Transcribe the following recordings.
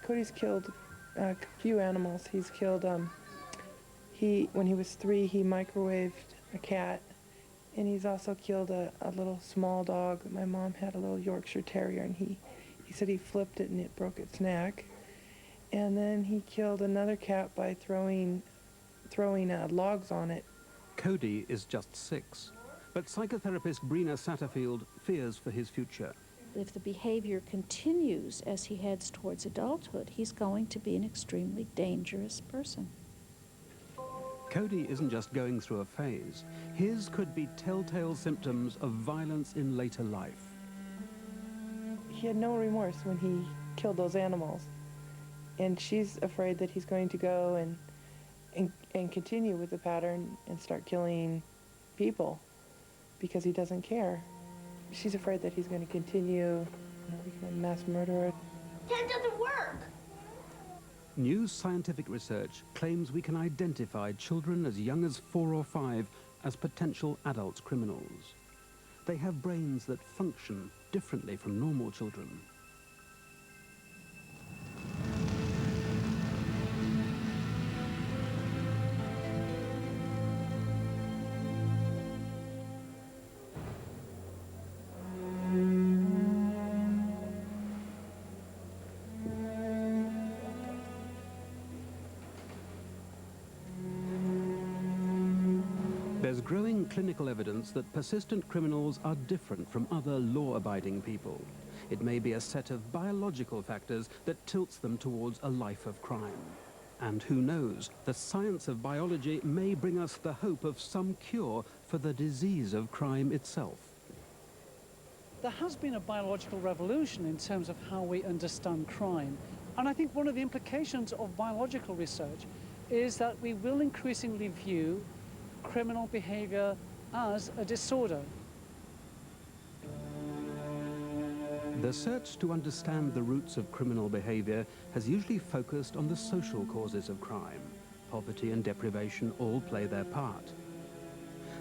Cody's killed a few animals. He's killed, when he was 3, he microwaved a cat, and he's also killed a little small dog. My mom had a little Yorkshire Terrier, and he said he flipped it and it broke its neck. And then he killed another cat by throwing logs on it. Cody is just 6, but psychotherapist Brina Satterfield fears for his future. If the behavior continues as he heads towards adulthood, he's going to be an extremely dangerous person. Cody isn't just going through a phase. His could be telltale symptoms of violence in later life. He had no remorse when he killed those animals. And she's afraid that he's going to go and continue with the pattern and start killing people because he doesn't care. She's afraid that he's going to continue, become a mass murderer. That doesn't work! New scientific research claims we can identify children as young as 4 or 5 as potential adult criminals. They have brains that function differently from normal children. There's growing clinical evidence that persistent criminals are different from other law-abiding people. It may be a set of biological factors that tilts them towards a life of crime. And who knows, the science of biology may bring us the hope of some cure for the disease of crime itself. There has been a biological revolution in terms of how we understand crime. And I think one of the implications of biological research is that we will increasingly view criminal behavior as a disorder. The search to understand the roots of criminal behavior has usually focused on the social causes of crime. Poverty and deprivation all play their part.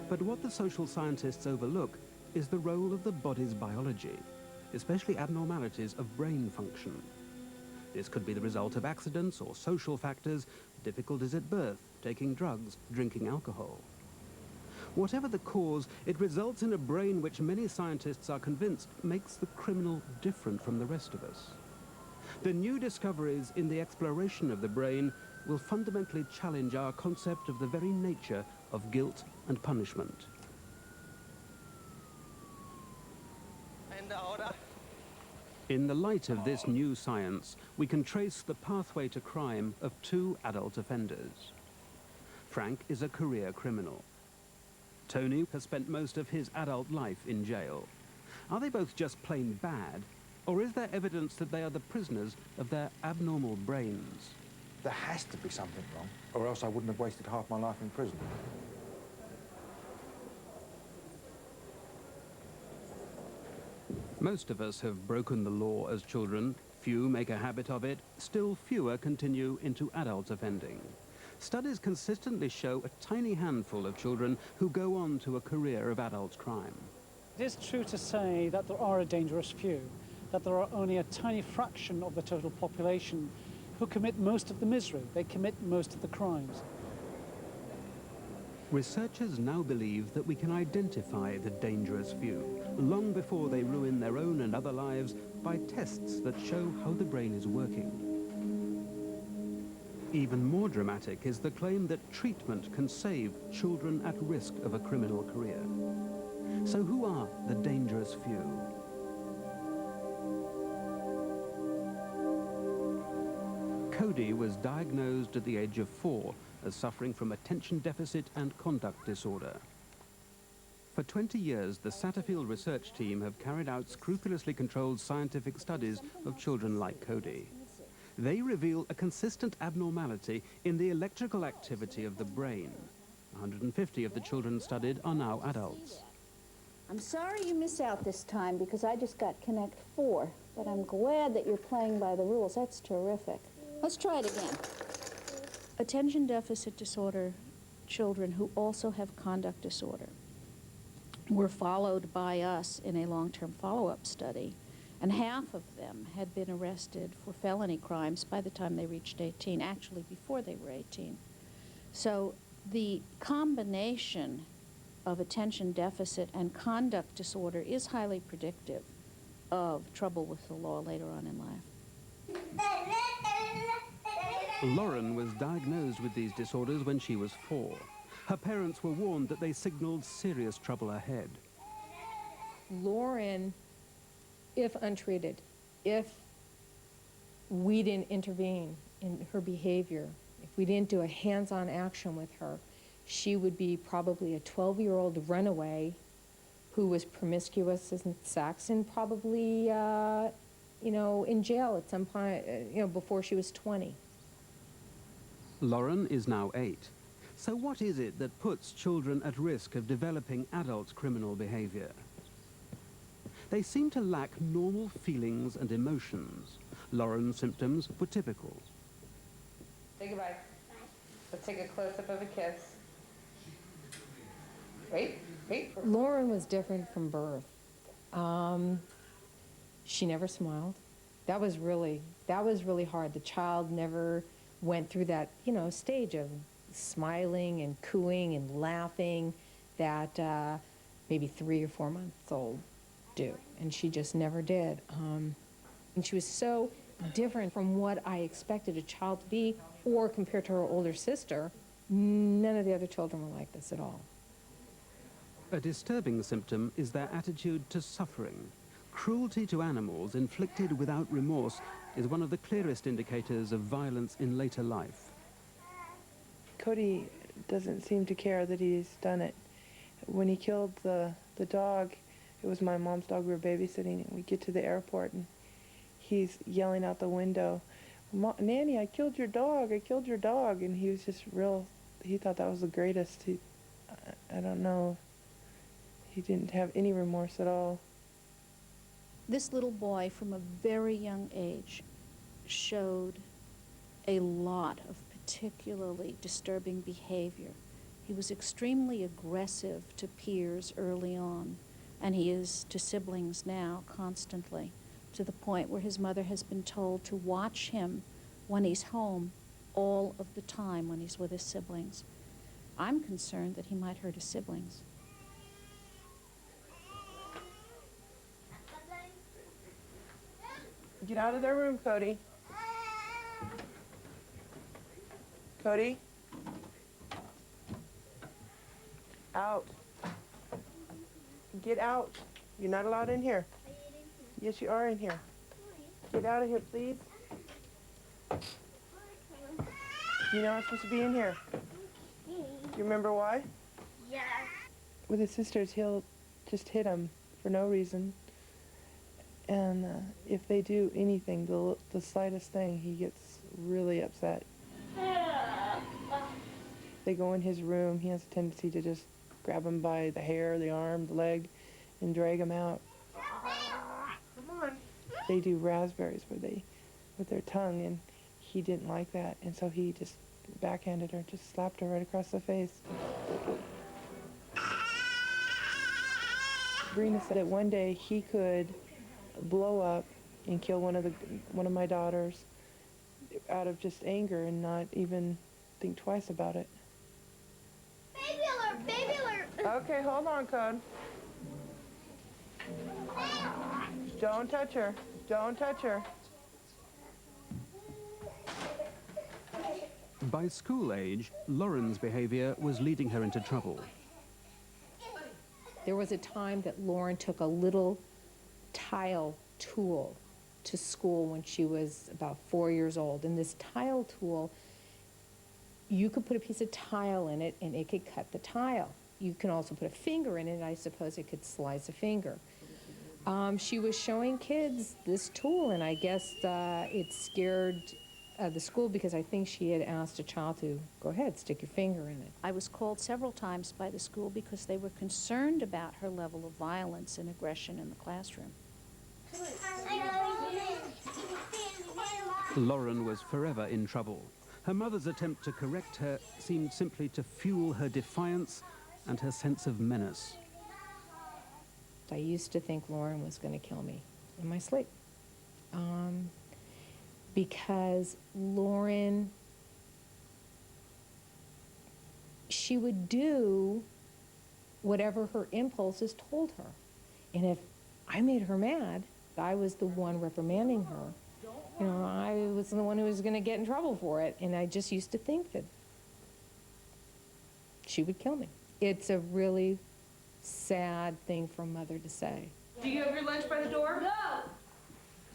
But what the social scientists overlook is the role of the body's biology, especially abnormalities of brain function. This could be the result of accidents or social factors, difficulties at birth, taking drugs, drinking alcohol. Whatever the cause, it results in a brain which many scientists are convinced makes the criminal different from the rest of us. The new discoveries in the exploration of the brain will fundamentally challenge our concept of the very nature of guilt and punishment. In the light of this new science, we can trace the pathway to crime of 2 adult offenders. Frank is a career criminal. Tony has spent most of his adult life in jail. Are they both just plain bad, or is there evidence that they are the prisoners of their abnormal brains? There has to be something wrong, or else I wouldn't have wasted half my life in prison. Most of us have broken the law as children. Few make a habit of it. Still fewer continue into adult offending. Studies consistently show a tiny handful of children who go on to a career of adult crime. It is true to say that there are a dangerous few, that there are only a tiny fraction of the total population who commit most of the misery. They commit most of the crimes. Researchers now believe that we can identify the dangerous few long before they ruin their own and other lives by tests that show how the brain is working. Even more dramatic is the claim that treatment can save children at risk of a criminal career. So who are the dangerous few? Cody was diagnosed at the age of 4 as suffering from attention deficit and conduct disorder. For 20 years, the Satterfield research team have carried out scrupulously controlled scientific studies of children like Cody. They reveal a consistent abnormality in the electrical activity of the brain. 150 of the children studied are now adults. I'm sorry you missed out this time because I just got Connect 4, but I'm glad that you're playing by the rules. That's terrific. Let's try it again. Attention deficit disorder children who also have conduct disorder were followed by us in a long-term follow-up study And half of them had been arrested for felony crimes by the time they reached 18, actually before they were 18. So the combination of attention deficit and conduct disorder is highly predictive of trouble with the law later on in life. Lauren was diagnosed with these disorders when she was 4. Her parents were warned that they signaled serious trouble ahead. Lauren, if untreated, if we didn't intervene in her behavior, if we didn't do a hands-on action with her, she would be probably a 12-year-old runaway who was promiscuous in sex and probably, you know, in jail at some point, you know, before she was 20. Lauren is now 8. So what is it that puts children at risk of developing adult criminal behavior? They seem to lack normal feelings and emotions. Lauren's symptoms were typical. Say goodbye. Let's take a close-up of a kiss. Wait. Lauren was different from birth. She never smiled. That was really hard. The child never went through that, you know, stage of smiling and cooing and laughing that maybe 3 or 4 months old do, and she just never did. And she was so different from what I expected a child to be, or compared to her older sister. None of the other children were like this at all. A disturbing symptom is their attitude to suffering. Cruelty to animals inflicted without remorse is one of the clearest indicators of violence in later life. Cody doesn't seem to care that he's done it. When he killed the dog, it was my mom's dog, we were babysitting, and we get to the airport, and he's yelling out the window, "Nanny, I killed your dog, I killed your dog," and he was just he thought that was the greatest. I don't know, he didn't have any remorse at all. This little boy from a very young age showed a lot of particularly disturbing behavior. He was extremely aggressive to peers early on, and he is to siblings now constantly, to the point where his mother has been told to watch him when he's home all of the time when he's with his siblings. I'm concerned that he might hurt his siblings. Get out of their room, Cody. Cody? Out. Get out. You're not allowed in here. Yes, you are in here. Get out of here, please. You're not supposed to be in here. You remember why? Yeah. With his sisters, he'll just hit them for no reason. And if they do anything, the slightest thing, he gets really upset. They go in his room, he has a tendency to just grab him by the hair, the arm, the leg, and drag him out. Come on. They do raspberries with their tongue, and he didn't like that, and so he just backhanded her, just slapped her right across the face. Brina said that one day he could blow up and kill one of my daughters out of just anger and not even think twice about it. Baby alert! Baby alert! Okay, hold on, Code. Don't touch her. Don't touch her. By school age, Lauren's behavior was leading her into trouble. There was a time that Lauren took a little tile tool to school when she was about 4 years old. And this tile tool, you could put a piece of tile in it and it could cut the tile. You can also put a finger in it, and I suppose it could slice a finger. She was showing kids this tool, and I guess it scared the school, because I think she had asked a child to go ahead, stick your finger in it. I was called several times by the school because they were concerned about her level of violence and aggression in the classroom. Lauren was forever in trouble. Her mother's attempt to correct her seemed simply to fuel her defiance and her sense of menace. I used to think Lauren was going to kill me. in my sleep. Because Lauren, she would do whatever her impulses told her. And if I made her mad, I was the one reprimanding her. You know, I was the one who was going to get in trouble for it. And I just used to think that she would kill me. It's a really sad thing for a mother to say. Do you have your lunch by the door? No.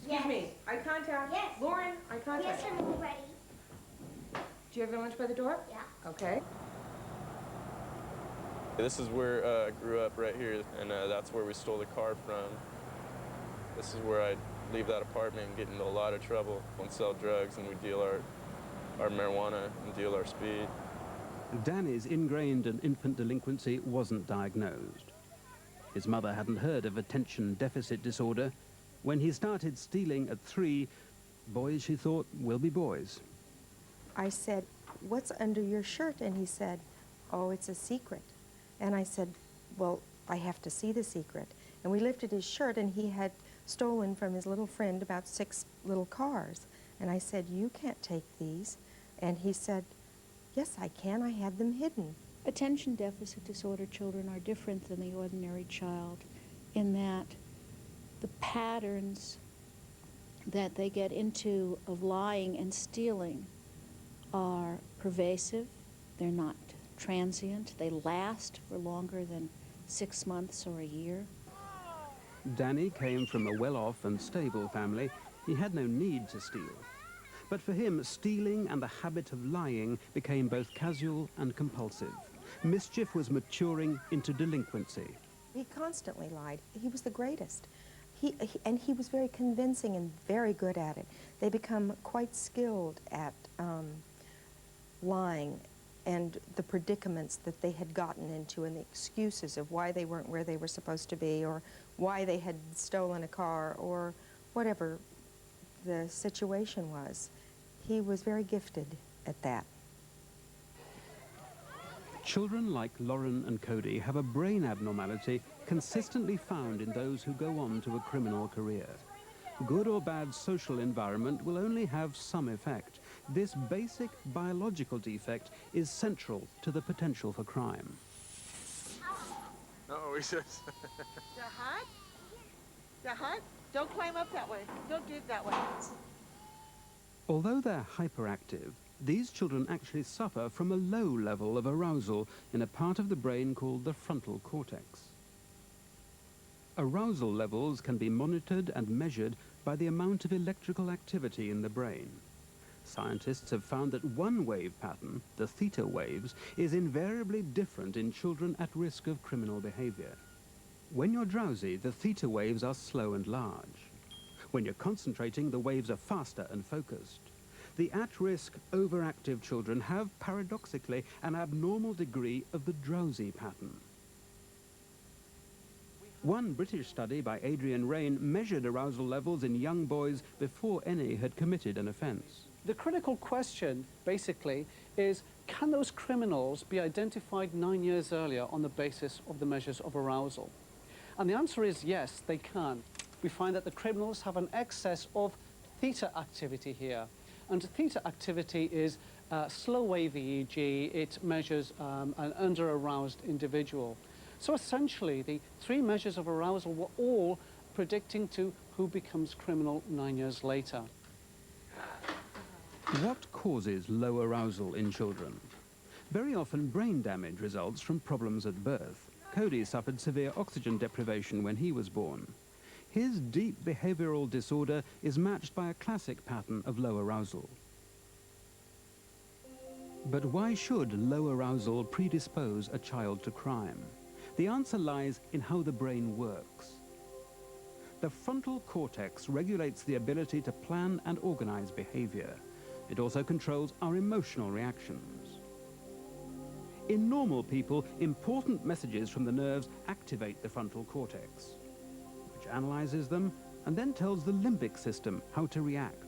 Excuse me. Eye contact. Yes. Lauren, eye contact. Yes, I'm all ready. Do you have your lunch by the door? Yeah. Okay. This is where I grew up right here, and that's where we stole the car from. This is where I'd leave that apartment and get into a lot of trouble and sell drugs, and we deal our marijuana and deal our speed. Danny's ingrained and infant delinquency wasn't diagnosed. His mother hadn't heard of attention deficit disorder. When he started stealing at 3, boys, she thought, will be boys. I said, "What's under your shirt?" And he said, "Oh, it's a secret." And I said, "Well, I have to see the secret." And we lifted his shirt, and he had stolen from his little friend about 6 little cars. And I said, "You can't take these." And he said, "Yes, I can. I had them hidden." Attention deficit disorder children are different than the ordinary child in that the patterns that they get into of lying and stealing are pervasive. They're not transient. They last for longer than 6 months or a year. Danny came from a well-off and stable family. He had no need to steal. But for him, stealing and the habit of lying became both casual and compulsive. Mischief was maturing into delinquency. He constantly lied. He was the greatest. And he was very convincing and very good at it. They become quite skilled at lying and the predicaments that they had gotten into and the excuses of why they weren't where they were supposed to be or why they had stolen a car or whatever the situation was. He was very gifted at that. Children like Lauren and Cody have a brain abnormality consistently found in those who go on to a criminal career. Good or bad social environment will only have some effect. This basic biological defect is central to the potential for crime. No, he says. You hot? You hot? Don't climb up that way. Don't dig that way. Although they're hyperactive, these children actually suffer from a low level of arousal in a part of the brain called the frontal cortex. Arousal levels can be monitored and measured by the amount of electrical activity in the brain. Scientists have found that one wave pattern, the theta waves, is invariably different in children at risk of criminal behavior. When you're drowsy, the theta waves are slow and large. When you're concentrating, the waves are faster and focused. The at-risk, overactive children have, paradoxically, an abnormal degree of the drowsy pattern. One British study by Adrian Rain measured arousal levels in young boys before any had committed an offence. The critical question, basically, is can those criminals be identified 9 years earlier on the basis of the measures of arousal? And the answer is yes, they can. We find that the criminals have an excess of theta activity here. And theta activity is slow wave EEG. It measures an under-aroused individual. So essentially, the 3 measures of arousal were all predicting to who becomes criminal 9 years later. What causes low arousal in children? Very often brain damage results from problems at birth. Cody suffered severe oxygen deprivation when he was born. His deep behavioral disorder is matched by a classic pattern of low arousal. But why should low arousal predispose a child to crime? The answer lies in how the brain works. The frontal cortex regulates the ability to plan and organize behavior. It also controls our emotional reactions. In normal people, important messages from the nerves activate the frontal cortex, which analyzes them and then tells the limbic system how to react.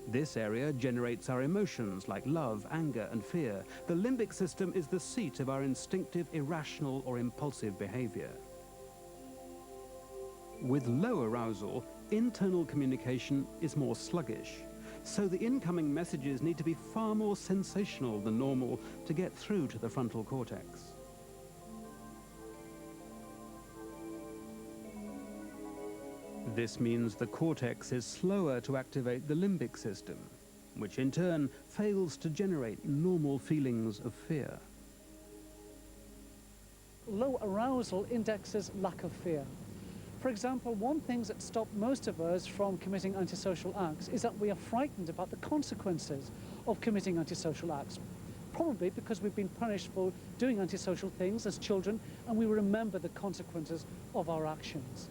This area generates our emotions like love, anger, and fear. The limbic system is the seat of our instinctive, irrational, or impulsive behavior. With low arousal, internal communication is more sluggish, so the incoming messages need to be far more sensational than normal to get through to the frontal cortex. This means the cortex is slower to activate the limbic system, which in turn fails to generate normal feelings of fear. Low arousal indexes lack of fear. For example, one thing that stopped most of us from committing antisocial acts is that we are frightened about the consequences of committing antisocial acts. Probably because we've been punished for doing antisocial things as children, and we remember the consequences of our actions.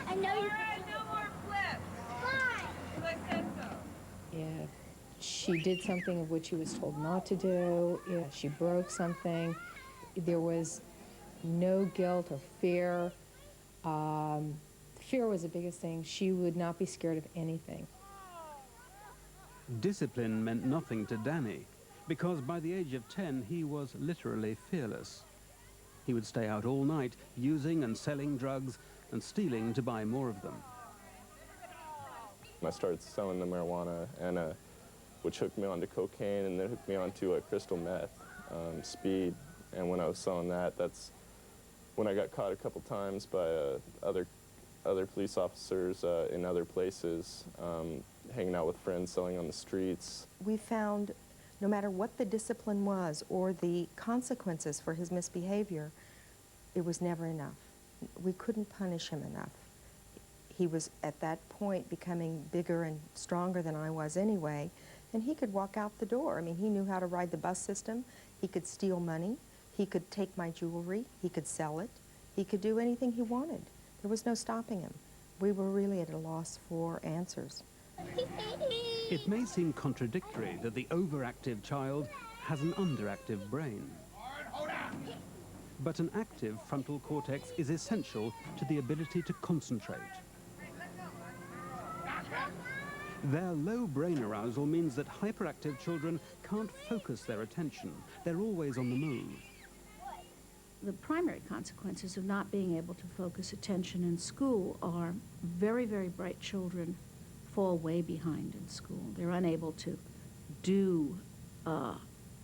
I know you. No more flips. Why? Because I said so. If she did something of which she was told not to do, if she broke something, there was no guilt or fear. Fear was the biggest thing. She would not be scared of anything. Discipline meant nothing to Danny, because by the age of 10, he was literally fearless. He would stay out all night, using and selling drugs and stealing to buy more of them. I started selling the marijuana, and which hooked me onto cocaine, and then hooked me onto crystal meth, speed. And when I was selling that, that's when I got caught a couple times by other police officers in other places, hanging out with friends, selling on the streets. We found no matter what the discipline was or the consequences for his misbehavior, it was never enough. We couldn't punish him enough. He was at that point becoming bigger and stronger than I was anyway, and he could walk out the door. I mean, he knew how to ride the bus system. He could steal money. He could take my jewelry. He could sell it. He could do anything he wanted. There was no stopping him. We were really at a loss for answers. It may seem contradictory that the overactive child has an underactive brain. But an active frontal cortex is essential to the ability to concentrate. Their low brain arousal means that hyperactive children can't focus their attention. They're always on the move. The primary consequences of not being able to focus attention in school are very, very bright children fall way behind in school. They're unable to do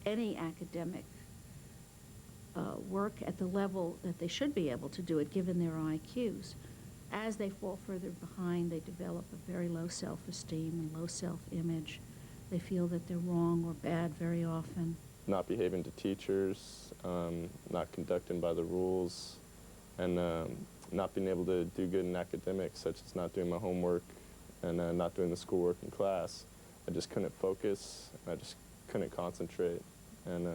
any academic work at the level that they should be able to do it given their IQs. As they fall further behind, they develop a very low self-esteem and low self-image. They feel that they're wrong or bad very often. Not behaving to teachers, not conducting by the rules, and not being able to do good in academics, such as not doing my homework and not doing the schoolwork in class. I just couldn't focus, and I just couldn't concentrate and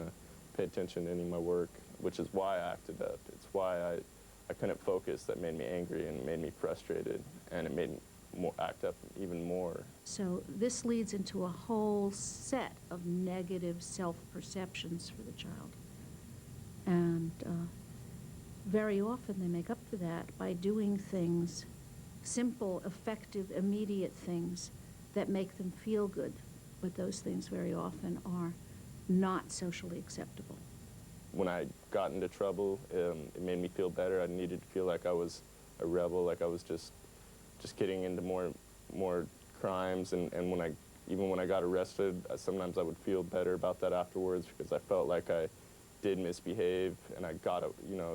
pay attention to any of my work, which is why I acted up. It's why I couldn't focus. That made me angry and made me frustrated, and it made me act up even more. So this leads into a whole set of negative self-perceptions for the child. And very often they make up for that by doing things, simple, effective, immediate things that make them feel good. But those things very often are not socially acceptable. When I got into trouble, it made me feel better. I needed to feel like I was a rebel, like I was just getting into more crimes. And even when I got arrested, sometimes I would feel better about that afterwards because I felt like I did misbehave, and I got,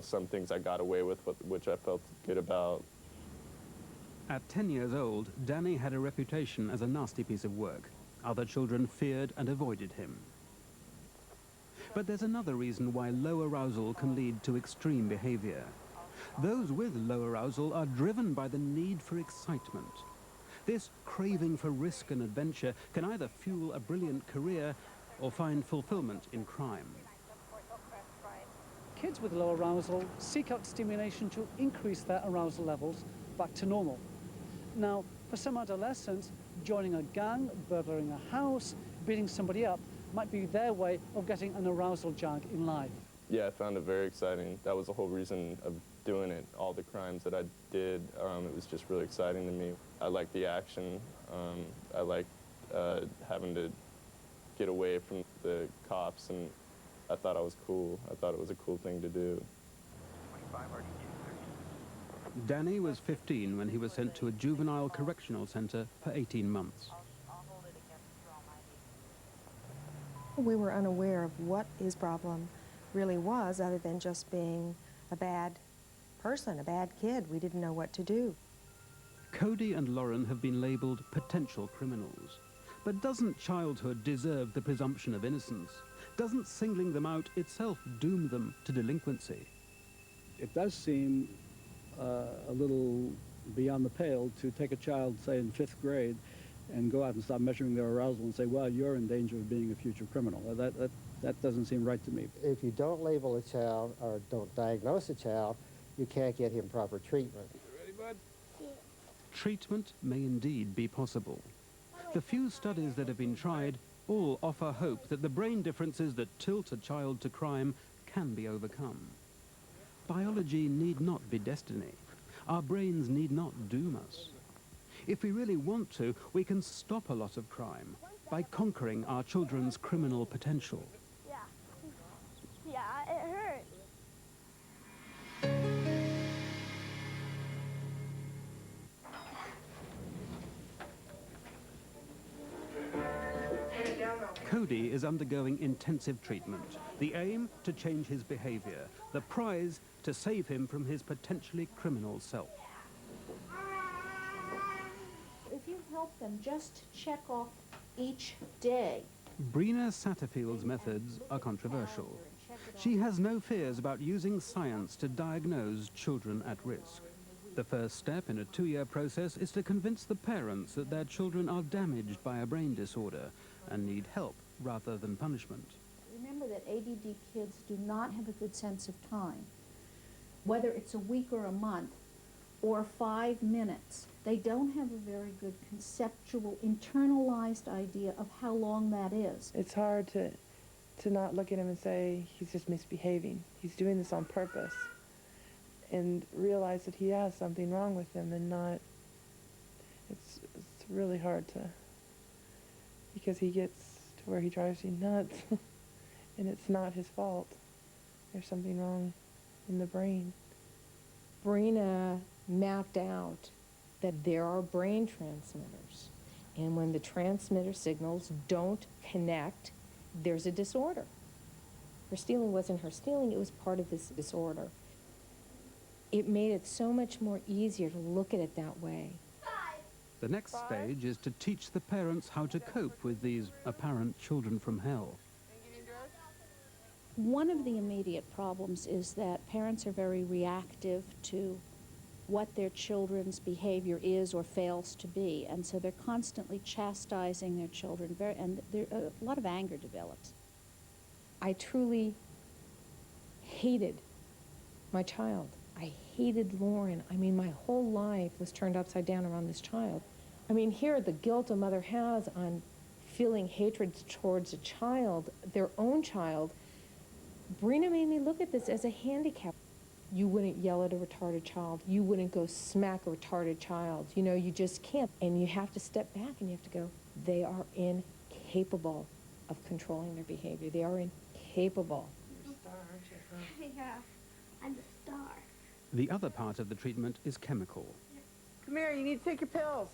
some things I got away with, which I felt good about. At 10 years old, Danny had a reputation as a nasty piece of work. Other children feared and avoided him. But there's another reason why low arousal can lead to extreme behavior. Those with low arousal are driven by the need for excitement. This craving for risk and adventure can either fuel a brilliant career or find fulfillment in crime. Kids with low arousal seek out stimulation to increase their arousal levels back to normal. Now, for some adolescents, joining a gang, burglaring a house, beating somebody up might be their way of getting an arousal jag in life. Yeah, I found it very exciting. That was the whole reason of doing it. All the crimes that I did, it was just really exciting to me. I liked the action. I liked having to get away from the cops, and I thought I was cool. I thought it was a cool thing to do. 25 RDQ, Danny was 15 when he was sent to a juvenile correctional center for 18 months. We were unaware of what his problem really was, other than just being a bad person, a bad kid. We didn't know what to do. Cody and Lauren have been labeled potential criminals. But doesn't childhood deserve the presumption of innocence? Doesn't singling them out itself doom them to delinquency? It does seem a little beyond the pale to take a child, say, in 5th grade and go out and start measuring their arousal and say, well, you're in danger of being a future criminal. That doesn't seem right to me. If you don't label a child or don't diagnose a child, you can't get him proper treatment. Ready, bud? Treatment may indeed be possible. The few studies that have been tried all offer hope that the brain differences that tilt a child to crime can be overcome. Biology need not be destiny. Our brains need not doom us. If we really want to, we can stop a lot of crime by conquering our children's criminal potential. Yeah, it hurts. Cody is undergoing intensive treatment. The aim, to change his behavior. The prize, to save him from his potentially criminal self. If you help them just check off each day. Brina Satterfield's methods are controversial. She has no fears about using science to diagnose children at risk. The first step in a 2-year process is to convince the parents that their children are damaged by a brain disorder and need help rather than punishment. Remember that ADD kids do not have a good sense of time. Whether it's a week or a month or 5 minutes, they don't have a very good conceptual, internalized idea of how long that is. It's hard to not look at him and say, he's just misbehaving. He's doing this on purpose. And realize that he has something wrong with him and not, it's really hard to, because he gets to where he drives you nuts and it's not his fault. There's something wrong in the brain. Brina mapped out that there are brain transmitters, and when the transmitter signals don't connect, there's a disorder. Her stealing wasn't her stealing, it was part of this disorder. It made it so much more easier to look at it that way. The next stage is to teach the parents how to cope with these apparent children from hell. One of the immediate problems is that parents are very reactive to what their children's behavior is or fails to be, and so they're constantly chastising their children, and a lot of anger develops. I truly hated my child. I hated Lauren. I mean, my whole life was turned upside down around this child. I mean, here, the guilt a mother has on feeling hatred towards a child, their own child. Brina made me look at this as a handicap. You wouldn't yell at a retarded child. You wouldn't go smack a retarded child. You know, you just can't. And you have to step back and you have to go, they are incapable of controlling their behavior. They are incapable. You're a star, aren't you? Yeah, I'm the star. The other part of the treatment is chemical. Come here, you need to take your pills.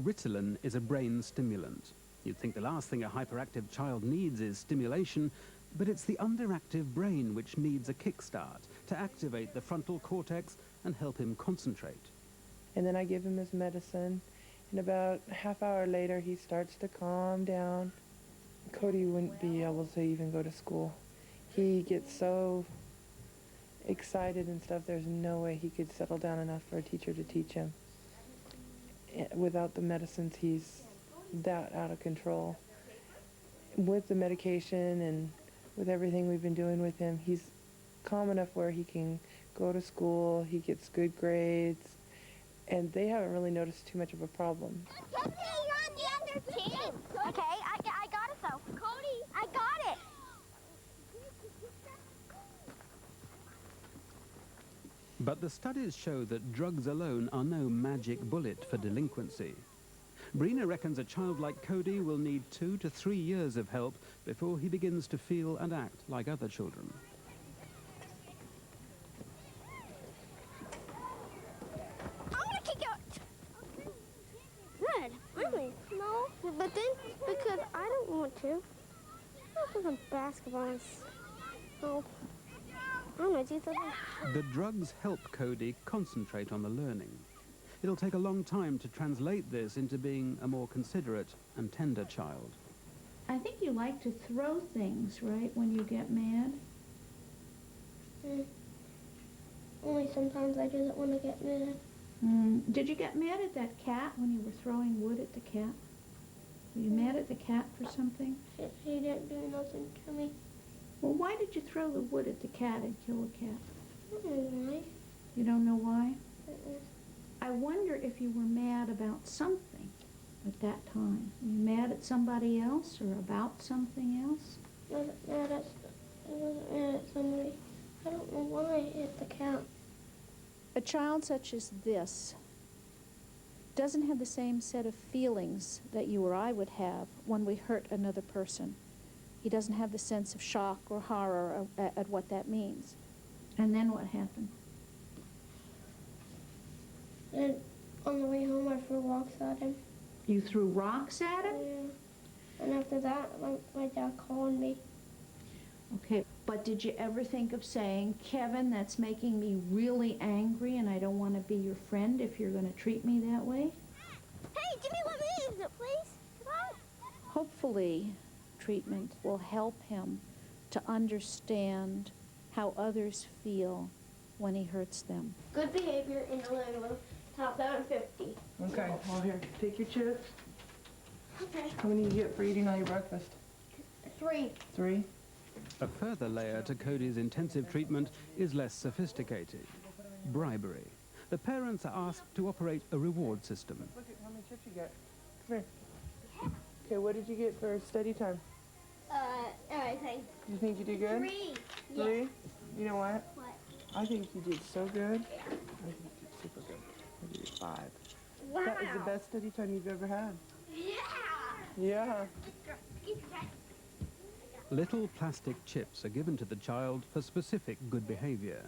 Ritalin is a brain stimulant. You'd think the last thing a hyperactive child needs is stimulation, but it's the underactive brain which needs a kickstart to activate the frontal cortex and help him concentrate. And then I give him his medicine, and about a half hour later he starts to calm down. Cody wouldn't be able to even go to school. He gets so excited and stuff, there's no way he could settle down enough for a teacher to teach him. Without the medicines, he's that out of control. With the medication and with everything we've been doing with him, he's calm enough where he can go to school, he gets good grades, and they haven't really noticed too much of a problem. You're on the other team. Okay, I got it though. Cody, I got it. But the studies show that drugs alone are no magic bullet for delinquency. Brina reckons a child like Cody will need 2 to 3 years of help before he begins to feel and act like other children. too. I don't think basketball is... Oh, I don't know, do something. The drugs help Cody concentrate on the learning. It'll take a long time to translate this into being a more considerate and tender child. I think you like to throw things, right, when you get mad? Only sometimes I do that when I get mad. Did you get mad at that cat when you were throwing wood at the cat? Were you mad at the cat for something? He didn't do nothing to me. Well, why did you throw the wood at the cat and kill the cat? I don't know why. You don't know why? I wonder if you were mad about something at that time. Were you mad at somebody else or about something else? I wasn't mad at somebody. I don't know why I hit the cat. A child such as this doesn't have the same set of feelings that you or I would have when we hurt another person. He doesn't have the sense of shock or horror at what that means. And then what happened? And on the way home, I threw rocks at him. You threw rocks at him? Yeah. And after that, my dad called me. Okay, but did you ever think of saying, Kevin, that's making me really angry and I don't want to be your friend if you're going to treat me that way? Hey, Jimmy, let me use it, please. Come on. Hopefully, treatment will help him to understand how others feel when he hurts them. Good behavior in the living room. Top down 50. Okay, well here, take your chips. Okay. How many do you get for eating all your breakfast? 3. 3? A further layer to Cody's intensive treatment is less sophisticated: bribery. The parents are asked to operate a reward system. Look at how many chips you get. Come here. Okay, what did you get for study time? Everything. You think you did good? 3. 3? Yeah. You know what? What? I think you did so good. Yeah. I think you did super good. I give you 5. Wow. That was the best study time you've ever had. Yeah. Yeah. Little plastic chips are given to the child for specific good behavior.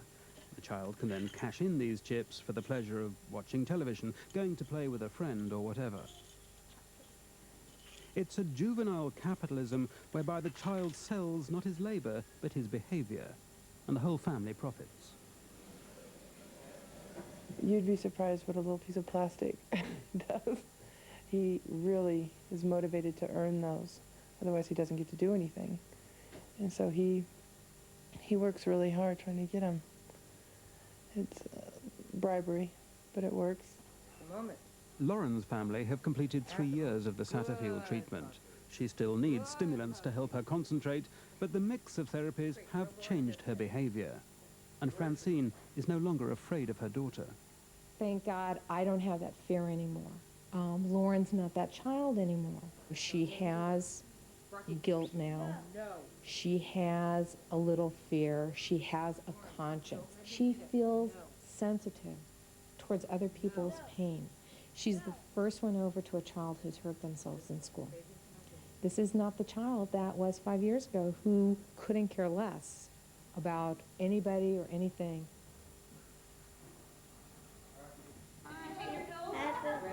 The child can then cash in these chips for the pleasure of watching television, going to play with a friend or whatever. It's a juvenile capitalism whereby the child sells not his labor, but his behavior, and the whole family profits. You'd be surprised what a little piece of plastic does. He really is motivated to earn those. Otherwise, he doesn't get to do anything. And so he works really hard trying to get them. It's bribery, but it works. Lauren's family have completed 3 years of the Satterfield treatment. She still needs stimulants to help her concentrate, but the mix of therapies have changed her behavior. And Francine is no longer afraid of her daughter. Thank God I don't have that fear anymore. Lauren's not that child anymore. She has guilt now. She has a little fear. She has a conscience. She feels sensitive towards other people's pain. She's the first one over to a child who's hurt themselves in school. This is not the child that was 5 years ago who couldn't care less about anybody or anything.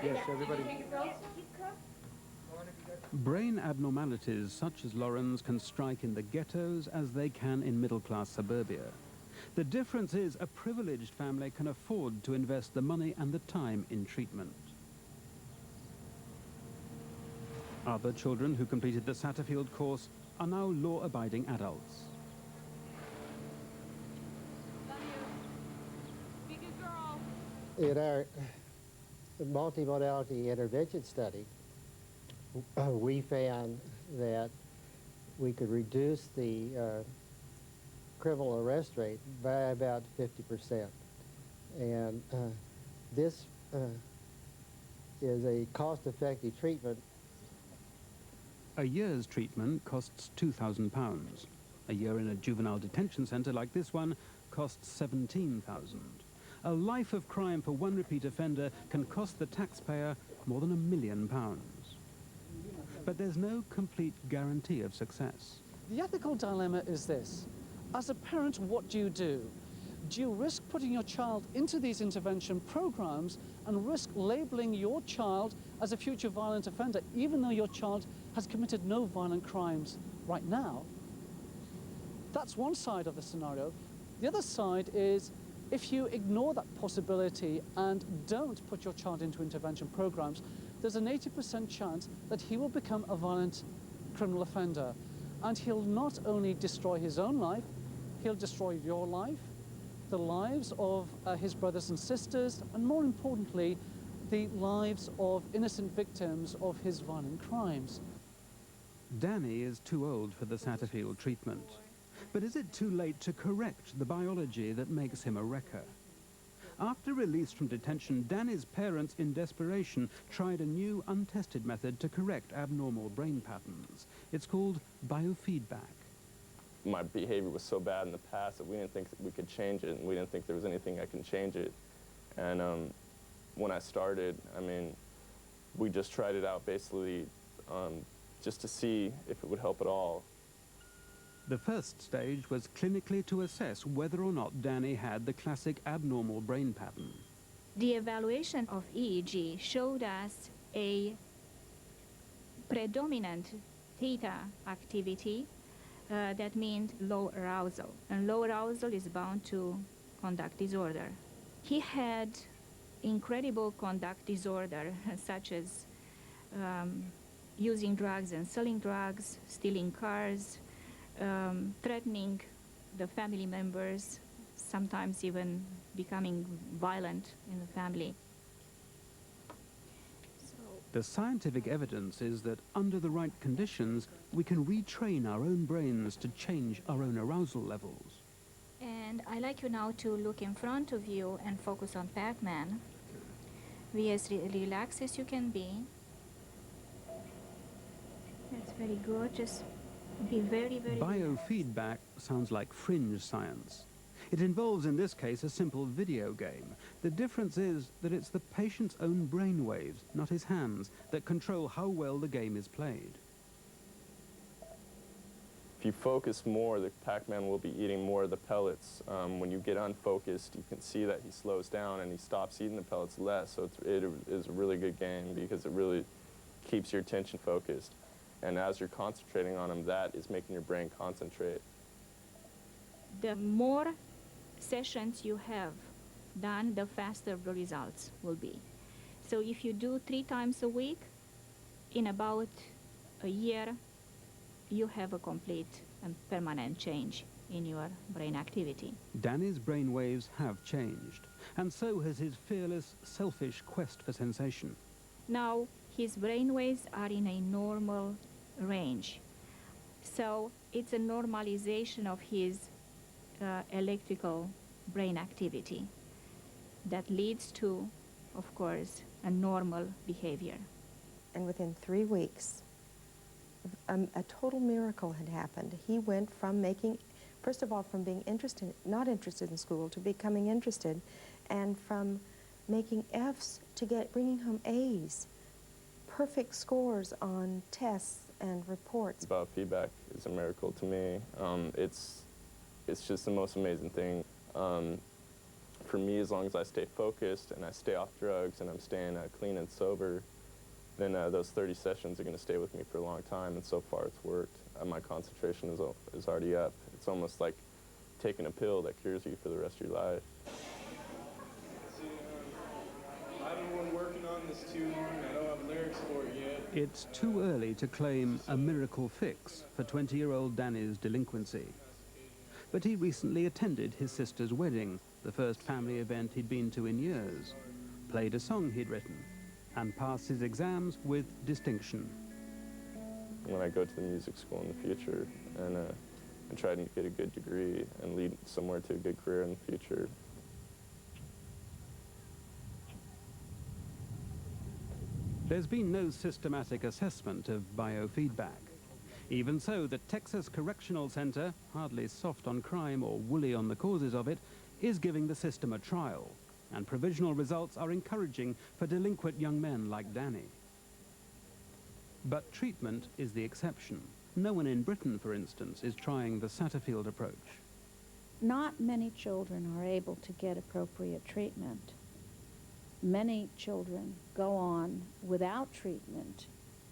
Yes, everybody. Brain abnormalities such as Lauren's can strike in the ghettos as they can in middle-class suburbia. The difference is a privileged family can afford to invest the money and the time in treatment. Other children who completed the Satterfield course are now law-abiding adults. In our multimodality intervention study, we found that we could reduce the criminal arrest rate by about 50%. And this is a cost-effective treatment. A year's treatment costs £2,000. A year in a juvenile detention centre like this one costs £17,000. A life of crime for one repeat offender can cost the taxpayer more than £1 million. But there's no complete guarantee of success. The ethical dilemma is this. As a parent, what do? do you risk putting your child into these intervention programs and risk labeling your child as a future violent offender, even though your child has committed no violent crimes right now? That's one side of the scenario. The other side is, if you ignore that possibility and don't put your child into intervention programs, there's an 80% chance that he will become a violent criminal offender. And he'll not only destroy his own life, he'll destroy your life, the lives of his brothers and sisters, and more importantly, the lives of innocent victims of his violent crimes. Danny is too old for the Satterfield treatment. But is it too late to correct the biology that makes him a wrecker? After release from detention, Danny's parents, in desperation, tried a new, untested method to correct abnormal brain patterns. It's called biofeedback. My behavior was so bad in the past that we didn't think that we could change it, and we didn't think there was anything that can change it. And when I started, I mean, we just tried it out basically just to see if it would help at all. The first stage was clinically to assess whether or not Danny had the classic abnormal brain pattern. The evaluation of EEG showed us a predominant theta activity. That means low arousal, and low arousal is bound to conduct disorder. He had incredible conduct disorder, such as using drugs and selling drugs, stealing cars, threatening the family members, sometimes even becoming violent in the family. The scientific evidence is that under the right conditions, we can retrain our own brains to change our own arousal levels. And I'd like you now to look in front of you and focus on Pac-Man. Be as relaxed as you can be. That's very good. Just be very, very Biofeedback sounds like fringe science. It involves, in this case, a simple video game. The difference is that it's the patient's own brain waves, not his hands, that control how well the game is played. If you focus more, the Pac-Man will be eating more of the pellets. When you get unfocused, you can see that he slows down and he stops eating the pellets less. So it is a really good game because it really keeps your attention focused. And as you're concentrating on him, that is making your brain concentrate. The more sessions you have done, the faster the results will be. So if you do 3 times a week, in about a year, you have a complete and permanent change in your brain activity. Danny's brain waves have changed, and so has his fearless, selfish quest for sensation. Now, his brain waves are in a normal range. So it's a normalization of his electrical brain activity that leads to, of course, a normal behavior. And within 3 weeks, a total miracle had happened. He went from making, first of all, from being not interested in school to becoming interested, and from making Fs to bringing home As, perfect scores on tests and reports. Biofeedback is a miracle to me. It's just the most amazing thing. For me, as long as I stay focused and I stay off drugs and I'm staying clean and sober, then those 30 sessions are going to stay with me for a long time, and so far it's worked. My concentration is already up. It's almost like taking a pill that cures you for the rest of your life. I've been working on this too long. I don't have lyrics for it yet. It's too early to claim a miracle fix for 20-year-old Danny's delinquency. But he recently attended his sister's wedding, the first family event he'd been to in years, played a song he'd written, and passed his exams with distinction. When I go to the music school in the future and try to get a good degree and lead somewhere to a good career in the future. There's been no systematic assessment of biofeedback. Even so, the Texas Correctional Center, hardly soft on crime or woolly on the causes of it, is giving the system a trial, and provisional results are encouraging for delinquent young men like Danny. But treatment is the exception. No one in Britain, for instance, is trying the Satterfield approach. not many children are able to get appropriate treatment. Many children go on without treatment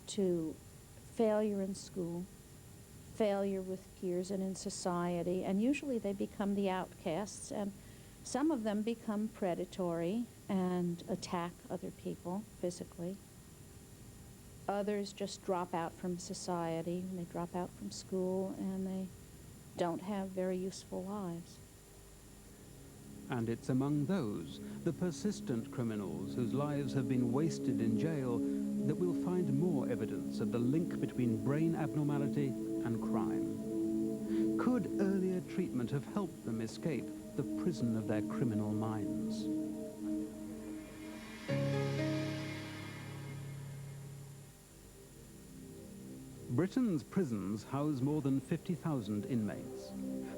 to failure in school, failure with peers and in society, and usually they become the outcasts, and some of them become predatory and attack other people physically. Others just drop out from society, they drop out from school, and they don't have very useful lives. And it's among those, the persistent criminals whose lives have been wasted in jail, that we'll find more evidence of the link between brain abnormality and crime. Could earlier treatment have helped them escape the prison of their criminal minds? Britain's prisons house more than 50,000 inmates.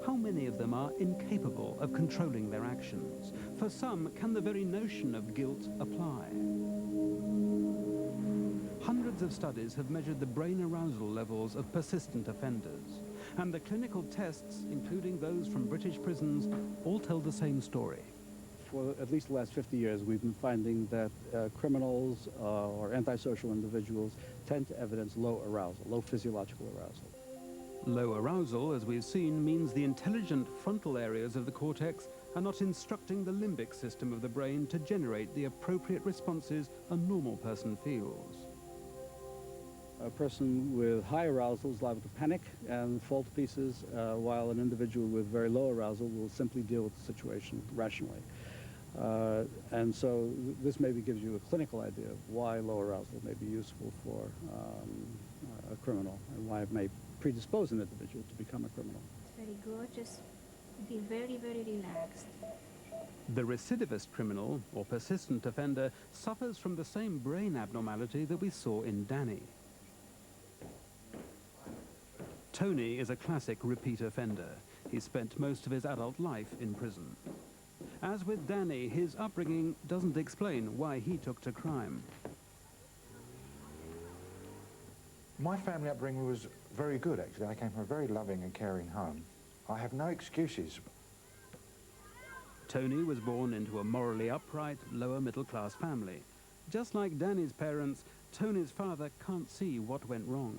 How many of them are incapable of controlling their actions? For some, can the very notion of guilt apply? Hundreds of studies have measured the brain arousal levels of persistent offenders, and the clinical tests, including those from British prisons, all tell the same story. For at least the last 50 years, we've been finding that criminals or antisocial individuals tend to evidence low arousal, low physiological arousal. Low arousal, as we've seen, means the intelligent frontal areas of the cortex are not instructing the limbic system of the brain to generate the appropriate responses a normal person feels. A person with high arousal is liable to panic and fall to pieces, while an individual with very low arousal will simply deal with the situation rationally. And so this maybe gives you a clinical idea of why low arousal may be useful for a criminal and why it may predispose an individual to become a criminal. It's very good. Just be very, very relaxed. The recidivist criminal, or persistent offender, suffers from the same brain abnormality that we saw in Danny. Tony is a classic repeat offender. He spent most of his adult life in prison. As with Danny, his upbringing doesn't explain why he took to crime. My family upbringing was very good, actually. I came from a very loving and caring home. I have no excuses. Tony was born into a morally upright, lower middle-class family. Just like Danny's parents, Tony's father can't see what went wrong.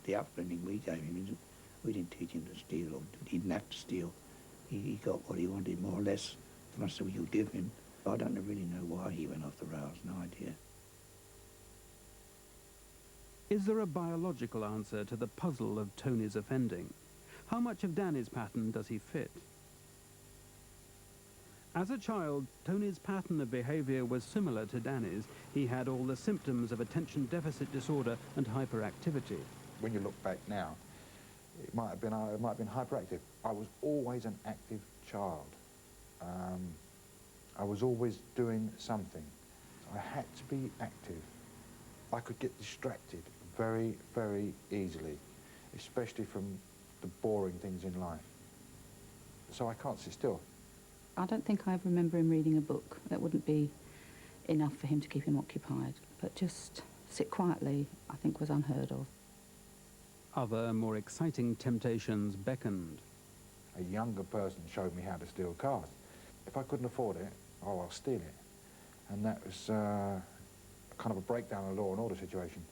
The upbringing we gave him, we didn't teach him to steal, or he didn't have to steal. He got what he wanted, more or less, from us that we could give him. I don't really know why he went off the rails, no idea. Is there a biological answer to the puzzle of Tony's offending? How much of Danny's pattern does he fit? As a child, Tony's pattern of behavior was similar to Danny's. He had all the symptoms of attention deficit disorder and hyperactivity. When you look back now, it might have been hyperactive. I was always an active child. I was always doing something. I had to be active. I could get distracted very, very easily, especially from the boring things in life. So I can't sit still. I don't think I ever remember him reading a book. That wouldn't be enough for him to keep him occupied. But just sit quietly, I think, was unheard of. Other, more exciting temptations beckoned. A younger person showed me how to steal cars. If I couldn't afford it, oh, I'll steal it. And that was kind of a breakdown of law and order situation,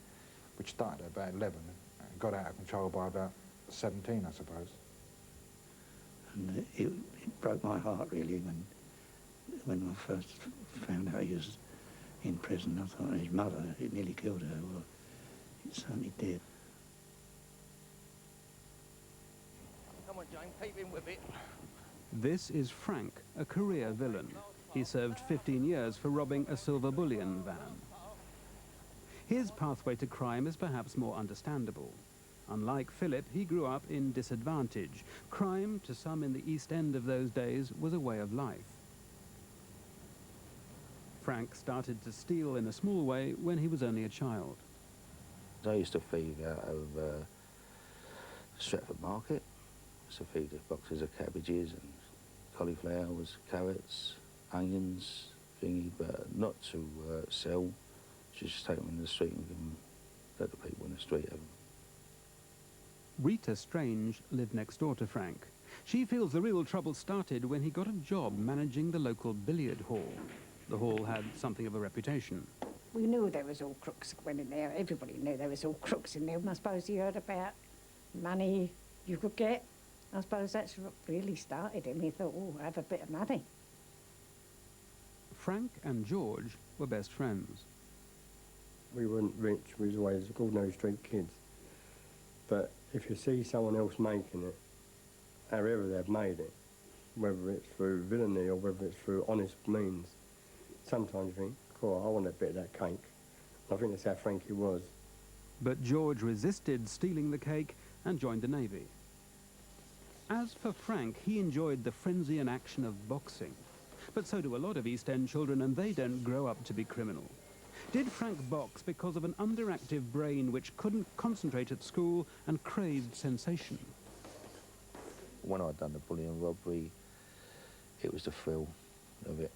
which started at about 11 and got out of control by about 17, I suppose. And it broke my heart, really, when I first found out he was in prison. I thought his mother, it nearly killed her. Well, it certainly did. Come on, James, keep in with it. This is Frank, a career villain. He served 15 years for robbing a silver bullion van. His pathway to crime is perhaps more understandable. Unlike Philip, he grew up in disadvantage. Crime, to some in the East End of those days, was a way of life. Frank started to steal in a small way when he was only a child. I used to feed out of Stratford Market. I used to feed the boxes of cabbages and cauliflowers, carrots, onions, thingy, but not to sell. Just take them in the street and give them, let the people in the street have them. Rita Strange lived next door to Frank. She feels the real trouble started when he got a job managing the local billiard hall. The hall had something of a reputation. We knew there was all crooks went in there. Everybody knew there was all crooks in there. I suppose you heard about money you could get. I suppose that's what really started him. He thought, oh, I have a bit of money. Frank and George were best friends. We weren't rich, we was always ordinary street kids. But if you see someone else making it, however they've made it, whether it's through villainy or whether it's through honest means, sometimes you think, cool, I want a bit of that cake. I think that's how Frankie was. But George resisted stealing the cake and joined the Navy. As for Frank, he enjoyed the frenzy and action of boxing. But so do a lot of East End children, and they don't grow up to be criminal. Did Frank box because of an underactive brain which couldn't concentrate at school and craved sensation? When I'd done the bullying robbery, it was the thrill of it.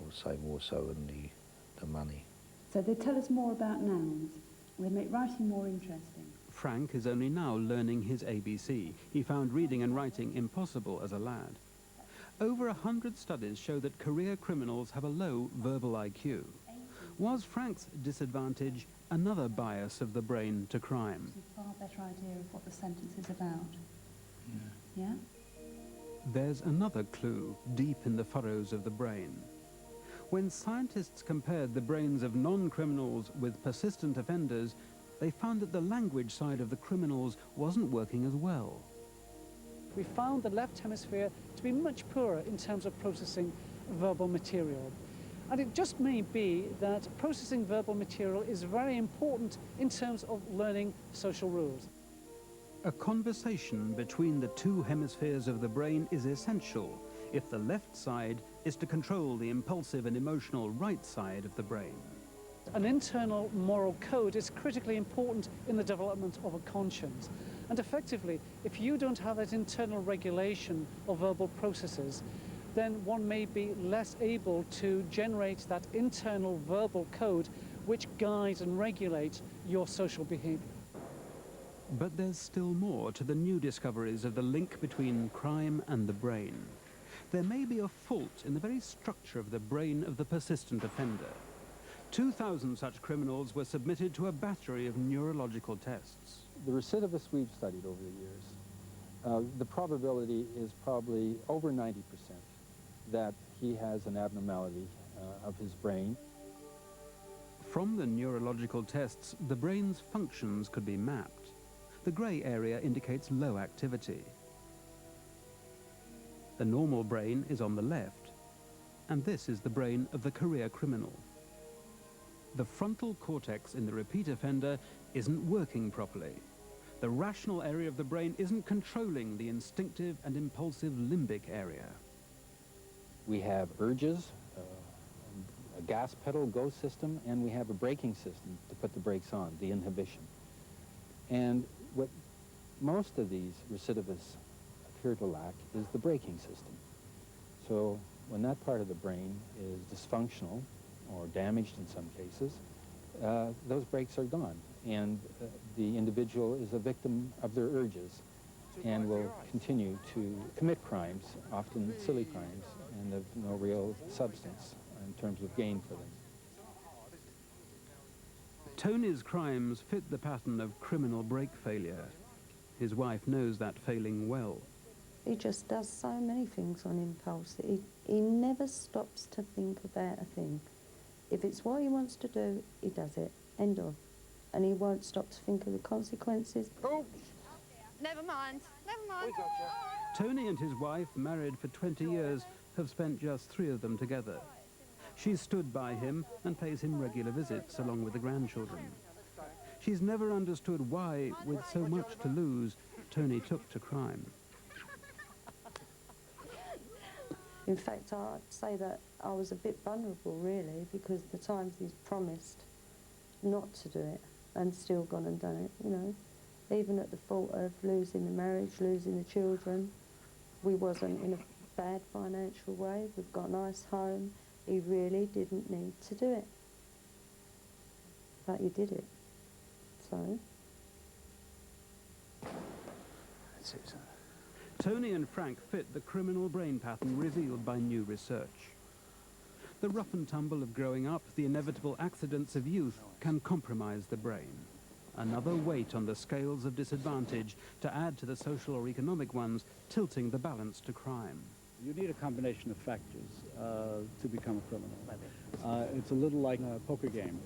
I would say more so than the money. So they tell us more about nouns. They make writing more interesting. Frank is only now learning his ABC. He found reading and writing impossible as a lad. Over 100 studies show that career criminals have a low verbal IQ. Was Frank's disadvantage another bias of the brain to crime? A far better idea of what the sentence is about. Yeah? There's another clue deep in the furrows of the brain. When scientists compared the brains of non-criminals with persistent offenders, they found that the language side of the criminals wasn't working as well. We found the left hemisphere to be much poorer in terms of processing verbal material. And it just may be that processing verbal material is very important in terms of learning social rules. A conversation between the two hemispheres of the brain is essential if the left side is to control the impulsive and emotional right side of the brain. An internal moral code is critically important in the development of a conscience. And effectively, if you don't have that internal regulation of verbal processes, then one may be less able to generate that internal verbal code which guides and regulates your social behavior. But there's still more to the new discoveries of the link between crime and the brain. There may be a fault in the very structure of the brain of the persistent offender. 2,000 such criminals were submitted to a battery of neurological tests. The recidivists we've studied over the years, the probability is probably over 90% that he has an abnormality of his brain. From the neurological tests, the brain's functions could be mapped. The grey area indicates low activity. The normal brain is on the left, and this is the brain of the career criminal. The frontal cortex in the repeat offender isn't working properly. The rational area of the brain isn't controlling the instinctive and impulsive limbic area. We have urges, a gas pedal go system, and we have a braking system to put the brakes on, the inhibition. And what most of these recidivists appear to lack is the braking system. So when that part of the brain is dysfunctional or damaged in some cases, those brakes are gone, and the individual is a victim of their urges and will continue to commit crimes, often silly crimes, and of no real substance in terms of gain for them. Tony's crimes fit the pattern of criminal brake failure. His wife knows that failing well. He just does so many things on impulse that he never stops to think about a thing. If it's what he wants to do, he does it. End of. And he won't stop to think of the consequences. Oh. Never mind. Never mind. Tony and his wife, married for 20 years, have spent just 3 of them together. She's stood by him and pays him regular visits along with the grandchildren. She's never understood why, with so much to lose, Tony took to crime. In fact, I'd say that I was a bit vulnerable, really, because the times he's promised not to do it and still gone and done it, you know. Even at the fault of losing the marriage, losing the children. We wasn't in a bad financial way. We've got a nice home. He really didn't need to do it. But he did it. So. That's it. Tony and Frank fit the criminal brain pattern revealed by new research. The rough and tumble of growing up, the inevitable accidents of youth can compromise the brain. Another weight on the scales of disadvantage to add to the social or economic ones, tilting the balance to crime. You need a combination of factors to become a criminal. It's a little like a poker game.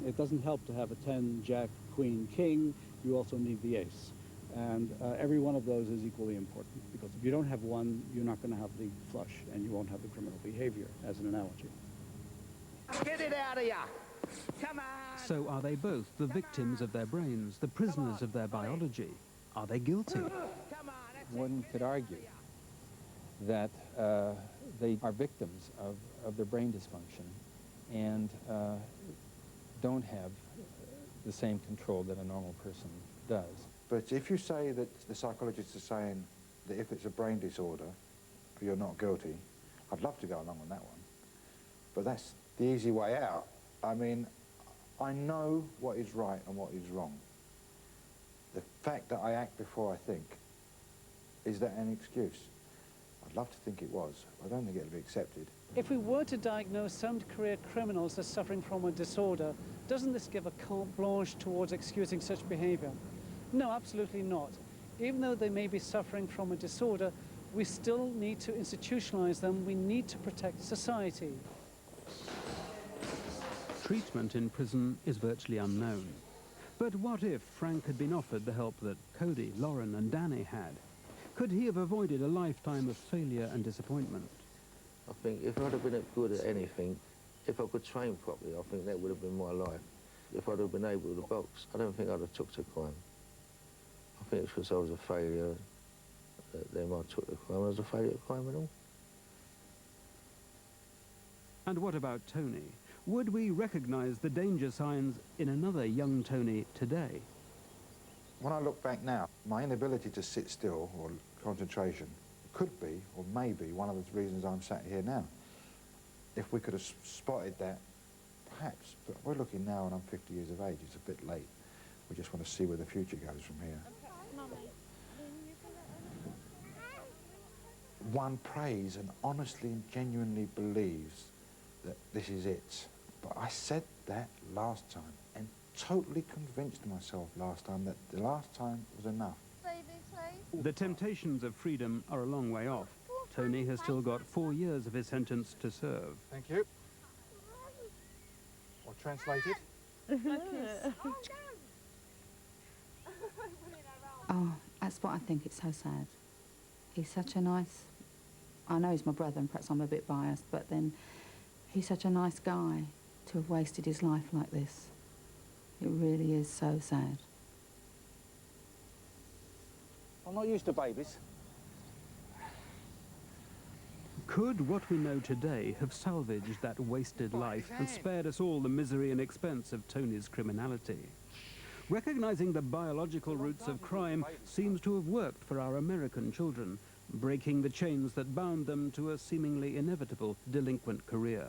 It doesn't help to have a 10, Jack, Queen, King. You also need the ace. And every one of those is equally important, because if you don't have one, you're not going to have the flush, and you won't have the criminal behavior, as an analogy. Get it out of here! Come on! So are they both the victims of their brains, the prisoners of their biology? Are they guilty? One could argue that they are victims of their brain dysfunction and don't have the same control that a normal person does. But if you say that the psychologists are saying that if it's a brain disorder, you're not guilty, I'd love to go along on that one. But that's the easy way out. I mean, I know what is right and what is wrong. The fact that I act before I think, is that an excuse? I'd love to think it was. I don't think it'll be accepted. If we were to diagnose some career criminals as suffering from a disorder, doesn't this give a carte blanche towards excusing such behavior? No, absolutely not. Even though they may be suffering from a disorder, we still need to institutionalize them. We need to protect society. Treatment in prison is virtually unknown. But what if Frank had been offered the help that Cody, Lauren and Danny had? Could he have avoided a lifetime of failure and disappointment? I think if I'd have been good at anything, if I could train properly, I think that would have been my life. If I'd have been able to box, I don't think I'd have took to crime. I think it's because I was a failure that then I took the crime. I was a failure at crime and all. And what about Tony? Would we recognize the danger signs in another young Tony today? When I look back now, my inability to sit still or concentration could be, or may be, one of the reasons I'm sat here now. If we could have spotted that, perhaps, but we're looking now and I'm 50 years of age, it's a bit late. We just want to see where the future goes from here. One prays and honestly and genuinely believes that this is it. But I said that last time and totally convinced myself last time that the last time was enough. The temptations of freedom are a long way off. Tony has still got 4 years of his sentence to serve. Thank you. Or translated. Oh, that's what I think, it's so sad. He's such a nice... I know he's my brother and perhaps I'm a bit biased, but then he's such a nice guy to have wasted his life like this. It really is so sad. I'm not used to babies. Could what we know today have salvaged that wasted life and spared us all the misery and expense of Tony's criminality? Recognizing the biological roots of crime seems to have worked for our American children, breaking the chains that bound them to a seemingly inevitable delinquent career.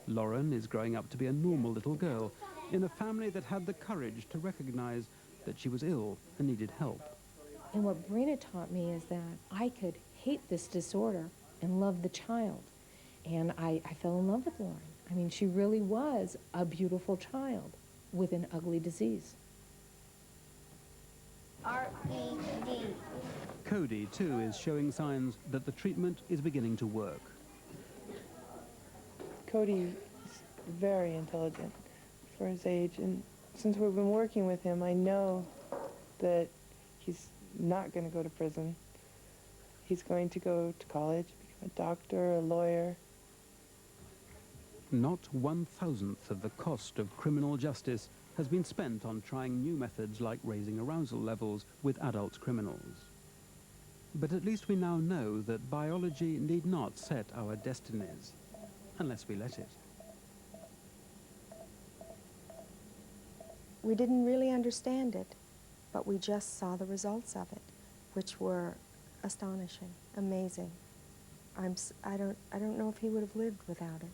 Lauren is growing up to be a normal little girl in a family that had the courage to recognize that she was ill and needed help. And what Brina taught me is that I could hate this disorder and love the child. And I fell in love with Lauren. I mean, she really was a beautiful child with an ugly disease. R-E-D. Cody, too, is showing signs that the treatment is beginning to work. Cody is very intelligent for his age, and since we've been working with him, I know that he's not going to go to prison. He's going to go to college, become a doctor, a lawyer. Not 1/1000th of the cost of criminal justice has been spent on trying new methods like raising arousal levels with adult criminals. But at least we now know that biology need not set our destinies, unless we let it. We didn't really understand it, but we just saw the results of it, which were astonishing, amazing. I don't know if he would have lived without it.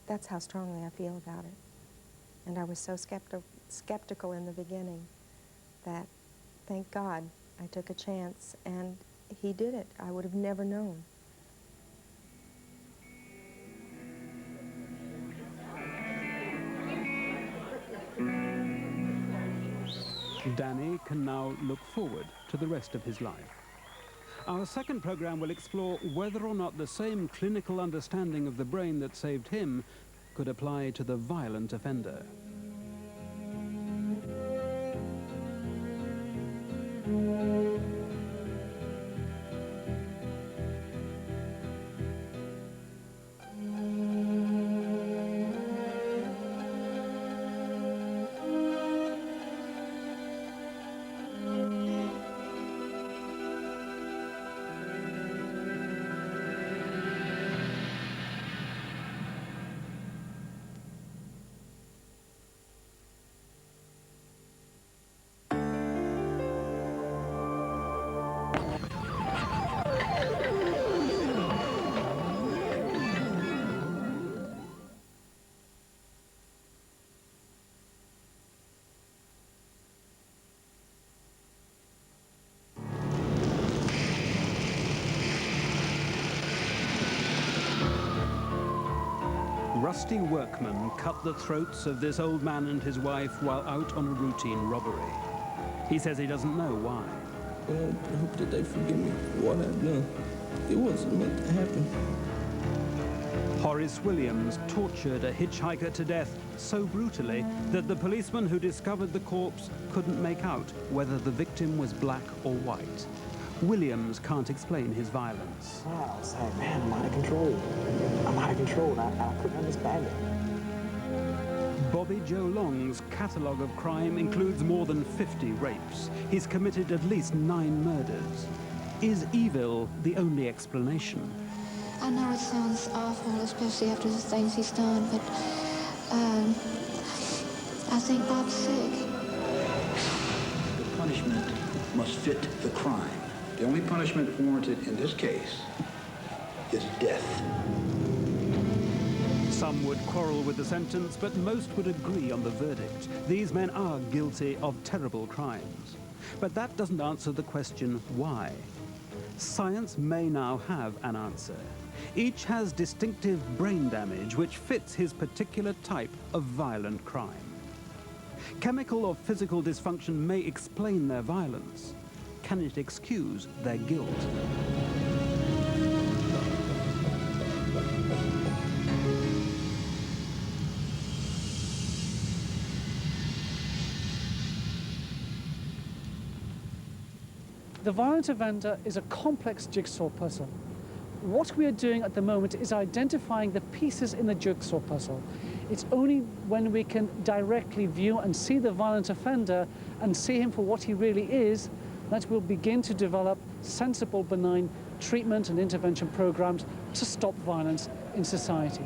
That's how strongly I feel about it. And I was so skeptical in the beginning that, thank God, I took a chance, and he did it. I would have never known. Danny can now look forward to the rest of his life. Our second program will explore whether or not the same clinical understanding of the brain that saved him could apply to the violent offender. Rusty workmen cut the throats of this old man and his wife while out on a routine robbery. He says he doesn't know why. I hope that they forgive me for what I've done. It wasn't meant to happen. Horace Williams tortured a hitchhiker to death so brutally that the policeman who discovered the corpse couldn't make out whether the victim was black or white. Williams can't explain his violence. I was like, man, I'm out of control. I'm out of control, and I couldn't understand it. Bobby Joe Long's catalogue of crime includes more than 50 rapes. He's committed at least 9 murders. Is evil the only explanation? I know it sounds awful, especially after the things he's done, but I think Bob's sick. The punishment must fit the crime. The only punishment warranted in this case is death. Some would quarrel with the sentence, but most would agree on the verdict. These men are guilty of terrible crimes. But that doesn't answer the question, why? Science may now have an answer. Each has distinctive brain damage which fits his particular type of violent crime. Chemical or physical dysfunction may explain their violence. Can it excuse their guilt? The violent offender is a complex jigsaw puzzle. What we are doing at the moment is identifying the pieces in the jigsaw puzzle. It's only when we can directly view and see the violent offender and see him for what he really is that we'll begin to develop sensible, benign treatment and intervention programs to stop violence in society.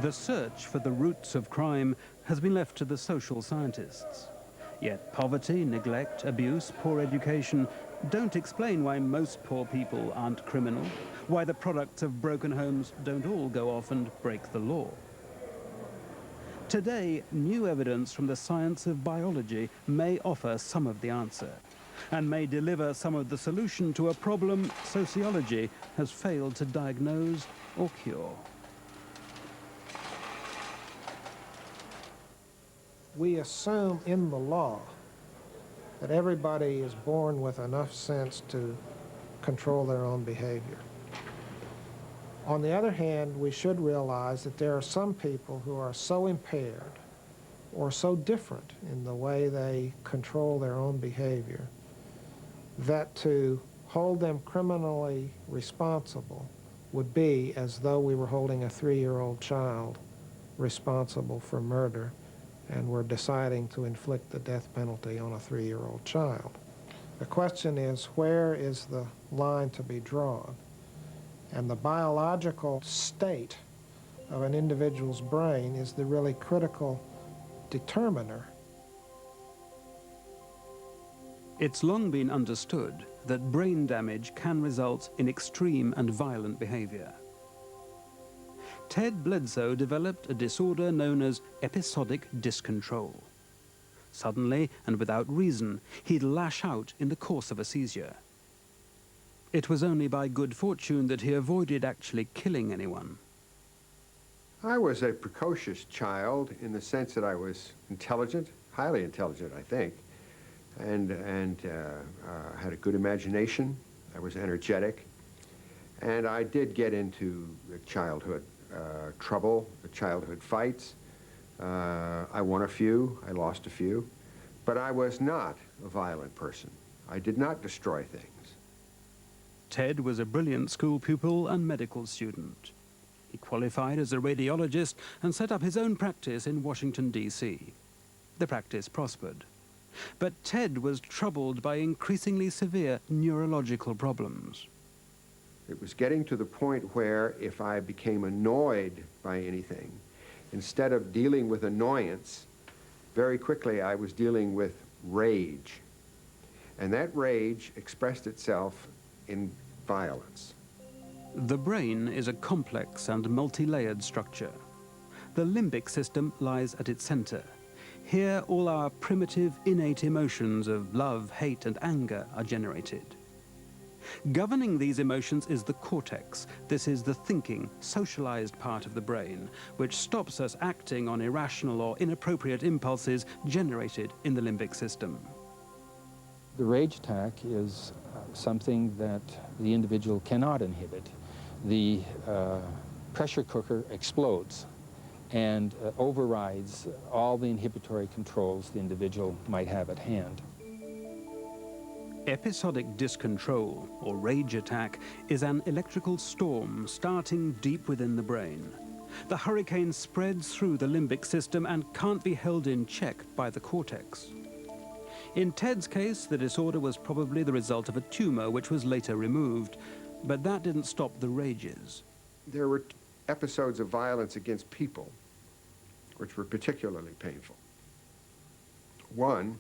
The search for the roots of crime has been left to the social scientists. Yet poverty, neglect, abuse, poor education don't explain why most poor people aren't criminal, why the products of broken homes don't all go off and break the law. Today, new evidence from the science of biology may offer some of the answer, and may deliver some of the solution to a problem sociology has failed to diagnose or cure. We assume in the law that everybody is born with enough sense to control their own behavior. On the other hand, we should realize that there are some people who are so impaired or so different in the way they control their own behavior that to hold them criminally responsible would be as though we were holding a 3-year-old child responsible for murder and we're deciding to inflict the death penalty on a 3-year-old child. The question is, where is the line to be drawn? And the biological state of an individual's brain is the really critical determiner. It's long been understood that brain damage can result in extreme and violent behavior. Ted Bledsoe developed a disorder known as episodic dyscontrol. Suddenly, and without reason, he'd lash out in the course of a seizure. It was only by good fortune that he avoided actually killing anyone. I was a precocious child in the sense that I was intelligent, highly intelligent, I think, and had a good imagination. I was energetic, and I did get into the childhood trouble, the childhood fights. I won a few, I lost a few, but I was not a violent person. I did not destroy things. Ted was a brilliant school pupil and medical student. He qualified as a radiologist and set up his own practice in Washington, D.C. The practice prospered. But Ted was troubled by increasingly severe neurological problems. It was getting to the point where if I became annoyed by anything, instead of dealing with annoyance, very quickly I was dealing with rage. And that rage expressed itself in violence. The brain is a complex and multi-layered structure. The limbic system lies at its center. Here, all our primitive, innate emotions of love, hate, and anger are generated. Governing these emotions is the cortex. This is the thinking, socialized part of the brain, which stops us acting on irrational or inappropriate impulses generated in the limbic system. The rage attack is something that the individual cannot inhibit. The pressure cooker explodes and overrides all the inhibitory controls the individual might have at hand. Episodic dyscontrol, or rage attack, is an electrical storm starting deep within the brain. The hurricane spreads through the limbic system and can't be held in check by the cortex. In Ted's case, the disorder was probably the result of a tumor which was later removed, but that didn't stop the rages. There were episodes of violence against people which were particularly painful. One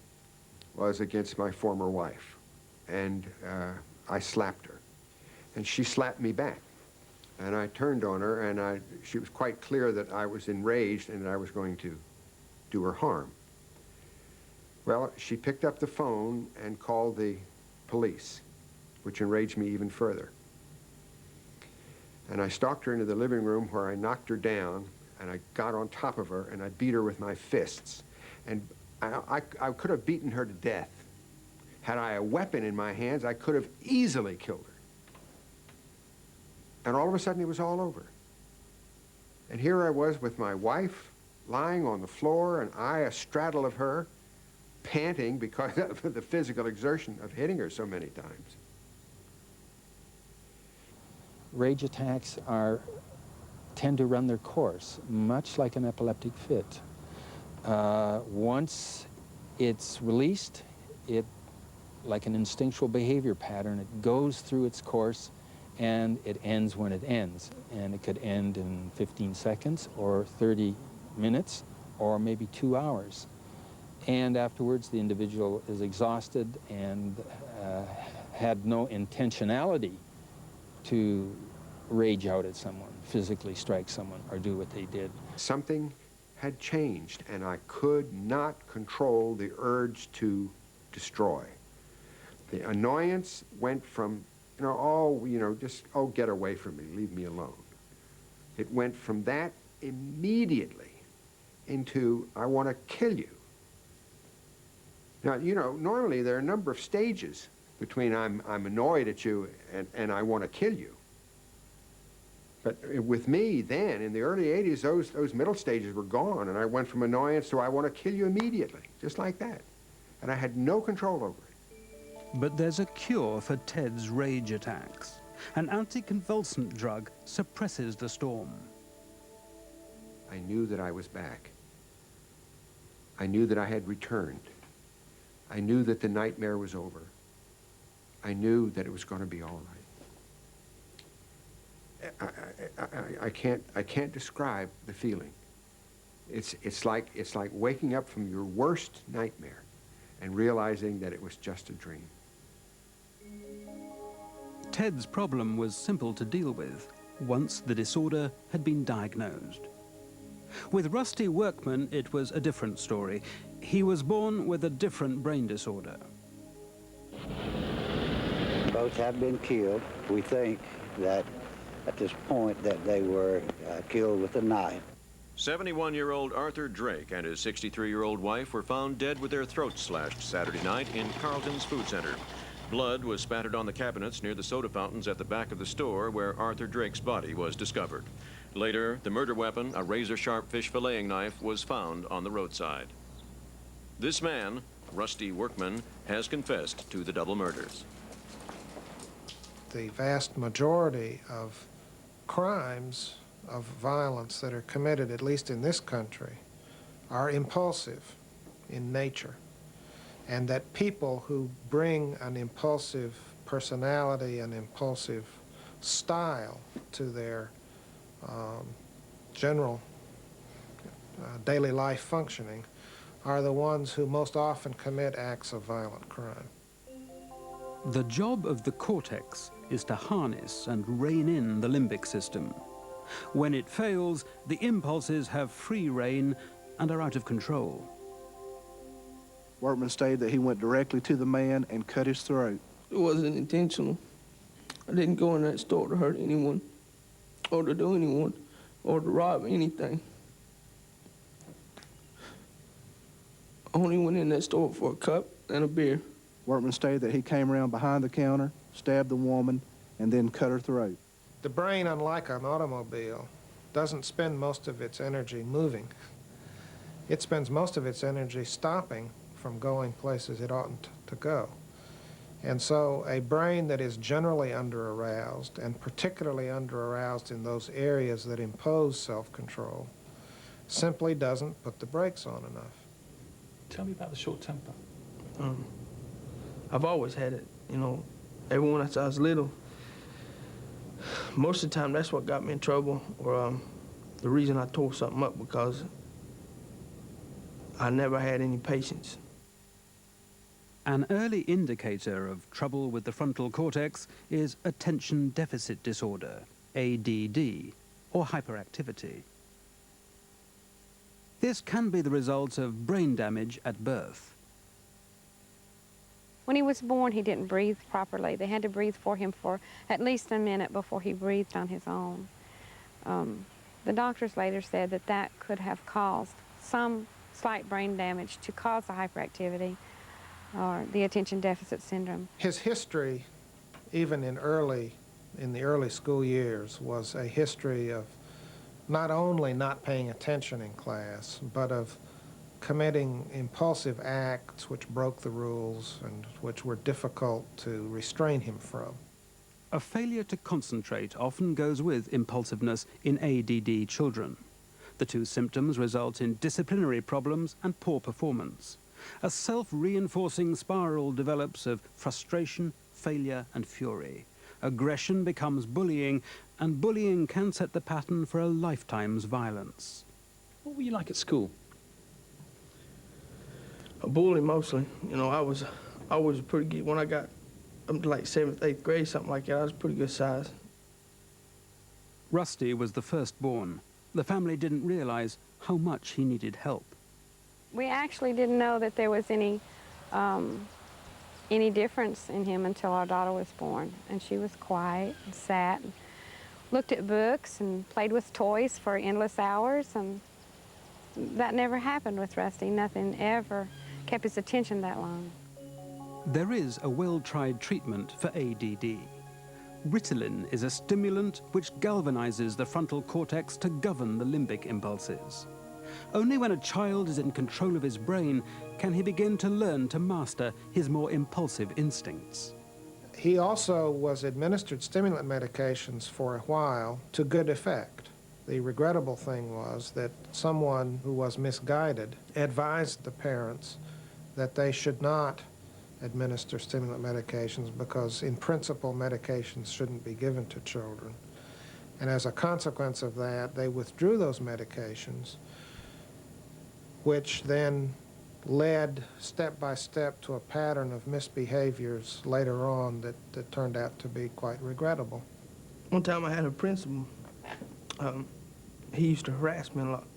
was against my former wife, and I slapped her, and she slapped me back. And I turned on her, and she was quite clear that I was enraged and that I was going to do her harm. Well, she picked up the phone and called the police, which enraged me even further. And I stalked her into the living room where I knocked her down, and I got on top of her, and I beat her with my fists. And I could have beaten her to death. Had I a weapon in my hands, I could have easily killed her. And all of a sudden, it was all over. And here I was with my wife lying on the floor, and I astraddle of her, panting because of the physical exertion of hitting her so many times. Rage attacks tend to run their course, much like an epileptic fit. Once it's released, like an instinctual behavior pattern, it goes through its course and it ends when it ends. And it could end in 15 seconds or 30 minutes or maybe 2 hours. And afterwards, the individual is exhausted and had no intentionality to rage out at someone, physically strike someone, or do what they did. Something had changed, and I could not control the urge to destroy. The annoyance went from, oh, get away from me, leave me alone. It went from that immediately into, I want to kill you. Now, normally there are a number of stages between I'm annoyed at you and I want to kill you. But with me then, in the early 80s, those middle stages were gone, and I went from annoyance to I want to kill you immediately, just like that. And I had no control over it. But there's a cure for Ted's rage attacks. An anticonvulsant drug suppresses the storm. I knew that I was back. I knew that I had returned. I knew that the nightmare was over. I knew that it was going to be all right. I can't describe the feeling. It's like waking up from your worst nightmare and realizing that it was just a dream. Ted's problem was simple to deal with. once the disorder had been diagnosed. With Rusty Workman, it was a different story. He was born with a different brain disorder. Both have been killed. We think that at this point that they were killed with a knife. 71-year-old Arthur Drake and his 63-year-old wife were found dead with their throats slashed Saturday night in Carlton's Food Center. Blood was spattered on the cabinets near the soda fountains at the back of the store where Arthur Drake's body was discovered. Later, the murder weapon, a razor-sharp fish filleting knife, was found on the roadside. This man, Rusty Workman, has confessed to the double murders. The vast majority of crimes of violence that are committed, at least in this country, are impulsive in nature, and that people who bring an impulsive personality, an impulsive style to their general daily life functioning are the ones who most often commit acts of violent crime. The job of the cortex is to harness and rein in the limbic system. When it fails, the impulses have free rein and are out of control. Workman stated that he went directly to the man and cut his throat. It wasn't intentional. I didn't go in that store to hurt anyone, or to do anyone, or to rob anything. I only went in that store for a cup and a beer. Workman stated that he came around behind the counter, stabbed the woman, and then cut her throat. The brain, unlike an automobile, doesn't spend most of its energy moving. It spends most of its energy stopping from going places it oughtn't to go. And so a brain that is generally under-aroused, and particularly under-aroused in those areas that impose self-control, simply doesn't put the brakes on enough. Tell me about the short temper. I've always had it, you know, everyone since I was little. Most of the time, that's what got me in trouble, or the reason I tore something up, because I never had any patience. An early indicator of trouble with the frontal cortex is attention deficit disorder, ADD, or hyperactivity. This can be the result of brain damage at birth. When he was born, he didn't breathe properly. They had to breathe for him for at least a minute before he breathed on his own. The doctors later said that that could have caused some slight brain damage to cause the hyperactivity or the attention deficit syndrome. His history, even in the early school years, was a history of not only not paying attention in class, but of committing impulsive acts which broke the rules and which were difficult to restrain him from. A failure to concentrate often goes with impulsiveness in ADD children. The two symptoms result in disciplinary problems and poor performance. A self-reinforcing spiral develops of frustration, failure, and fury. Aggression becomes bullying, and bullying can set the pattern for a lifetime's violence. What were you like at school? A bully, mostly. You know, I was pretty good. When I got up to like 7th, 8th grade, something like that, I was pretty good size. Rusty was the firstborn. The family didn't realize how much he needed help. We actually didn't know that there was any difference in him until our daughter was born. And she was quiet and sat and looked at books and played with toys for endless hours. And that never happened with Rusty. Nothing ever kept his attention that long. There is a well-tried treatment for ADD. Ritalin is a stimulant which galvanizes the frontal cortex to govern the limbic impulses. Only when a child is in control of his brain can he begin to learn to master his more impulsive instincts. He also was administered stimulant medications for a while to good effect. The regrettable thing was that someone who was misguided advised the parents that they should not administer stimulant medications because, in principle, medications shouldn't be given to children. And as a consequence of that, they withdrew those medications, which then led step by step to a pattern of misbehaviors later on that turned out to be quite regrettable. One time I had a principal, he used to harass me a lot.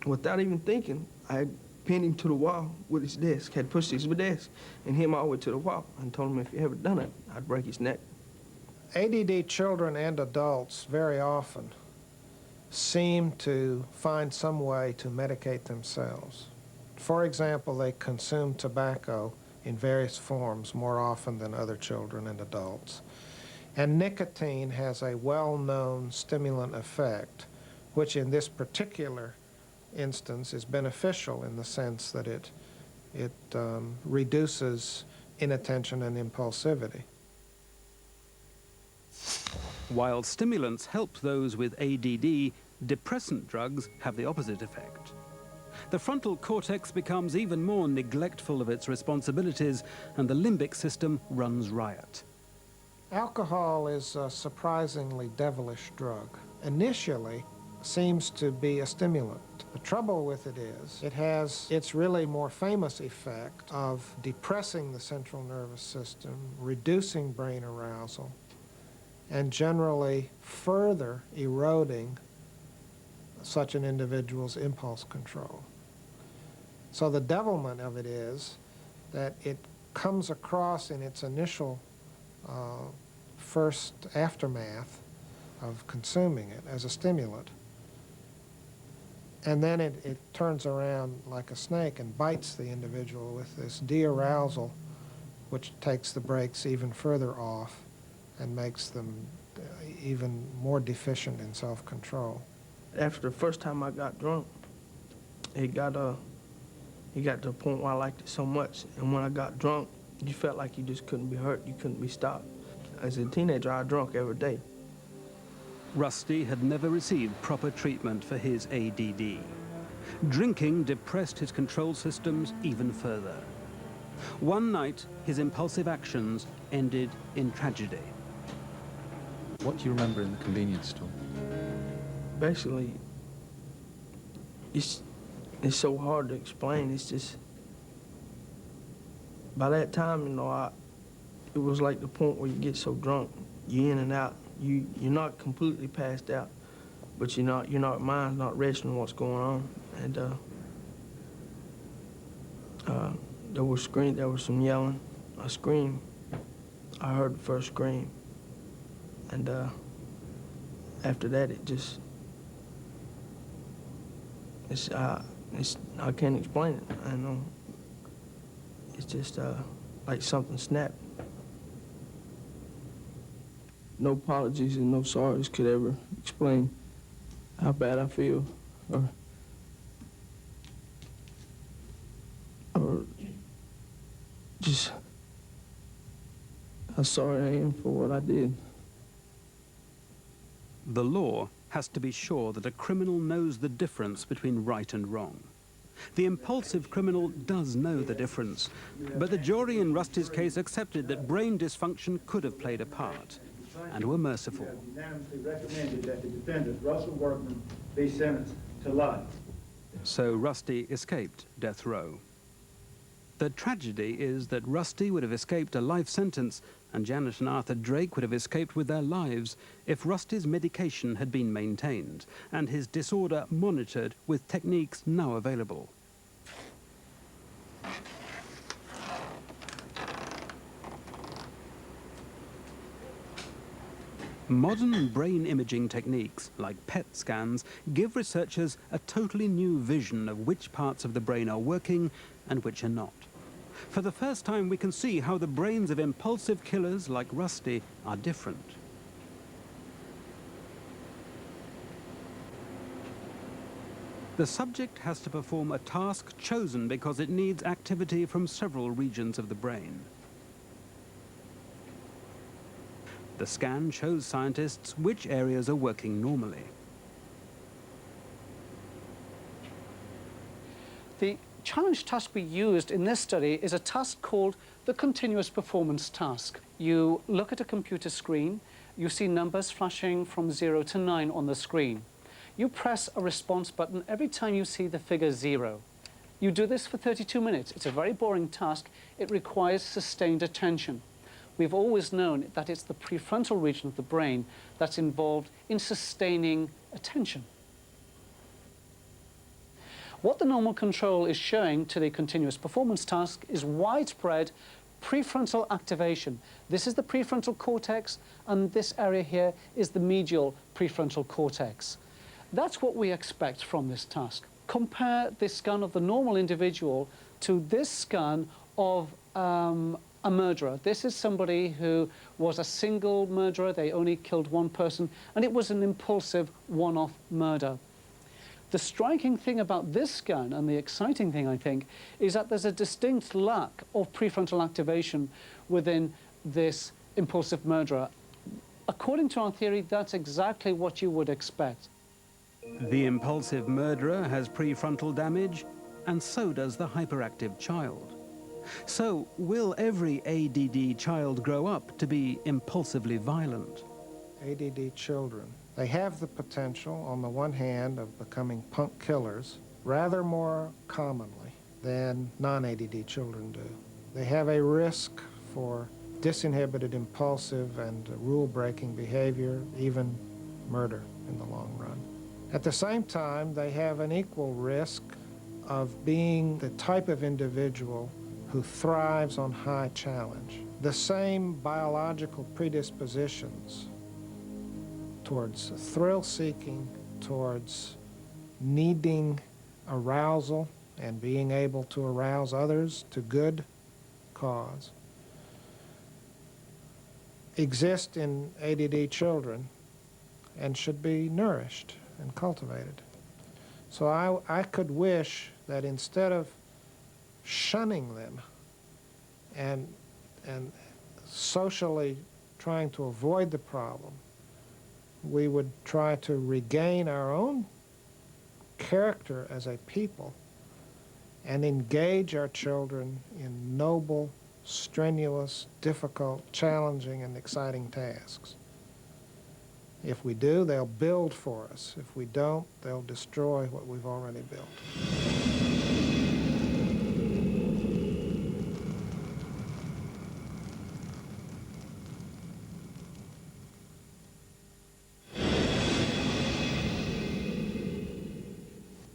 Without even thinking, I had pinned him to the wall with his desk, had pushed his desk and him all the way to the wall and told him if he ever done it, I'd break his neck. ADD children and adults very often seem to find some way to medicate themselves. For example, they consume tobacco in various forms more often than other children and adults. And nicotine has a well-known stimulant effect, which in this particular instance is beneficial in the sense that it reduces inattention and impulsivity. While stimulants help those with ADD, depressant drugs have the opposite effect. The frontal cortex becomes even more neglectful of its responsibilities, and the limbic system runs riot. Alcohol is a surprisingly devilish drug. Initially, seems to be a stimulant. The trouble with it is, it has its really more famous effect of depressing the central nervous system, reducing brain arousal, and generally further eroding such an individual's impulse control. So the devilment of it is that it comes across in its initial first aftermath of consuming it as a stimulant, and then it turns around like a snake and bites the individual with this de-arousal, which takes the brakes even further off and makes them even more deficient in self-control. After the first time I got drunk, it got to a point where I liked it so much. And when I got drunk, you felt like you just couldn't be hurt, you couldn't be stopped. As a teenager, I drank every day. Rusty had never received proper treatment for his ADD. Drinking depressed his control systems even further. One night, his impulsive actions ended in tragedy. What do you remember in the convenience store? Basically, it's so hard to explain. It's just, by that time, you know, it was like the point where you get so drunk, you're in and out. You're not completely passed out, but your mind's not resting on what's going on. And there was some yelling, a scream. I heard the first scream, and after that, I can't explain it. I know. It's just like something snapped. No apologies and no sorries could ever explain how bad I feel, or just how sorry I am for what I did. The law has to be sure that a criminal knows the difference between right and wrong. The impulsive criminal does know the difference, but the jury in Rusty's case accepted that brain dysfunction could have played a part, and were merciful. Unanimously recommended that the defendant, Russell Workman, be sentenced to life. So Rusty escaped death row. The tragedy is that Rusty would have escaped a life sentence, and Janet and Arthur Drake would have escaped with their lives if Rusty's medication had been maintained and his disorder monitored with techniques now available. Modern brain imaging techniques, like PET scans, give researchers a totally new vision of which parts of the brain are working and which are not. For the first time, we can see how the brains of impulsive killers like Rusty are different. The subject has to perform a task chosen because it needs activity from several regions of the brain. The scan shows scientists which areas are working normally. The challenge task we used in this study is a task called the continuous performance task. You look at a computer screen, you see numbers flashing from 0 to 9 on the screen. You press a response button every time you see the figure 0. You do this for 32 minutes. It's a very boring task. It requires sustained attention. we've always known that it's the prefrontal region of the brain that's involved in sustaining attention. What the normal control is showing to the continuous performance task is widespread prefrontal activation. This is the prefrontal cortex, and this area here is the medial prefrontal cortex. That's what we expect from this task. Compare this scan of the normal individual to this scan of a murderer. This is somebody who was a single murderer. They only killed one person, and it was an impulsive one-off murder. The striking thing about this scan, and the exciting thing, I think, is that there's a distinct lack of prefrontal activation within this impulsive murderer. According to our theory, that's exactly what you would expect. The impulsive murderer has prefrontal damage, and so does the hyperactive child. So, will every ADD child grow up to be impulsively violent? ADD children, they have the potential, on the one hand, of becoming punk killers rather more commonly than non-ADD children do. They have a risk for disinhibited, impulsive, and rule-breaking behavior, even murder in the long run. At the same time, they have an equal risk of being the type of individual who thrives on high challenge. The same biological predispositions towards thrill-seeking, towards needing arousal and being able to arouse others to good cause, exist in ADD children and should be nourished and cultivated. So I could wish that instead of shunning them and socially trying to avoid the problem, we would try to regain our own character as a people and engage our children in noble, strenuous, difficult, challenging, and exciting tasks. If we do, they'll build for us. If we don't, they'll destroy what we've already built.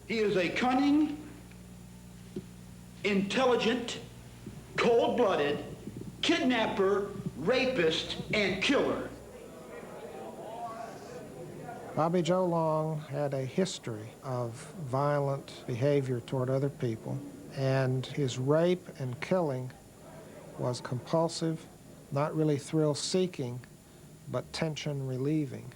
He is a cunning, intelligent, cold-blooded kidnapper, rapist, and killer. Bobby Joe Long had a history of violent behavior toward other people, and his rape and killing was compulsive, not really thrill-seeking, but tension-relieving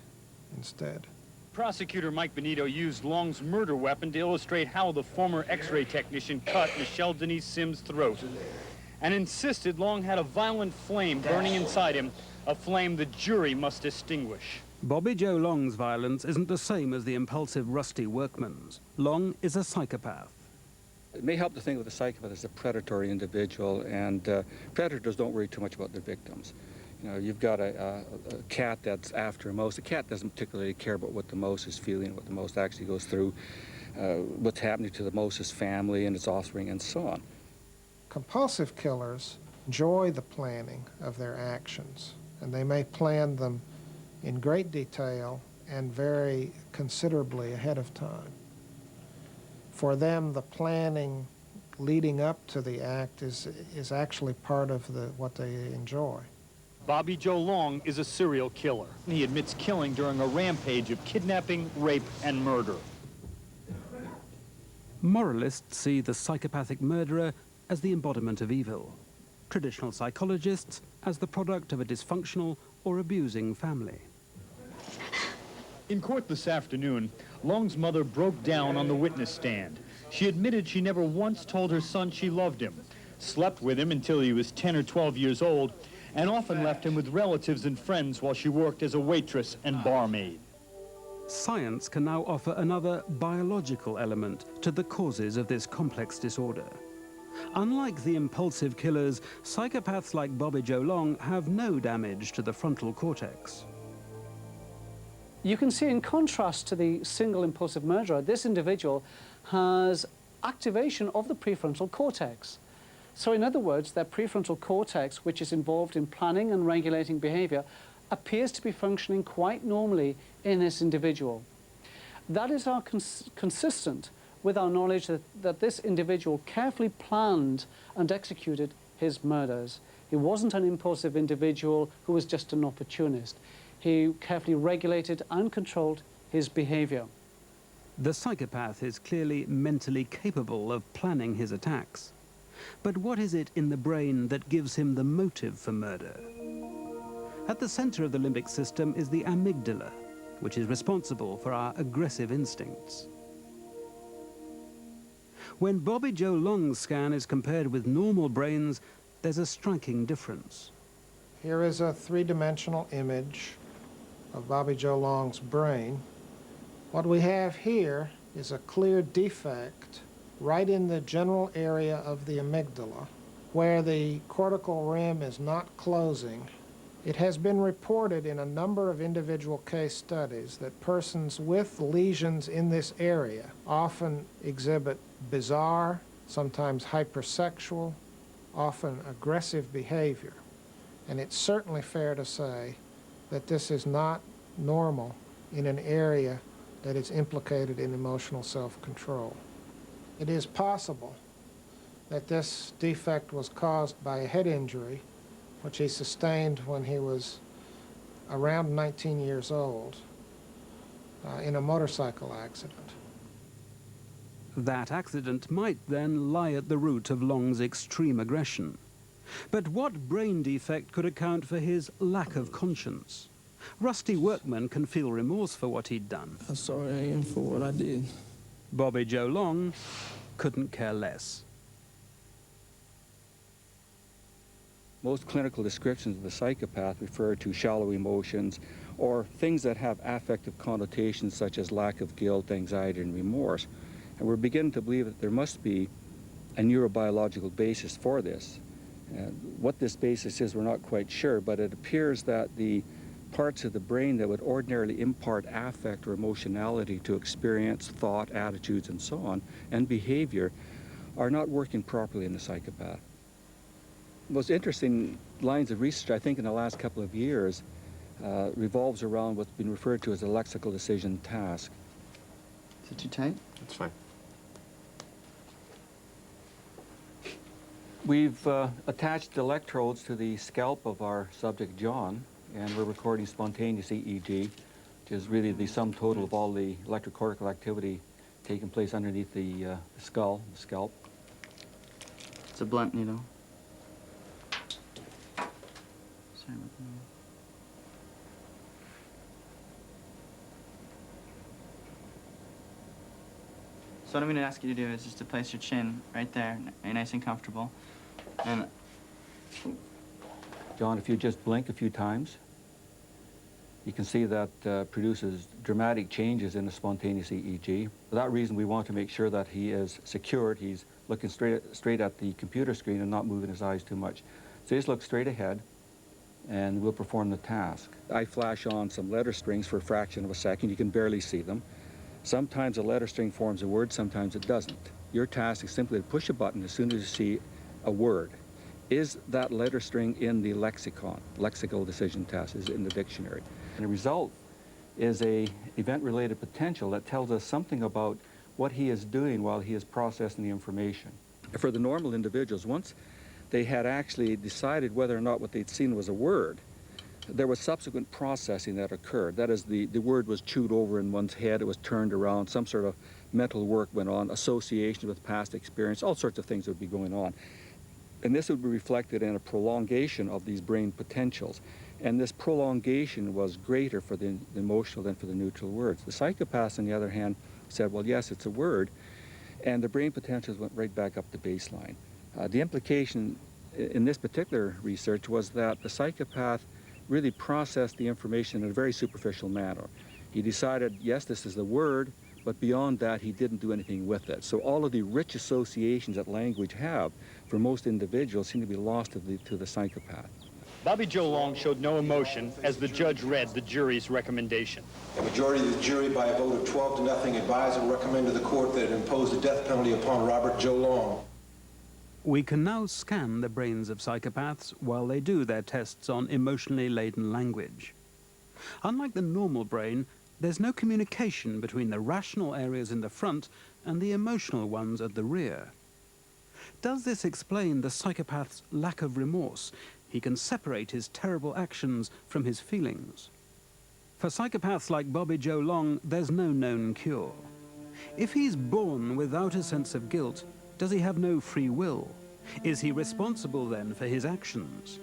instead. Prosecutor Mike Benito used Long's murder weapon to illustrate how the former X-ray technician cut Michelle Denise Sims' throat, and insisted Long had a violent flame burning inside him, a flame the jury must extinguish. Bobby Joe Long's violence isn't the same as the impulsive Rusty workman's. Long is a psychopath. It may help to think of the psychopath as a predatory individual, and predators don't worry too much about their victims. You know, you've got a cat that's after a mouse. The cat doesn't particularly care about what the mouse is feeling, what the mouse actually goes through, what's happening to the mouse's family and its offspring, and so on. Compulsive killers enjoy the planning of their actions, and they may plan them in great detail and very considerably ahead of time. For them, the planning leading up to the act is actually part of what they enjoy. Bobby Joe Long is a serial killer. He admits killing during a rampage of kidnapping, rape, and murder. Moralists see the psychopathic murderer as the embodiment of evil. Traditional psychologists as the product of a dysfunctional or abusing family. In court this afternoon, Long's mother broke down on the witness stand. She admitted she never once told her son she loved him, slept with him until he was 10 or 12 years old, and often left him with relatives and friends while she worked as a waitress and barmaid. Science can now offer another biological element to the causes of this complex disorder. Unlike the impulsive killers, psychopaths like Bobby Joe Long have no damage to the frontal cortex. You can see, in contrast to the single impulsive murderer, this individual has activation of the prefrontal cortex. So in other words, their prefrontal cortex, which is involved in planning and regulating behavior, appears to be functioning quite normally in this individual. That is consistent with our knowledge that this individual carefully planned and executed his murders. He wasn't an impulsive individual who was just an opportunist. He carefully regulated and controlled his behavior. The psychopath is clearly mentally capable of planning his attacks. But what is it in the brain that gives him the motive for murder? At the center of the limbic system is the amygdala, which is responsible for our aggressive instincts. When Bobby Joe Long's scan is compared with normal brains, there's a striking difference. Here is a three-dimensional image of Bobby Joe Long's brain. What we have here is a clear defect right in the general area of the amygdala, where the cortical rim is not closing. It has been reported in a number of individual case studies that persons with lesions in this area often exhibit bizarre, sometimes hypersexual, often aggressive behavior. And it's certainly fair to say that this is not normal in an area that is implicated in emotional self-control. It is possible that this defect was caused by a head injury, which he sustained when he was around 19 years old in a motorcycle accident. That accident might then lie at the root of Long's extreme aggression. But what brain defect could account for his lack of conscience? Rusty workman can feel remorse for what he'd done. I'm sorry I am for what I did. Bobby Joe Long couldn't care less. Most clinical descriptions of the psychopath refer to shallow emotions or things that have affective connotations such as lack of guilt, anxiety, and remorse. And we're beginning to believe that there must be a neurobiological basis for this. What this basis is, we're not quite sure, but it appears that the parts of the brain that would ordinarily impart affect or emotionality to experience, thought, attitudes, and so on, and behavior, are not working properly in the psychopath. Most interesting lines of research, I think, in the last couple of years revolves around what's been referred to as a lexical decision task. Is it too tight? That's fine. We've attached electrodes to the scalp of our subject, John, and we're recording spontaneous EEG, which is really the sum total of all the electrocortical activity taking place underneath the skull, the scalp. It's a blunt needle. Sorry about that. So what I'm going to ask you to do is just to place your chin right there, nice and comfortable. And John, if you just blink a few times, you can see that produces dramatic changes in the spontaneous EEG. For that reason, we want to make sure that he is secured. He's looking straight at the computer screen and not moving his eyes too much. So just look straight ahead, and we'll perform the task. I flash on some letter strings for a fraction of a second. You can barely see them. Sometimes a letter string forms a word, sometimes it doesn't. Your task is simply to push a button as soon as you see a word. Is that letter string in the lexicon? Lexical decision task is in the dictionary. And the result is a event-related potential that tells us something about what he is doing while he is processing the information. For the normal individuals, once they had actually decided whether or not what they'd seen was a word, there was subsequent processing that occurred. That is, the word was chewed over in one's head, it was turned around, some sort of mental work went on, association with past experience, all sorts of things would be going on. And this would be reflected in a prolongation of these brain potentials. And this prolongation was greater for the emotional than for the neutral words. The psychopaths, on the other hand, said, well, yes, it's a word, and the brain potentials went right back up to baseline. The implication in this particular research was that the psychopath really processed the information in a very superficial manner. He decided, yes, this is the word, but beyond that, he didn't do anything with it. So all of the rich associations that language have for most individuals seem to be lost to the psychopath. Bobby Joe Long showed no emotion as the judge read the jury's recommendation. A majority of the jury, by a vote of 12 to nothing, advised and recommend to the court that it impose the death penalty upon Robert Joe Long. We can now scan the brains of psychopaths while they do their tests on emotionally laden language. Unlike the normal brain, there's no communication between the rational areas in the front and the emotional ones at the rear. Does this explain the psychopath's lack of remorse? He can separate his terrible actions from his feelings. For psychopaths like Bobby Joe Long, there's no known cure. If he's born without a sense of guilt, does he have no free will? Is he responsible then for his actions?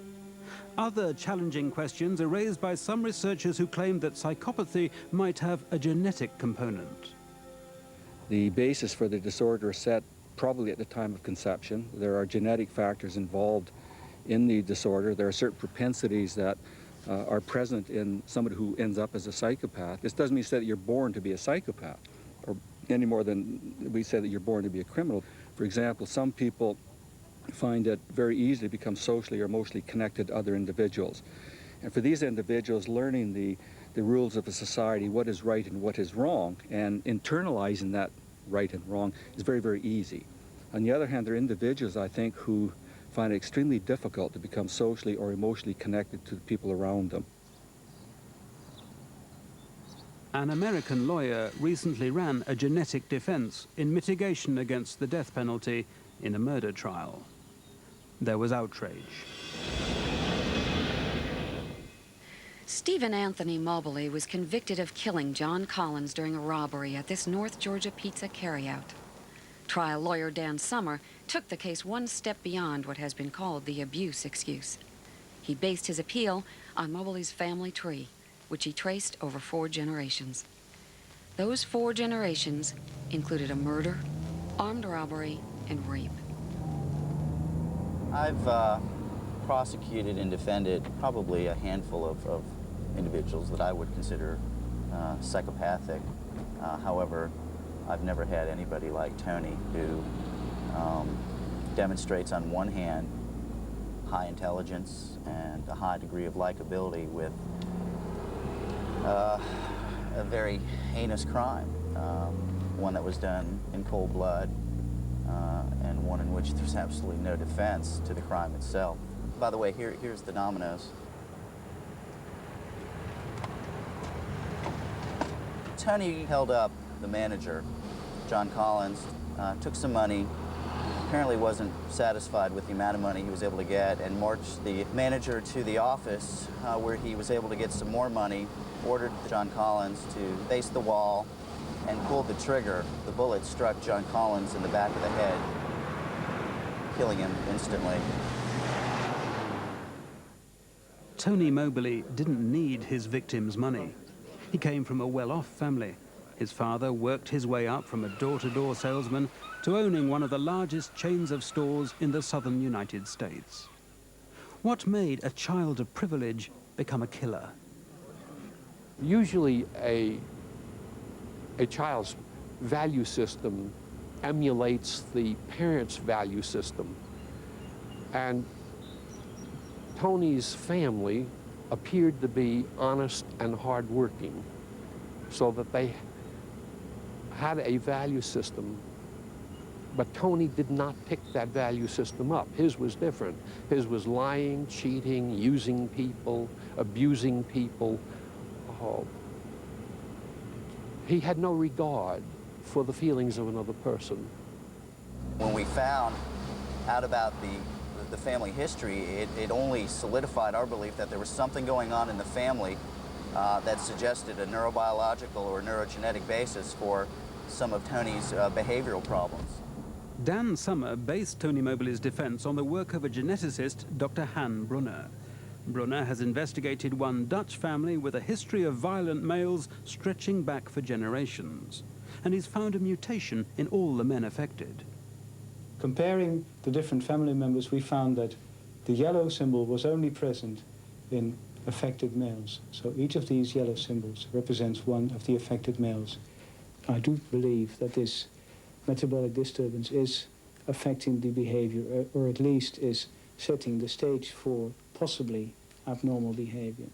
Other challenging questions are raised by some researchers who claim that psychopathy might have a genetic component. The basis for the disorder is set probably at the time of conception. There are genetic factors involved in the disorder. There are certain propensities that are present in somebody who ends up as a psychopath. This doesn't mean to say that you're born to be a psychopath, or any more than we say that you're born to be a criminal. For example, some people find it very easy to become socially or emotionally connected to other individuals. And for these individuals, learning the rules of a society, what is right and what is wrong, and internalizing that right and wrong is very, very easy. On the other hand, there are individuals, I think, who find it extremely difficult to become socially or emotionally connected to the people around them. An American lawyer recently ran a genetic defense in mitigation against the death penalty in a murder trial. There was outrage. Stephen Anthony Mobley was convicted of killing John Collins during a robbery at this North Georgia pizza carryout. Trial lawyer Dan Summer took the case one step beyond what has been called the abuse excuse. He based his appeal on Mobley's family tree, which he traced over 4 generations. Those 4 generations included a murder, armed robbery, and rape. I've prosecuted and defended probably a handful of individuals that I would consider psychopathic. However, I've never had anybody like Tony who demonstrates on one hand high intelligence and a high degree of likability with a very heinous crime, one that was done in cold blood, and one in which there's absolutely no defense to the crime itself. By the way, here's the dominoes. Tony held up the manager, John Collins, took some money, apparently wasn't satisfied with the amount of money he was able to get, and marched the manager to the office where he was able to get some more money, ordered John Collins to face the wall, and pulled the trigger. The bullet struck John Collins in the back of the head, killing him instantly. Tony Mobley didn't need his victim's money. He came from a well-off family. His father worked his way up from a door-to-door salesman to owning one of the largest chains of stores in the southern United States. What made a child of privilege become a killer? Usually a child's value system emulates the parent's value system. And Tony's family appeared to be honest and hardworking, so that they had a value system. But Tony did not pick that value system up. His was different. His was lying, cheating, using people, abusing people. He had no regard for the feelings of another person. When we found out about the family history, it only solidified our belief that there was something going on in the family that suggested a neurobiological or neurogenetic basis for some of Tony's behavioral problems. Dan Summer based Tony Mobley's defense on the work of a geneticist, Dr. Han Brunner. Brunner has investigated one Dutch family with a history of violent males stretching back for generations, and he's found a mutation in all the men affected. Comparing the different family members, we found that the yellow symbol was only present in affected males. So each of these yellow symbols represents one of the affected males. I do believe that this metabolic disturbance is affecting the behavior, or at least is setting the stage for possibly abnormal behavior.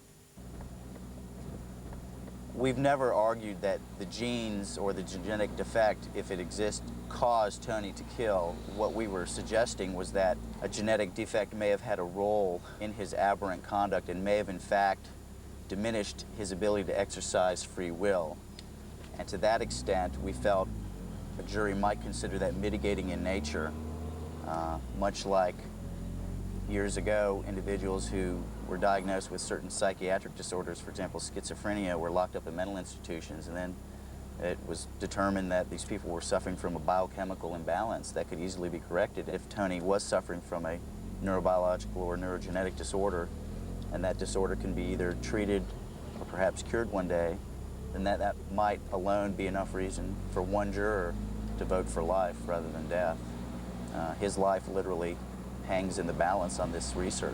We've never argued that the genes or the genetic defect, if it exists, caused Tony to kill. What we were suggesting was that a genetic defect may have had a role in his aberrant conduct and may have, in fact, diminished his ability to exercise free will. And to that extent, we felt a jury might consider that mitigating in nature, much like years ago, individuals who were diagnosed with certain psychiatric disorders, for example, schizophrenia, were locked up in mental institutions, and then it was determined that these people were suffering from a biochemical imbalance that could easily be corrected if Tony was suffering from a neurobiological or neurogenetic disorder, and that disorder can be either treated or perhaps cured one day, then that might alone be enough reason for one juror to vote for life rather than death. His life literally hangs in the balance on this research.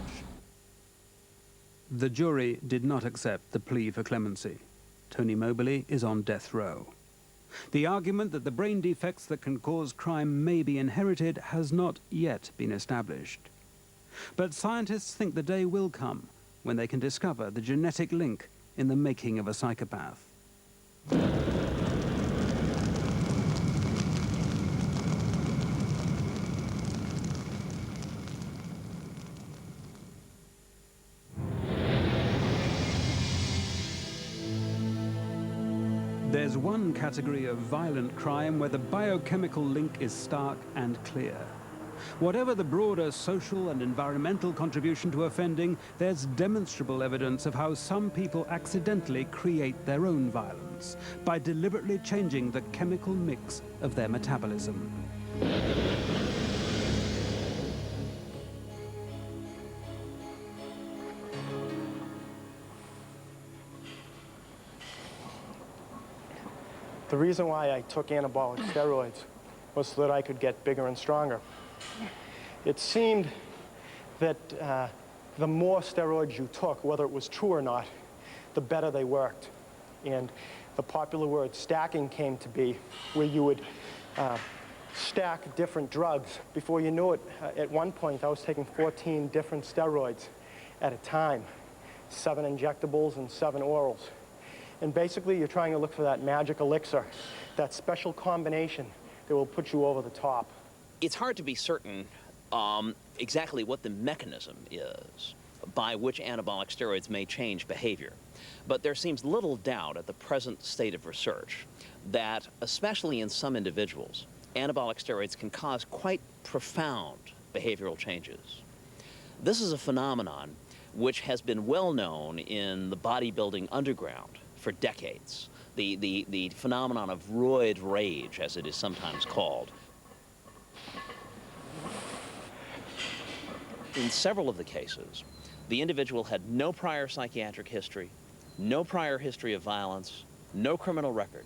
The jury did not accept the plea for clemency. Tony Moberly is on death row. The argument that the brain defects that can cause crime may be inherited has not yet been established. But scientists think the day will come when they can discover the genetic link in the making of a psychopath. There's one category of violent crime where the biochemical link is stark and clear. Whatever the broader social and environmental contribution to offending, there's demonstrable evidence of how some people accidentally create their own violence by deliberately changing the chemical mix of their metabolism. The reason why I took anabolic steroids was so that I could get bigger and stronger. It seemed that the more steroids you took, whether it was true or not, the better they worked. And the popular word stacking came to be, where you would stack different drugs. Before you knew it, at one point I was taking 14 different steroids at a time, 7 injectables and 7 orals. And basically, you're trying to look for that magic elixir, that special combination that will put you over the top. It's hard to be certain exactly what the mechanism is by which anabolic steroids may change behavior. But there seems little doubt at the present state of research that, especially in some individuals, anabolic steroids can cause quite profound behavioral changes. This is a phenomenon which has been well known in the bodybuilding underground for decades, the phenomenon of roid rage, as it is sometimes called. In several of the cases, the individual had no prior psychiatric history, no prior history of violence, no criminal record,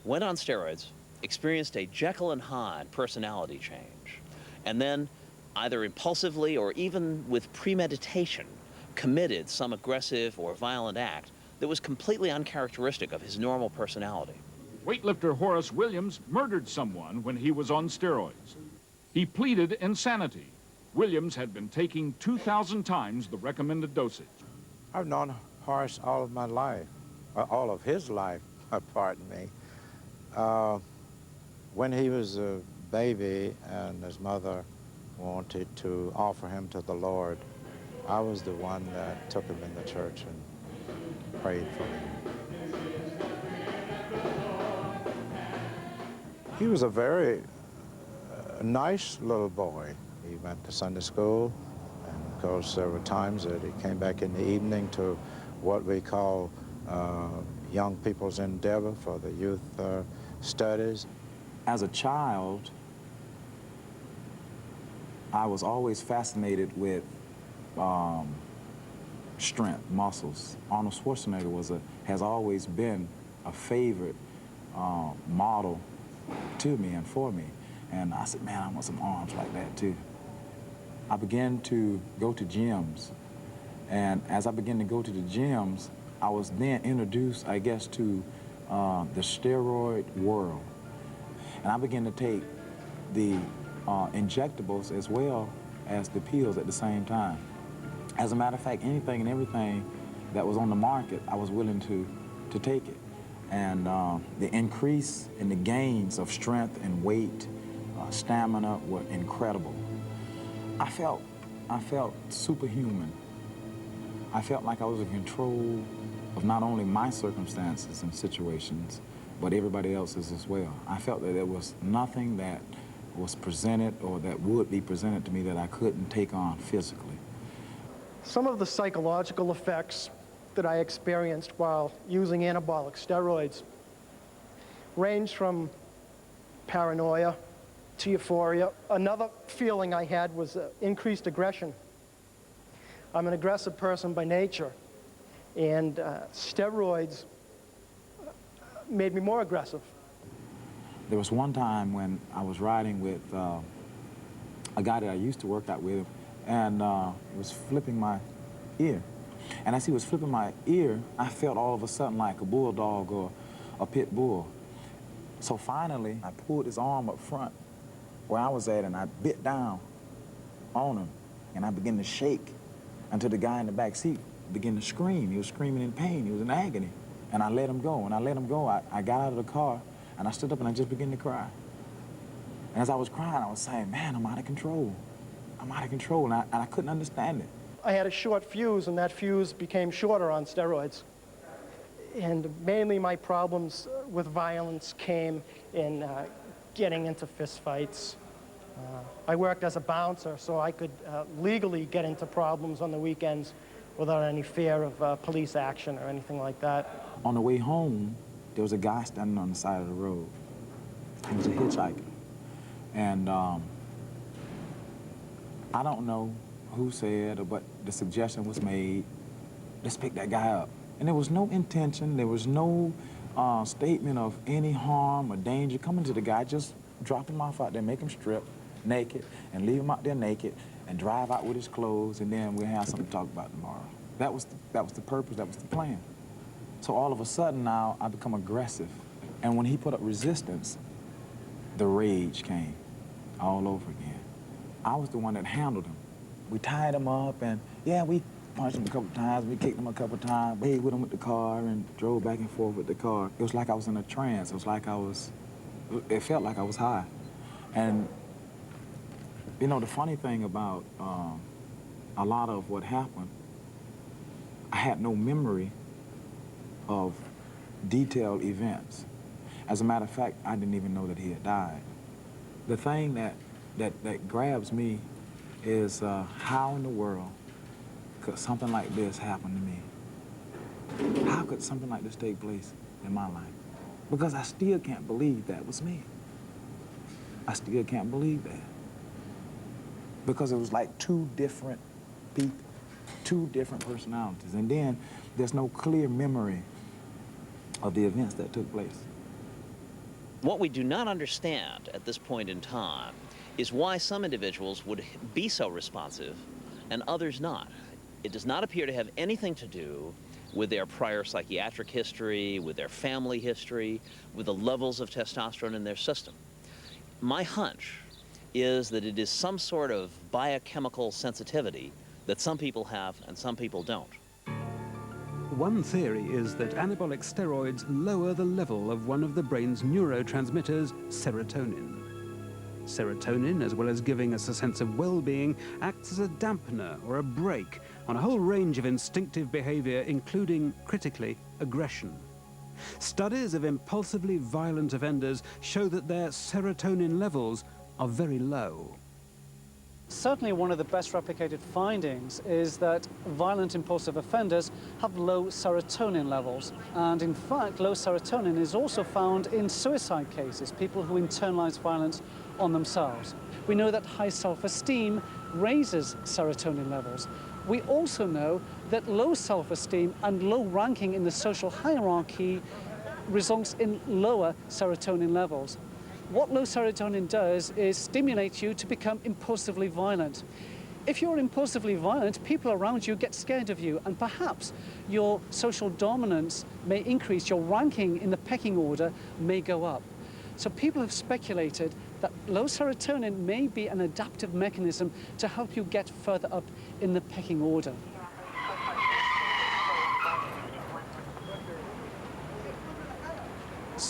went on steroids, experienced a Jekyll and Hyde personality change, and then, either impulsively or even with premeditation, committed some aggressive or violent act that was completely uncharacteristic of his normal personality. Weightlifter Horace Williams murdered someone when he was on steroids. He pleaded insanity. Williams had been taking 2,000 times the recommended dosage. I've known Horace all of my life, all of his life, pardon me. When he was a baby and his mother wanted to offer him to the Lord, I was the one that took him in the church and prayed for him. He was a very nice little boy. He went to Sunday school, and of course there were times that he came back in the evening to what we call Young People's Endeavor for the youth studies. As a child, I was always fascinated with strength, muscles. Arnold Schwarzenegger has always been a favorite model to me and for me. And I said, man, I want some arms like that too. I began to go to gyms. And as I began to go to the gyms, I was then introduced, I guess, to the steroid world. And I began to take the injectables as well as the pills at the same time. As a matter of fact, anything and everything that was on the market, I was willing to to take it. And the increase in the gains of strength and weight, stamina were incredible. I felt superhuman. I felt like I was in control of not only my circumstances and situations, but everybody else's as well. I felt that there was nothing that was presented or that would be presented to me that I couldn't take on physically. Some of the psychological effects that I experienced while using anabolic steroids ranged from paranoia to euphoria. Another feeling I had was increased aggression. I'm an aggressive person by nature, and steroids made me more aggressive. There was one time when I was riding with a guy that I used to work out with, and he was flipping my ear. And as he was flipping my ear, I felt all of a sudden like a bulldog or a pit bull. So finally, I pulled his arm up front where I was at, and I bit down on him, and I began to shake until the guy in the back seat began to scream. He was screaming in pain. He was in agony. And I let him go. When I let him go, I got out of the car, and I stood up, and I just began to cry. And as I was crying, I was saying, man, I'm out of control. I'm out of control, and I couldn't understand it. I had a short fuse, and that fuse became shorter on steroids. And mainly my problems with violence came in getting into fistfights. I worked as a bouncer, so I could legally get into problems on the weekends without any fear of police action or anything like that. On the way home, there was a guy standing on the side of the road. He was a hitchhiker. And I don't know who said, but the suggestion was made, let's pick that guy up. And there was no intention, there was no statement of any harm or danger coming to the guy. Just drop him off out there, make him strip naked, and leave him out there naked, and drive out with his clothes, and then we'll have something to talk about tomorrow. That was the purpose, that was the plan. So all of a sudden now, I become aggressive. And when he put up resistance, the rage came all over again. I was the one that handled him. We tied him up, and yeah, we punched him a couple times, we kicked him a couple times, played with him with the car, and drove back and forth with the car. It was like I was in a trance. It was like it felt like I was high. And you know, the funny thing about a lot of what happened, I had no memory of detailed events. As a matter of fact, I didn't even know that he had died. The thing that grabs me is how in the world could something like this happen to me? How could something like this take place in my life? Because I still can't believe that was me. I still can't believe that. Because it was like two different people, two different personalities. And then there's no clear memory of the events that took place. What we do not understand at this point in time is why some individuals would be so responsive and others not. It does not appear to have anything to do with their prior psychiatric history, with their family history, with the levels of testosterone in their system. My hunch is that it is some sort of biochemical sensitivity that some people have and some people don't. One theory is that anabolic steroids lower the level of one of the brain's neurotransmitters, serotonin. Serotonin, as well as giving us a sense of well-being, acts as a dampener or a brake on a whole range of instinctive behavior, including, critically, aggression. Studies of impulsively violent offenders show that their serotonin levels are very low. Certainly one of the best replicated findings is that violent impulsive offenders have low serotonin levels. And in fact, low serotonin is also found in suicide cases, people who internalize violence on themselves. We know that high self-esteem raises serotonin levels. We also know that low self-esteem and low ranking in the social hierarchy results in lower serotonin levels. What low serotonin does is stimulate you to become impulsively violent. If you're impulsively violent, people around you get scared of you, and perhaps your social dominance may increase, your ranking in the pecking order may go up. So people have speculated that low serotonin may be an adaptive mechanism to help you get further up in the pecking order.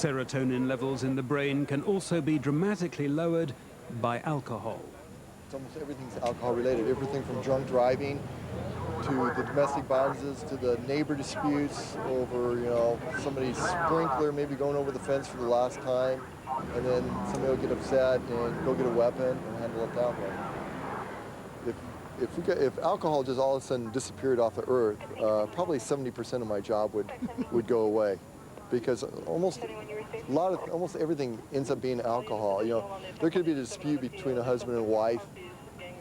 Serotonin levels in the brain can also be dramatically lowered by alcohol. Almost everything's alcohol related, everything from drunk driving to the domestic violences to the neighbor disputes over, you know, somebody's sprinkler maybe going over the fence for the last time, and then somebody will get upset and go get a weapon and handle it that way. If alcohol just all of a sudden disappeared off the earth, probably 70% of my job would go away, because almost everything ends up being alcohol. You know, there could be a dispute between a husband and wife,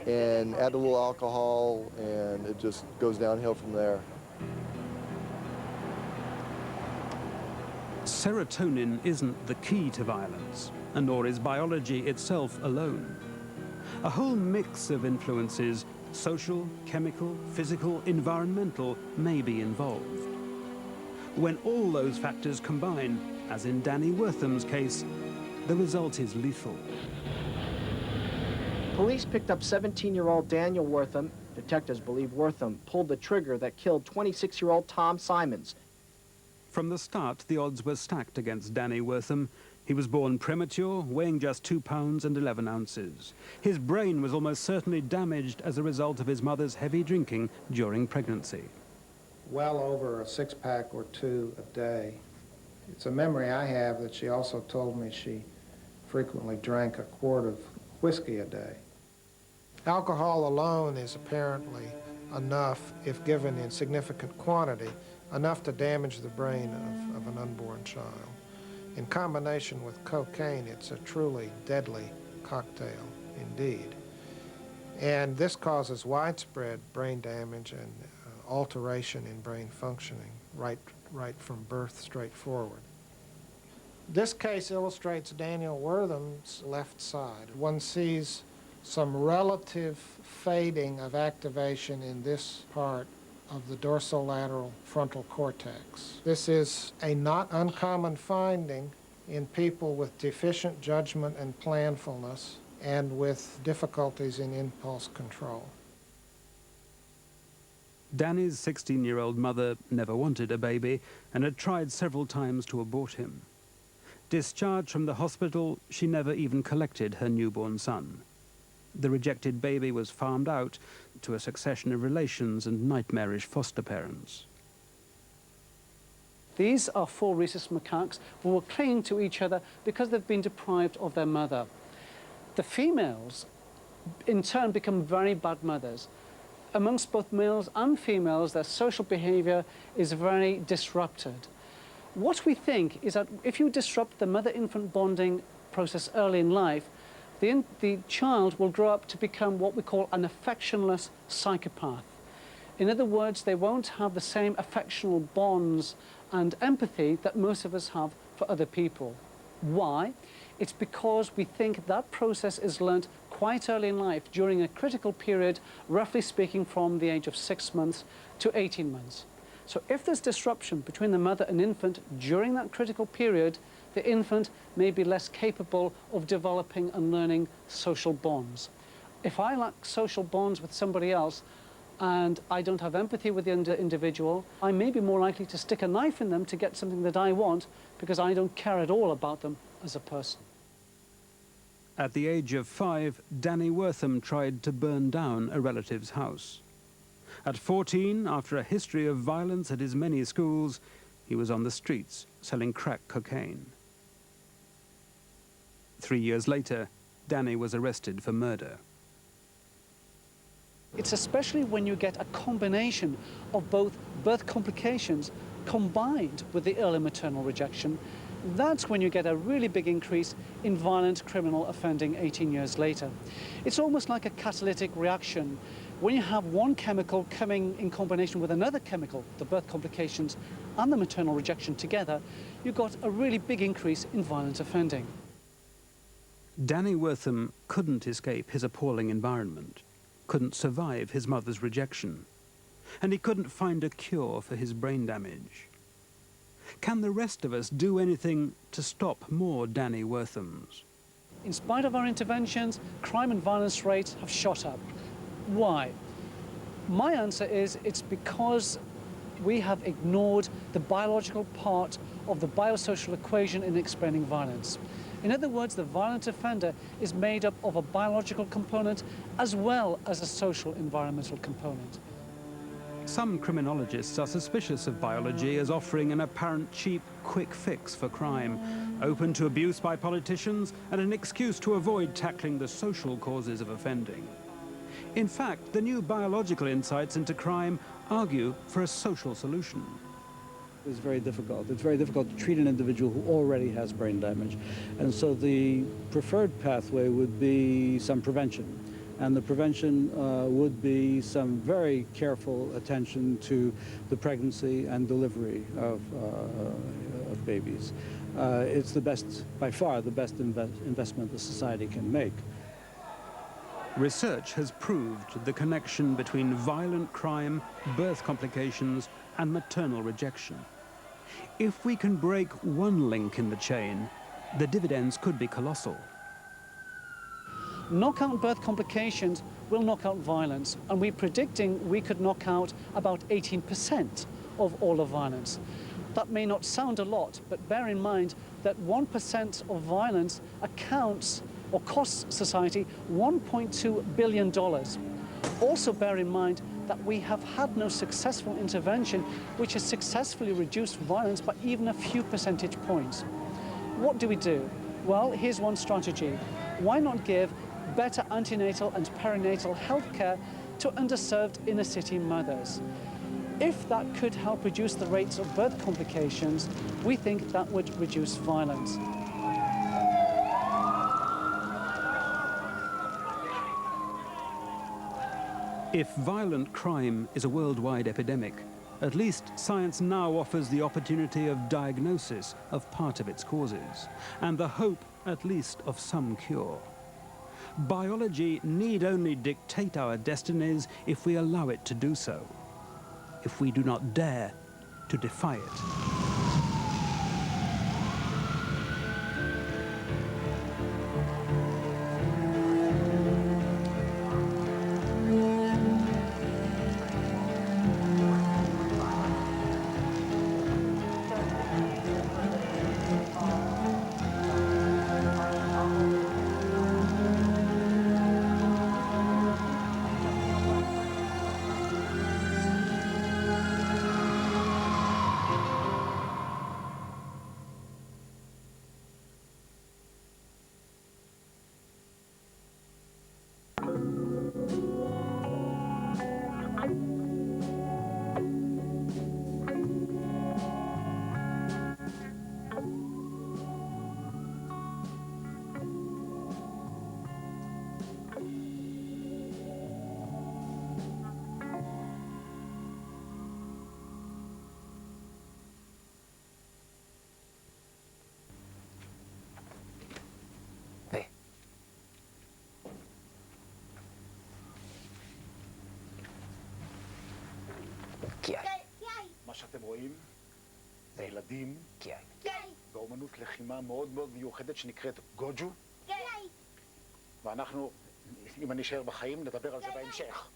and add a little alcohol, and it just goes downhill from there. Serotonin isn't the key to violence, and nor is biology itself alone. A whole mix of influences, social, chemical, physical, environmental, may be involved. When all those factors combine, as in Danny Wortham's case, the result is lethal. Police picked up 17-year-old Daniel Wortham. Detectives believe Wortham pulled the trigger that killed 26-year-old Tom Simons. From the start, the odds were stacked against Danny Wortham. He was born premature, weighing just 2 pounds and 11 ounces. His brain was almost certainly damaged as a result of his mother's heavy drinking during pregnancy. Well over a 6-pack or 2 a day. It's a memory I have that she also told me she frequently drank a quart of whiskey a day. Alcohol alone is apparently enough, if given in significant quantity, enough to damage the brain of an unborn child. In combination with cocaine, it's a truly deadly cocktail indeed. And this causes widespread brain damage and alteration in brain functioning right from birth straight forward. This case illustrates Daniel Wortham's left side. One sees some relative fading of activation in this part of the dorsolateral frontal cortex. This is a not uncommon finding in people with deficient judgment and planfulness and with difficulties in impulse control. Danny's 16-year-old mother never wanted a baby and had tried several times to abort him. Discharged from the hospital, she never even collected her newborn son. The rejected baby was farmed out to a succession of relations and nightmarish foster parents. These are 4 rhesus macaques who were clinging to each other because they've been deprived of their mother. The females, in turn, become very bad mothers. Amongst both males and females, their social behavior is very disrupted. What we think is that if you disrupt the mother-infant bonding process early in life, the child will grow up to become what we call an affectionless psychopath. In other words, they won't have the same affectional bonds and empathy that most of us have for other people. Why? It's because we think that process is learnt quite early in life, during a critical period, roughly speaking from the age of 6 months to 18 months. So if there's disruption between the mother and infant during that critical period, the infant may be less capable of developing and learning social bonds. If I lack social bonds with somebody else and I don't have empathy with the individual, I may be more likely to stick a knife in them to get something that I want because I don't care at all about them as a person. At the age of 5, Danny Wortham tried to burn down a relative's house. At 14, after a history of violence at his many schools, he was on the streets selling crack cocaine. 3 years later, Danny was arrested for murder. It's especially when you get a combination of both birth complications combined with the early maternal rejection, that's when you get a really big increase in violent criminal offending 18 years later. It's almost like a catalytic reaction. When you have one chemical coming in combination with another chemical, the birth complications and the maternal rejection together, you've got a really big increase in violent offending. Danny Wortham couldn't escape his appalling environment, couldn't survive his mother's rejection, and he couldn't find a cure for his brain damage. Can the rest of us do anything to stop more Danny Worthams? In spite of our interventions, crime and violence rates have shot up. Why? My answer is it's because we have ignored the biological part of the biosocial equation in explaining violence. In other words, the violent offender is made up of a biological component as well as a social environmental component. Some criminologists are suspicious of biology as offering an apparent cheap, quick fix for crime, open to abuse by politicians and an excuse to avoid tackling the social causes of offending. In fact, the new biological insights into crime argue for a social solution. It's very difficult. It's very difficult to treat an individual who already has brain damage. And so the preferred pathway would be some prevention. And the prevention would be some very careful attention to the pregnancy and delivery of babies. It's the best, by far, the best investment the society can make. Research has proved the connection between violent crime, birth complications, and maternal rejection. If we can break one link in the chain, the dividends could be colossal. Knockout birth complications will knock out violence, and we're predicting we could knock out about 18% of all of violence. That may not sound a lot, but bear in mind that 1% of violence accounts or costs society $1.2 billion. Also bear in mind that we have had no successful intervention which has successfully reduced violence by even a few percentage points. What do we do? Well, here's one strategy. Why not give better antenatal and perinatal health care to underserved inner-city mothers? If that could help reduce the rates of birth complications, we think that would reduce violence. If violent crime is a worldwide epidemic, at least science now offers the opportunity of diagnosis of part of its causes, and the hope, at least, of some cure. Biology need only dictate our destinies if we allow it to do so, if we do not dare to defy it. מה שאתם רואים זה ילדים באומנות לחימה מאוד מאוד מיוחדת שנקראת גוג'ו, ואנחנו, אם אני אשאר בחיים, נדבר על זה בהמשך.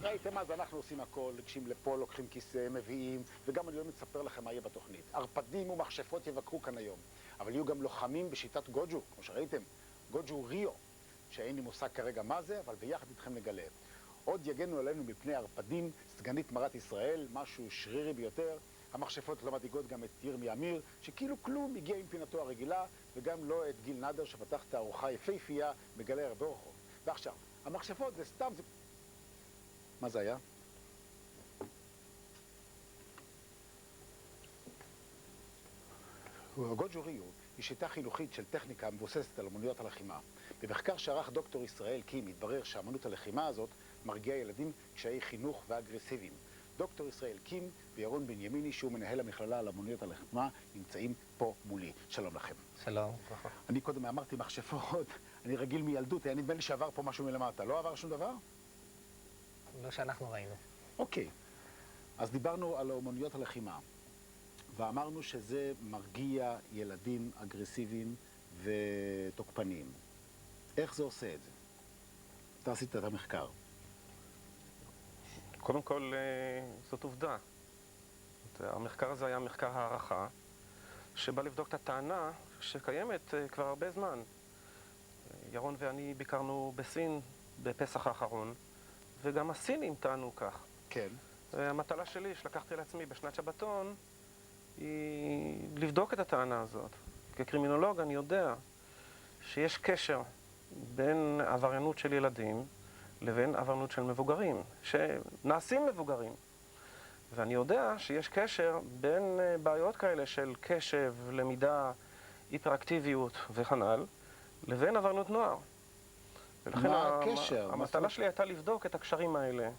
ראיתם אז אנחנו עושים הכל, ניגשים לפה, לוקחים כיסא, מביאים, וגם אני לא מספר לכם מה יהיה בתוכנית. ערפדים ומכשפות יבקרו כאן היום, אבל יהיו גם לוחמים בשיטת גוג'ו, כמו שראיתם, גוג'ו ריו, שאין לי מושג כרגע מה זה, אבל ביחד איתכם נגלה. עוד יגנו עלינו מפני ערפדים, סגנית מרת ישראל, משהו שרירי ביותר. המכשפות לא מדאיגות גם את ירמי אמיר, שכאילו כלום הגיע עם פינתו הרגילה, וגם לא את גיל נדר שפתח את הארוחה יפהפייה בגלי הרבה אורחות. ועכשיו, המכשפות זה סתם... מה זה היה? גוג'ו ריו היא שיטה חינוכית של טכניקה מבוססת על אמנויות הלחימה. במחקר שערך דוקטור ישראל קים התברר שאמנות הלחימה הזאת מרגיעה ילדים קשיי חינוך ואגרסיביים. דוקטור ישראל קים וירון בנימיני, שהוא מנהל המכללה על אמנויות הלחימה, נמצאים פה מולי. שלום לכם. שלום. אני קודם אמרתי מכשפות, אני רגיל מילדות, היה נדמה לי שעבר פה משהו מלמטה. לא עבר שום דבר? לא שאנחנו ראינו. אוקיי. אז דיברנו על אומנויות הלחימה, ואמרנו שזה מרגיע ילדים אגרסיביים ותוקפניים. איך זה עושה את זה? אתה עשית את המחקר. קודם כל, זאת עובדה. המחקר הזה היה מחקר הערכה, שבא לבדוק את הטענה שקיימת כבר הרבה זמן. ירון ואני ביקרנו בסין בפסח האחרון, וגם הסינים טענו כך. כן. המטלה שלי, שלקחתי לעצמי בשנת שבתון, היא לבדוק את הטענה הזאת. כקרימינולוג אני יודע שיש קשר בין עבריינות של ילדים לבין עבריינות של מבוגרים, שנעשים מבוגרים. ואני יודע שיש קשר בין בעיות כאלה של קשב, למידה, היפראקטיביות וכנ"ל, לבין עבריינות נוער. ולכן מה הקשר? המטלה שלי הייתה לבדוק את הקשרים האלה.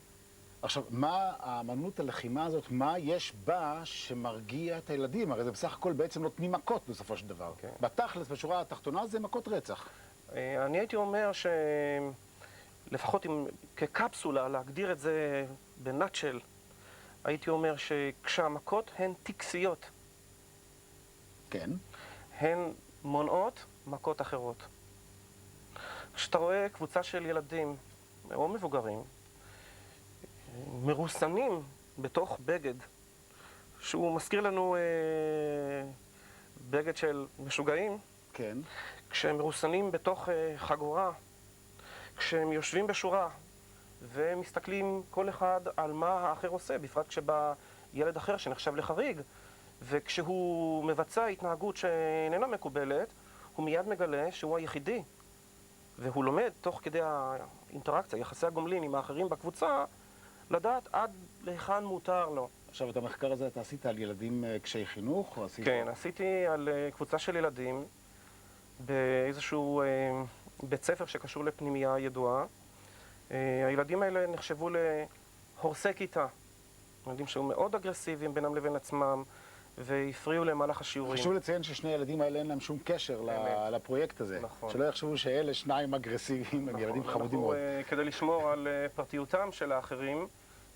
עכשיו, מה האמנות הלחימה הזאת, מה יש בה שמרגיע את הילדים? הרי זה בסך הכל בעצם נותנים מכות בסופו של דבר. Okay. בתכלס, בשורה התחתונה, זה מכות רצח. אני הייתי אומר שלפחות כקפסולה, להגדיר את זה בנאטשל, הייתי אומר שכשהמכות הן טקסיות. כן. הן מונעות מכות אחרות. כשאתה רואה קבוצה של ילדים או מבוגרים מרוסנים בתוך בגד שהוא מזכיר לנו בגד של משוגעים, כן. כשהם מרוסנים בתוך חגורה, כשהם יושבים בשורה ומסתכלים כל אחד על מה האחר עושה, בפרט כשבא ילד אחר שנחשב לחריג, וכשהוא מבצע התנהגות שאיננה מקובלת, הוא מיד מגלה שהוא היחידי, והוא לומד תוך כדי האינטראקציה, יחסי הגומלין עם האחרים בקבוצה, לדעת עד להיכן מותר לו. עכשיו, את המחקר הזה אתה עשית על ילדים קשי חינוך? או עשית... כן, עשיתי על קבוצה של ילדים באיזשהו בית ספר שקשור לפנימייה ידועה. הילדים האלה נחשבו להורסי כיתה. ילדים שהיו מאוד אגרסיביים בינם לבין עצמם, והפריעו למהלך השיעורים. חשוב לציין ששני הילדים האלה אין להם שום קשר לפרויקט הזה. נכון. שלא יחשבו שאלה שניים אגרסיביים, הם ילדים חמודים מאוד. כדי לשמור על פרטיותם של האחרים,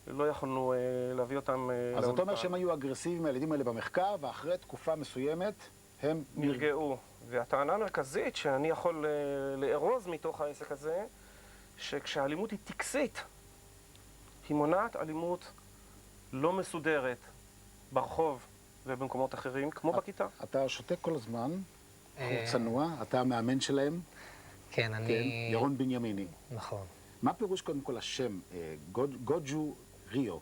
לא יכולנו להביא אותם אז אתה אומר שהם היו אגרסיביים, הילדים האלה במחקר, ואחרי תקופה מסוימת הם נרגעו. והטענה המרכזית שאני יכול לארוז מתוך העסק הזה, שכשהאלימות היא טקסית, היא מונעת אלימות לא מסודרת ברחוב ובמקומות אחרים, כמו בכיתה. אתה שותק כל הזמן, צנוע, אתה המאמן שלהם. כן, אני... ירון בנימיני. נכון. מה פירוש קודם כל השם, גוג'ו ריו?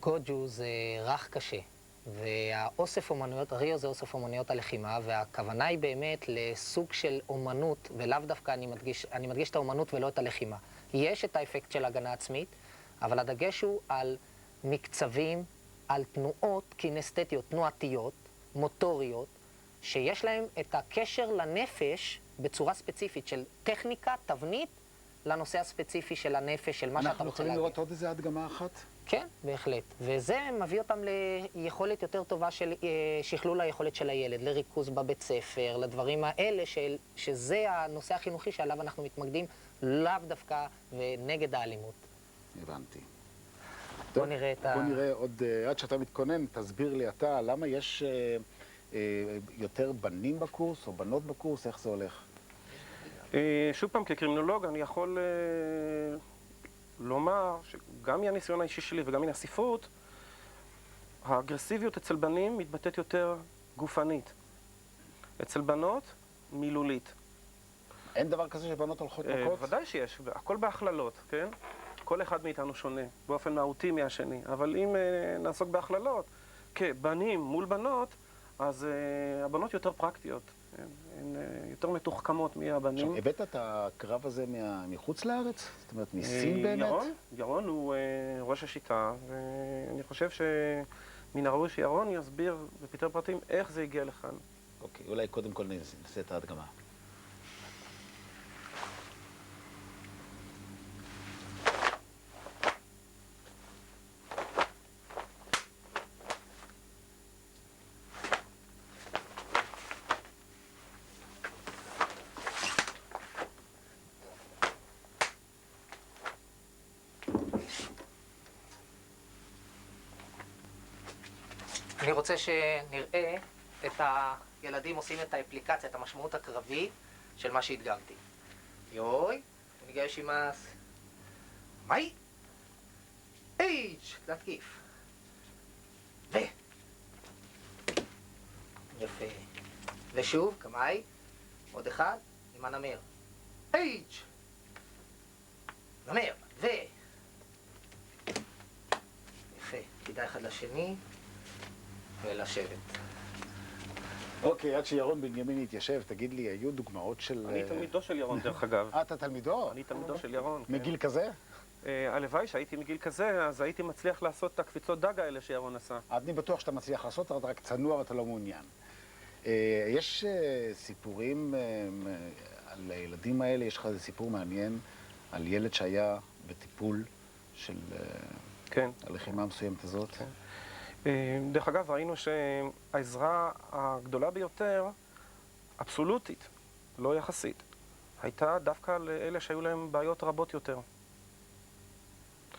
גוג'ו זה רך קשה, והאוסף אומנויות, ריו זה אוסף אומנויות הלחימה, והכוונה היא באמת לסוג של אומנות, ולאו דווקא אני מדגיש את האומנות ולא את הלחימה. יש את האפקט של הגנה עצמית, אבל הדגש הוא על מקצבים, על תנועות קינסתטיות, תנועתיות, מוטוריות, שיש להם את הקשר לנפש בצורה ספציפית של טכניקה, תבנית, לנושא הספציפי של הנפש, של מה שאתה רוצה להגיד. אנחנו יכולים לראות עוד איזה הדגמה אחת? כן, בהחלט. וזה מביא אותם ליכולת יותר טובה של שכלול היכולת של הילד, לריכוז בבית ספר, לדברים האלה שזה הנושא החינוכי שעליו אנחנו מתמקדים, לאו דווקא ונגד האלימות. הבנתי. בוא נראה את ה... בוא נראה עוד, עד שאתה מתכונן, תסביר לי אתה, למה יש יותר בנים בקורס או בנות בקורס, איך זה הולך? שוב פעם, כקרימינולוג אני יכול לומר שגם מהניסיון האישי שלי וגם מן הספרות, האגרסיביות אצל בנים מתבטאת יותר גופנית. אצל בנות, מילולית. אין דבר כזה שבנות הולכות מכות? ודאי שיש, הכל בהכללות, כן? כל אחד מאיתנו שונה, באופן מהותי מהשני. אבל אם נעסוק בהכללות, כבנים מול בנות, אז הבנות יותר פרקטיות. הן יותר מתוחכמות מהבנים. עכשיו, הבאת את הקרב הזה מחוץ לארץ? זאת אומרת, מסין באמת? ירון הוא ראש השיטה, ואני חושב שמן הראוי שירון יסביר בפרטי פרטים איך זה הגיע לכאן. אוקיי, אולי קודם כל נעשה את ההדגמה. אני רוצה שנראה את הילדים עושים את האפליקציה, את המשמעות הקרבית של מה שהדגמתי. יוי, ניגע ישימאס. מאי? להתקיף. יפה. ושוב, כמאי. עוד אחד, עם הנמר. נמר. יפה. תדע אחד לשני. ולשבת. אוקיי, עד שירון בנימין יתיישב, תגיד לי, היו דוגמאות של... אני תלמידו של ירון, דרך אגב. אתה תלמידו? אני תלמידו של ירון. מגיל כזה? הלוואי שהייתי מגיל כזה, אז הייתי מצליח לעשות את הקפיצות דג האלה שירון עשה. אני בטוח שאתה מצליח לעשות, אתה רק צנוע ואתה לא מעוניין. יש סיפורים על הילדים האלה, יש לך איזה סיפור מעניין על ילד שהיה בטיפול של הלחימה המסוימת הזאת? כן. דרך אגב, ראינו שהעזרה הגדולה ביותר, אבסולוטית, לא יחסית, הייתה דווקא לאלה שהיו להם בעיות רבות יותר.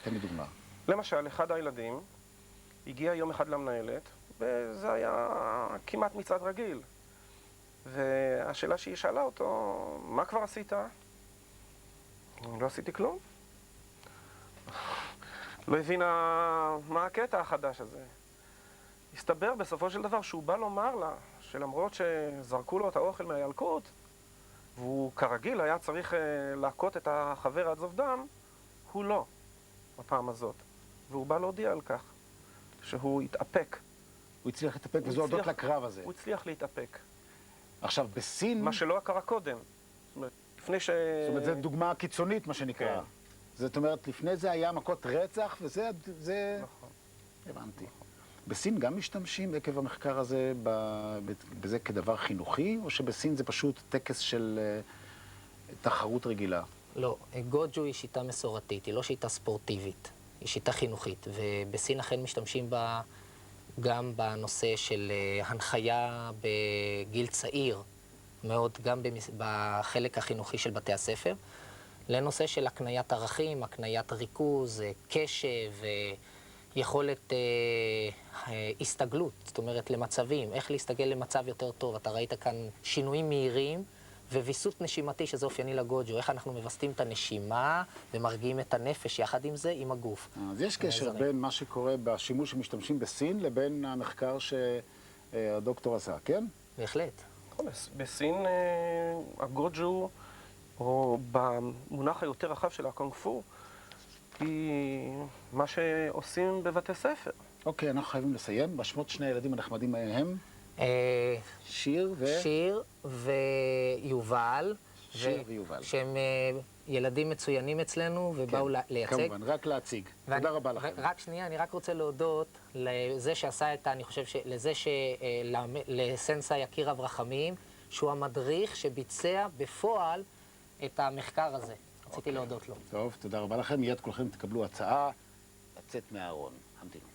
תן לי דוגמה. למשל, אחד הילדים הגיע יום אחד למנהלת, וזה היה כמעט מצעד רגיל. והשאלה שהיא שאלה אותו, מה כבר עשית? לא עשיתי כלום. לא הבינה מה הקטע החדש הזה. הסתבר בסופו של דבר שהוא בא לומר לה שלמרות שזרקו לו את האוכל מהילקוט, והוא כרגיל היה צריך להכות את החבר עד זוב דם, הוא לא, בפעם הזאת. והוא בא להודיע על כך, שהוא התאפק. הוא הצליח להתאפק, וזו הודות לקרב הזה. הוא הצליח להתאפק. עכשיו, בסין... מה שלא קרה קודם. זאת אומרת, לפני ש... זאת אומרת, זו דוגמה קיצונית, מה שנקרא. כן. זאת אומרת, לפני זה היה מכות רצח, וזה... נכון. הבנתי. בסין גם משתמשים עקב המחקר הזה בזה כדבר חינוכי, או שבסין זה פשוט טקס של תחרות רגילה? לא, גוג'ו היא שיטה מסורתית, היא לא שיטה ספורטיבית, היא שיטה חינוכית, ובסין אכן משתמשים בה גם בנושא של הנחיה בגיל צעיר, מאוד גם בחלק החינוכי של בתי הספר, לנושא של הקניית ערכים, הקניית ריכוז, קשב, יכולת הסתגלות, זאת אומרת למצבים, איך להסתגל למצב יותר טוב. אתה ראית כאן שינויים מהירים וויסות נשימתי שזה אופייני לגוג'ו, איך אנחנו מבסטים את הנשימה ומרגיעים את הנפש יחד עם זה, עם הגוף. אז יש קשר בין מה שקורה בשימוש שמשתמשים בסין לבין המחקר שהדוקטור עשה, כן? בהחלט. בסין הגוג'ו, או במונח היותר רחב של הקונג פו, היא מה שעושים בבתי ספר. אוקיי, אנחנו חייבים לסיים. בשמות שני הילדים הנחמדים הם? שיר ויובל. שיר ויובל. שהם ילדים מצוינים אצלנו ובאו לייצג. כמובן, רק להציג. תודה רבה לכם. רק שנייה, אני רק רוצה להודות לזה שעשה את, אני חושב, לזה לסנסאי יקיר אברחמים, שהוא המדריך שביצע בפועל את המחקר הזה. רציתי להודות לו. טוב, תודה רבה לכם. מיד כולכם תקבלו הצעה לצאת מהארון. המתינו.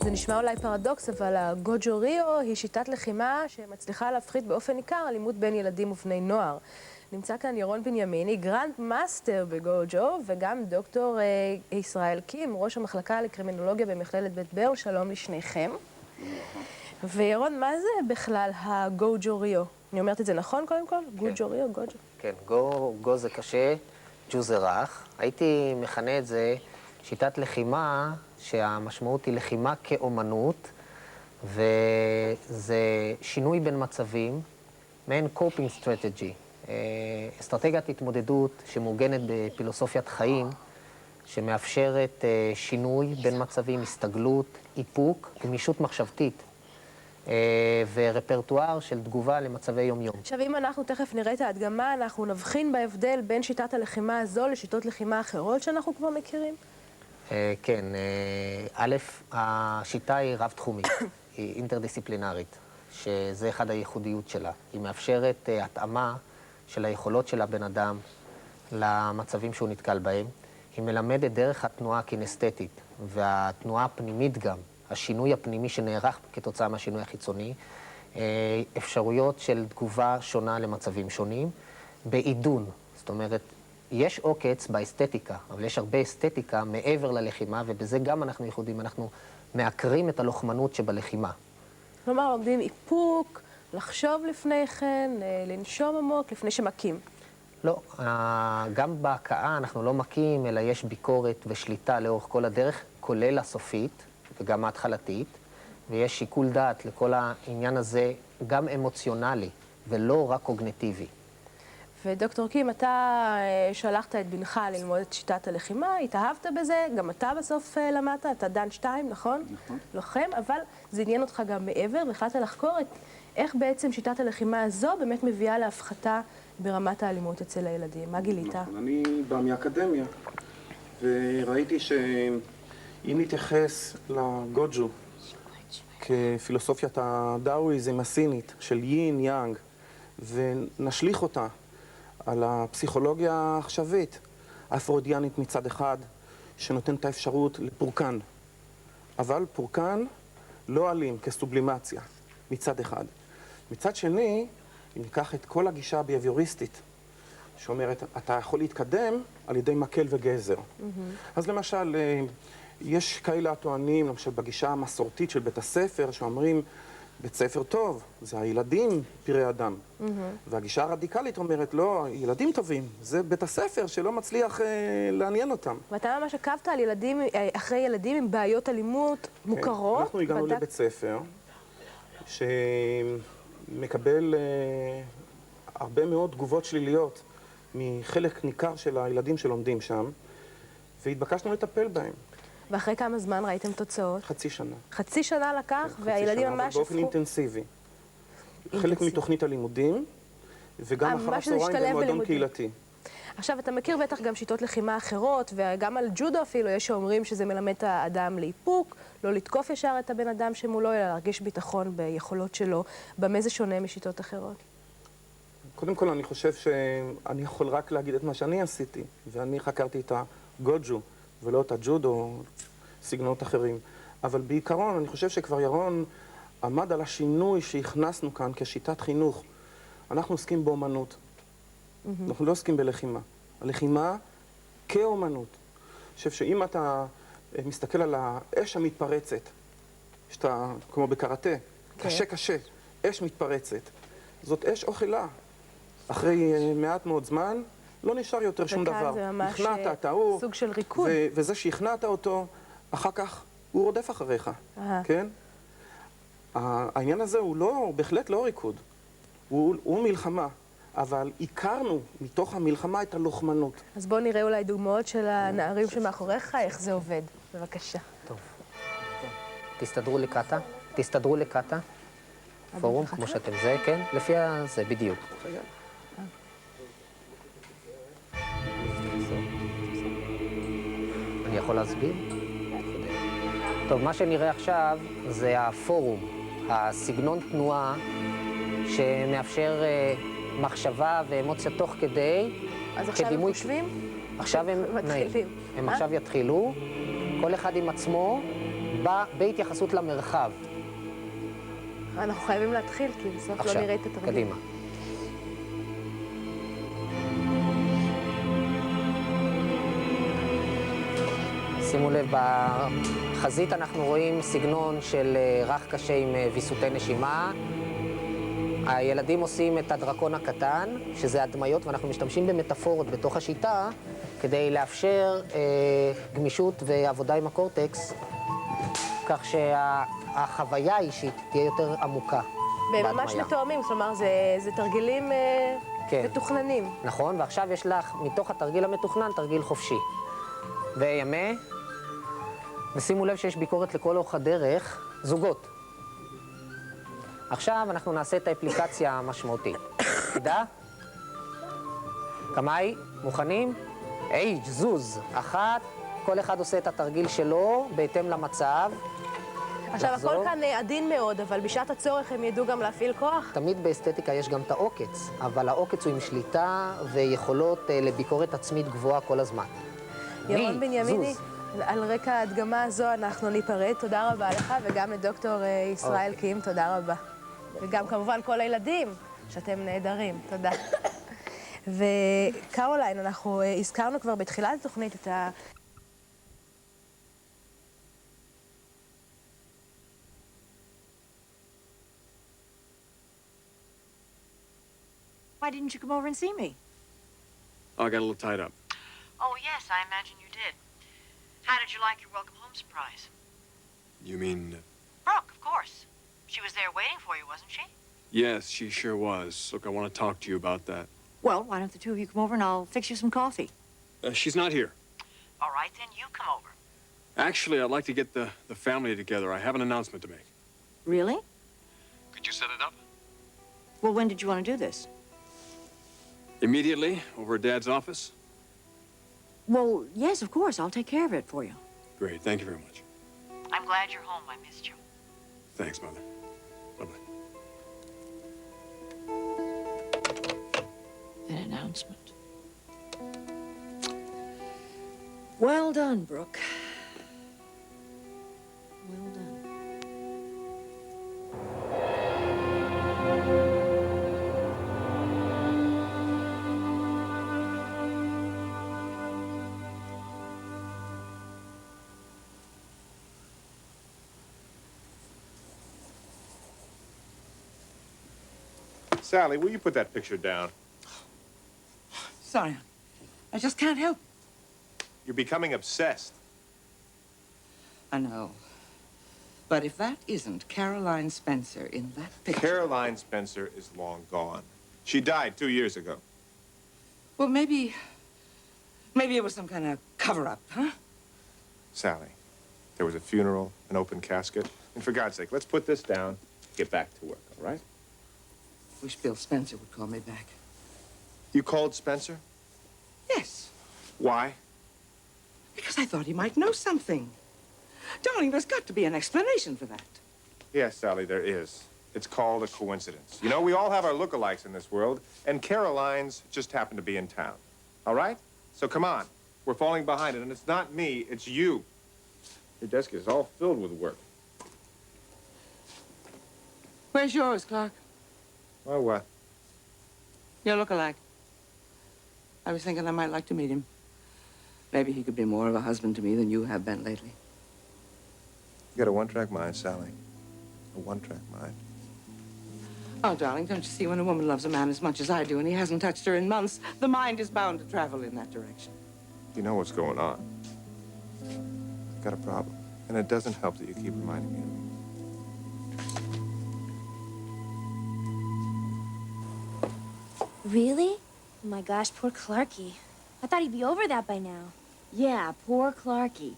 זה נשמע אולי פרדוקס, אבל הגוג'ו ריו היא שיטת לחימה שמצליחה להפחית באופן ניכר אלימות בין ילדים ובני נוער. נמצא כאן ירון בנימיני, גרנד מאסטר בגוג'ו, וגם דוקטור ישראל קים, ראש המחלקה לקרימינולוגיה במכללת בית ברל. שלום לשניכם. וירון, מה זה בכלל הגוג'ו ריו? אני אומרת את זה נכון קודם כל? גוג'ו ריו, גוג'ו. כן, גו זה קשה, ג'ו זה רך. הייתי מכנה את זה שיטת לחימה שהמשמעות היא לחימה כאומנות, וזה שינוי בין מצבים, מעין coping strategy, אסטרטגיית התמודדות שמעוגנת בפילוסופיית חיים, שמאפשרת שינוי בין מצבים, הסתגלות, איפוק, גמישות מחשבתית. ורפרטואר של תגובה למצבי יום-יום. עכשיו, אם אנחנו תכף נראה את ההדגמה, אנחנו נבחין בהבדל בין שיטת הלחימה הזו לשיטות לחימה אחרות שאנחנו כבר מכירים? כן, א', השיטה היא רב-תחומית, היא אינטרדיסציפלינרית, שזה אחד הייחודיות שלה. היא מאפשרת התאמה של היכולות של הבן אדם למצבים שהוא נתקל בהם. היא מלמדת דרך התנועה הקינסתטית והתנועה הפנימית גם, השינוי הפנימי שנערך כתוצאה מהשינוי החיצוני, אפשרויות של תגובה שונה למצבים שונים, בעידון. זאת אומרת, יש עוקץ באסתטיקה, אבל יש הרבה אסתטיקה מעבר ללחימה, ובזה גם אנחנו ייחודים, אנחנו מעקרים את הלוחמנות שבלחימה. כלומר, לומדים איפוק, לחשוב לפני כן, לנשום עמוק לפני שמכים. לא, גם בהכאה אנחנו לא מכים, אלא יש ביקורת ושליטה לאורך כל הדרך, כולל הסופית וגם ההתחלתית, ויש שיקול דעת לכל העניין הזה, גם אמוציונלי ולא רק קוגניטיבי. ודוקטור קים, אתה שלחת את בנך ללמוד את שיטת הלחימה, התאהבת בזה, גם אתה בסוף למדת, אתה דן 2, נכון? נכון. לוחם, אבל זה עניין אותך גם מעבר, והחלטת לחקור את איך בעצם שיטת הלחימה הזו באמת מביאה להפחתה ברמת האלימות אצל הילדים. מה גילית? נכון, אני בא מאקדמיה, וראיתי שאם נתייחס לגוג'ו כפילוסופיית הדאואיזם הסינית של יין יאנג, ונשליך אותה על הפסיכולוגיה העכשווית, הפרוידיאנית מצד אחד, שנותן את האפשרות לפורקן. אבל פורקן לא אלים כסובלימציה מצד אחד. מצד שני, אם ניקח את כל הגישה הביהביוריסטית, שאומרת, אתה יכול להתקדם על ידי מקל וגזר. אז למשל, יש כאלה הטוענים, למשל בגישה המסורתית של בית הספר, שאומרים, בית ספר טוב, זה הילדים פראי אדם. והגישה הרדיקלית אומרת, לא, ילדים טובים, זה בית הספר שלא מצליח לעניין אותם. ואתה ממש עקבת על ילדים, אחרי ילדים עם בעיות אלימות מוכרות? אנחנו הגענו לבית ספר שמקבל הרבה מאוד תגובות שליליות מחלק ניכר של הילדים שלומדים שם, והתבקשנו לטפל בהם. ואחרי כמה זמן ראיתם תוצאות? חצי שנה. חצי שנה לקח, והילדים ממש הפכו... באופן אינטנסיבי. חלק מתוכנית הלימודים, וגם אחר הצהריים במועדון קהילתי. עכשיו, אתה מכיר בטח גם שיטות לחימה אחרות, וגם על ג'ודו אפילו, יש שאומרים שזה מלמד את האדם לאיפוק, לא לתקוף ישר את הבן אדם שמולו, אלא להרגיש ביטחון ביכולות שלו. במה זה שונה משיטות אחרות? קודם כל, אני חושב שאני יכול רק להגיד את מה שאני עשיתי, ואני חקרתי את הגוג'ו, ולא את הג'ודו או סגנונות אחרים. אבל בעיקרון, אני חושב שכבר ירון עמד על השינוי שהכנסנו כאן כשיטת חינוך. אנחנו עוסקים באומנות. אנחנו לא עוסקים בלחימה. הלחימה כאומנות. אני חושב שאם אתה מסתכל על האש המתפרצת, שאתה, כמו בקראטה, קשה קשה, אש מתפרצת. זאת אש אוכלה. אחרי מעט מאוד זמן, לא נשאר יותר שום דבר. וכאן זה ממש סוג של ריקוד. וזה שהכנעת אותו, אחר כך הוא רודף אחריך, כן? העניין הזה הוא לא, בהחלט לא ריקוד. הוא מלחמה, אבל הכרנו מתוך המלחמה את הלוחמנות. אז בואו נראה אולי דוגמאות של הנערים שמאחוריך, איך זה עובד. בבקשה. טוב. תסתדרו לקטה, תסתדרו לקטה. פורום, כמו שאתם זה, כן? לפי זה, בדיוק. אני יכול להסביר? טוב, מה שנראה עכשיו זה הפורום, הסגנון תנועה שמאפשר מחשבה ואמוציה תוך כדי. אז עכשיו הם חושבים? עכשיו הם מתחילים. הם עכשיו יתחילו, כל אחד עם עצמו, בהתייחסות למרחב. אנחנו חייבים להתחיל, כי בסוף לא נראה את התרגיל. עכשיו, קדימה. שימו לב, בחזית אנחנו רואים סגנון של רך קשה עם ויסותי נשימה. הילדים עושים את הדרקון הקטן, שזה הדמיות, ואנחנו משתמשים במטאפורות בתוך השיטה כדי לאפשר גמישות ועבודה עם הקורטקס, כך שהחוויה האישית תהיה יותר עמוקה. והם ממש מתואמים, כלומר, זה תרגילים מתוכננים. נכון, ועכשיו יש לך, מתוך התרגיל המתוכנן, תרגיל חופשי. וימה, ושימו לב שיש ביקורת לכל אורך הדרך, זוגות. עכשיו אנחנו נעשה את האפליקציה המשמעותית. תדע? קמאי, מוכנים? היי, זוז. אחת, כל אחד עושה את התרגיל שלו בהתאם למצב. עכשיו, לחזור. הכל כאן עדין מאוד, אבל בשעת הצורך הם ידעו גם להפעיל כוח? תמיד באסתטיקה יש גם את העוקץ, אבל העוקץ הוא עם שליטה ויכולות לביקורת עצמית גבוהה כל הזמן. ירון בנימיני, זוז. על רקע ההדגמה הזו אנחנו ניפרד. תודה רבה לך, וגם לדוקטור ישראל קים, תודה רבה. וגם כמובן כל הילדים, שאתם נהדרים. תודה. וקרוליין, אנחנו הזכרנו כבר בתחילת התוכנית את ה... Why didn't you come over and see me? Oh, I got a little tied up. Oh, yes, I imagine you did. How did you like your welcome home surprise? You mean... Brooke, of course. She was there waiting for you, wasn't she? Yes, she sure was. Look, I want to talk to you about that. Well, why don't the two of you come over and I'll fix you some coffee? She's not here. All right, then you come over. Actually, I'd like to get the family together. I have an announcement to make. Really? Could you set it up? Well, when did you want to do this? Immediately, over at Dad's office? Well, yes, of course. I'll take care of it for you. Great, thank you very much. I'm glad you're home. I missed you. Thanks, Mother. Bye-bye. An announcement. Well done, Brooke. Well done. Sally, will you put that picture down? Sorry, I just can't help. You're becoming obsessed. I know. But if that isn't Caroline Spencer in that picture... Caroline Spencer is long gone. She died 2 years ago. Well, maybe it was some kind of cover-up, huh? Sally, there was a funeral, an open casket. And for God's sake, let's put this down, get back to work, all right? Wish Bill Spencer would call me back. You called Spencer? Yes. Why? Because I thought he might know something. Darling, there's got to be an explanation for that. Yes, Sally, there is. It's called a coincidence. You know, we all have our lookalikes in this world, and Caroline's just happened to be in town. All right? So come on. We're falling behind, and it's not me, it's you. Your desk is all filled with work. Where's yours, Clark? Oh, what? Your look-alike. I was thinking I might like to meet him. Maybe he could be more of a husband to me than you have been lately. You got a one-track mind, Sally. A one-track mind. Oh, darling, don't you see, when a woman loves a man as much as I do and he hasn't touched her in months, the mind is bound to travel in that direction. You know what's going on. I've got a problem. And it doesn't help that you keep reminding me of it. Really? Oh my gosh, poor Clarky. I thought he'd be over that by now. Yeah, poor Clarky.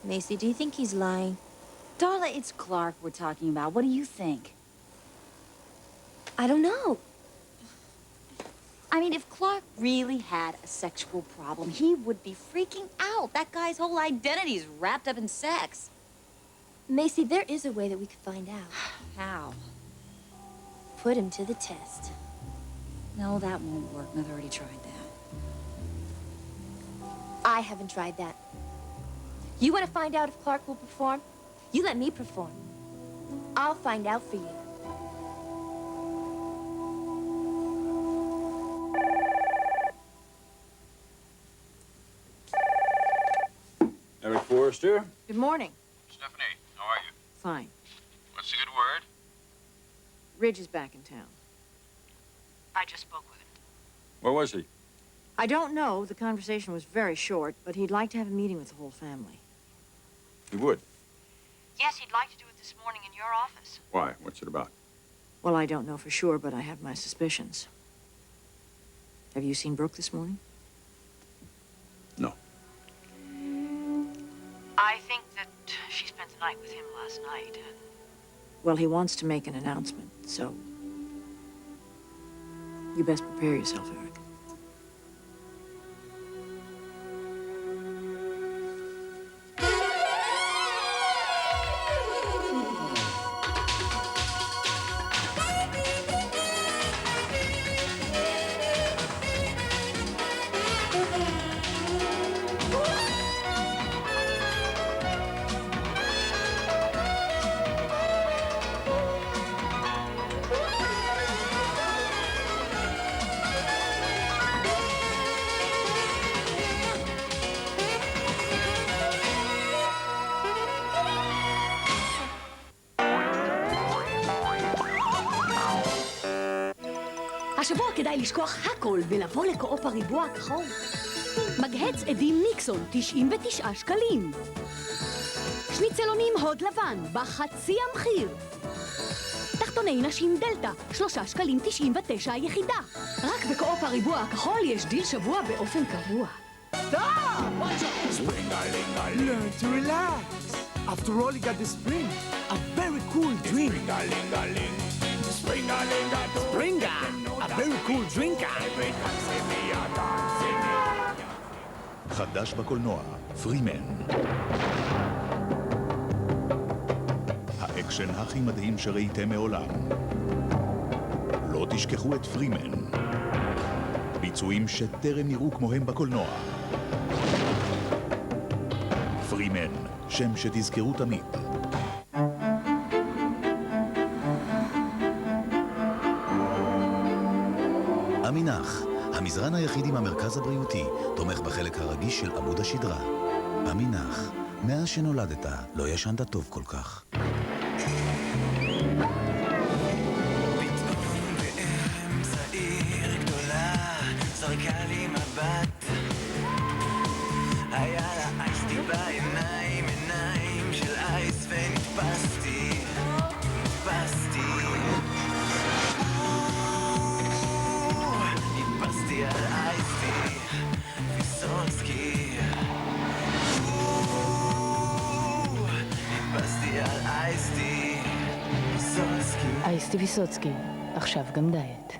Macy, do you think he's lying? Darla, it's Clark we're talking about. What do you think? I don't know. I mean, if Clark really had a sexual problem, he would be freaking out. That guy's whole identity's wrapped up in sex. Macy, there is a way that we could find out. How? Put him to the test. No, that won't work. Mother already tried that. I haven't tried that. You want to find out if Clark will perform? You let me perform. I'll find out for you. Eric Forrester? Good morning. Stephanie, how are you? Fine. What's the good word? Ridge is back in town. I just spoke with him. Where was he? I don't know. The conversation was very short, but he'd like to have a meeting with the whole family. He would. Yes, he'd like to do it this morning in your office. Why? What's it about? Well, I don't know for sure, but I have my suspicions. Have you seen Brooke this morning? No. I think that she spent the night with him last night. Well, he wants to make an announcement, so you best prepare yourself, Eric. השבוע כדאי לשכוח הכל ולבוא לקו-אופ הריבוע הכחול. מגהץ עדים ניקסון, 99 שקלים. שניצלונים הוד לבן, בחצי המחיר. תחתוני נשים דלתא, 3 שקלים 99 היחידה. רק בקו-אופ הריבוע הכחול יש דיל שבוע באופן קבוע. Learn to relax. After all, you got the spring. A very cool drink. Springa, a very cool drink. חדש בקולנוע, פרימן. האקשן הכי מדהים שראיתם מעולם. לא תשכחו את פרימן. ביצועים שטרם נראו כמוהם בקולנוע. פרימן, שם שתזכרו תמיד. אמינח, המזרן היחיד עם המרכז הבריאותי, תומך בחלק הרגיש של עמוד השדרה. אמינח, מאז שנולדת, לא ישנת טוב כל כך. פתאום באמצע עיר גדולה, זרקה לי מבט. היה לה אייסטי בעיניים, עיניים של אייס, ונתפסתי, נתפסתי על אייסטי, ויסוצקי. נתפסתי על אייסטי, ויסוצקי. אייסטי ויסוצקי, עכשיו גם דיאט.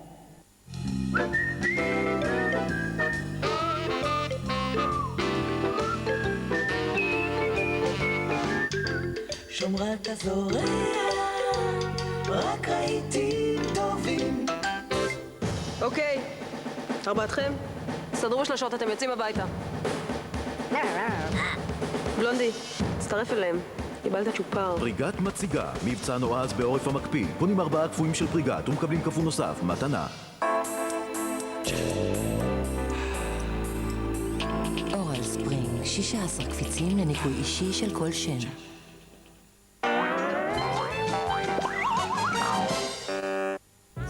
שומרת הזורע, רק ראיתי טובים. אוקיי, ארבעתכם, סדרו שלשות, אתם יוצאים הביתה. בלונדי, תצטרף אליהם. קיבלת צ'ופר. פריגת מציגה, מבצע נועז בעורף המקפיא. קונים 4 קפואים של פריגת ומקבלים כפול נוסף, מתנה. אורל ספרינג, 16 קפיצים לניקוי אישי של כל שן.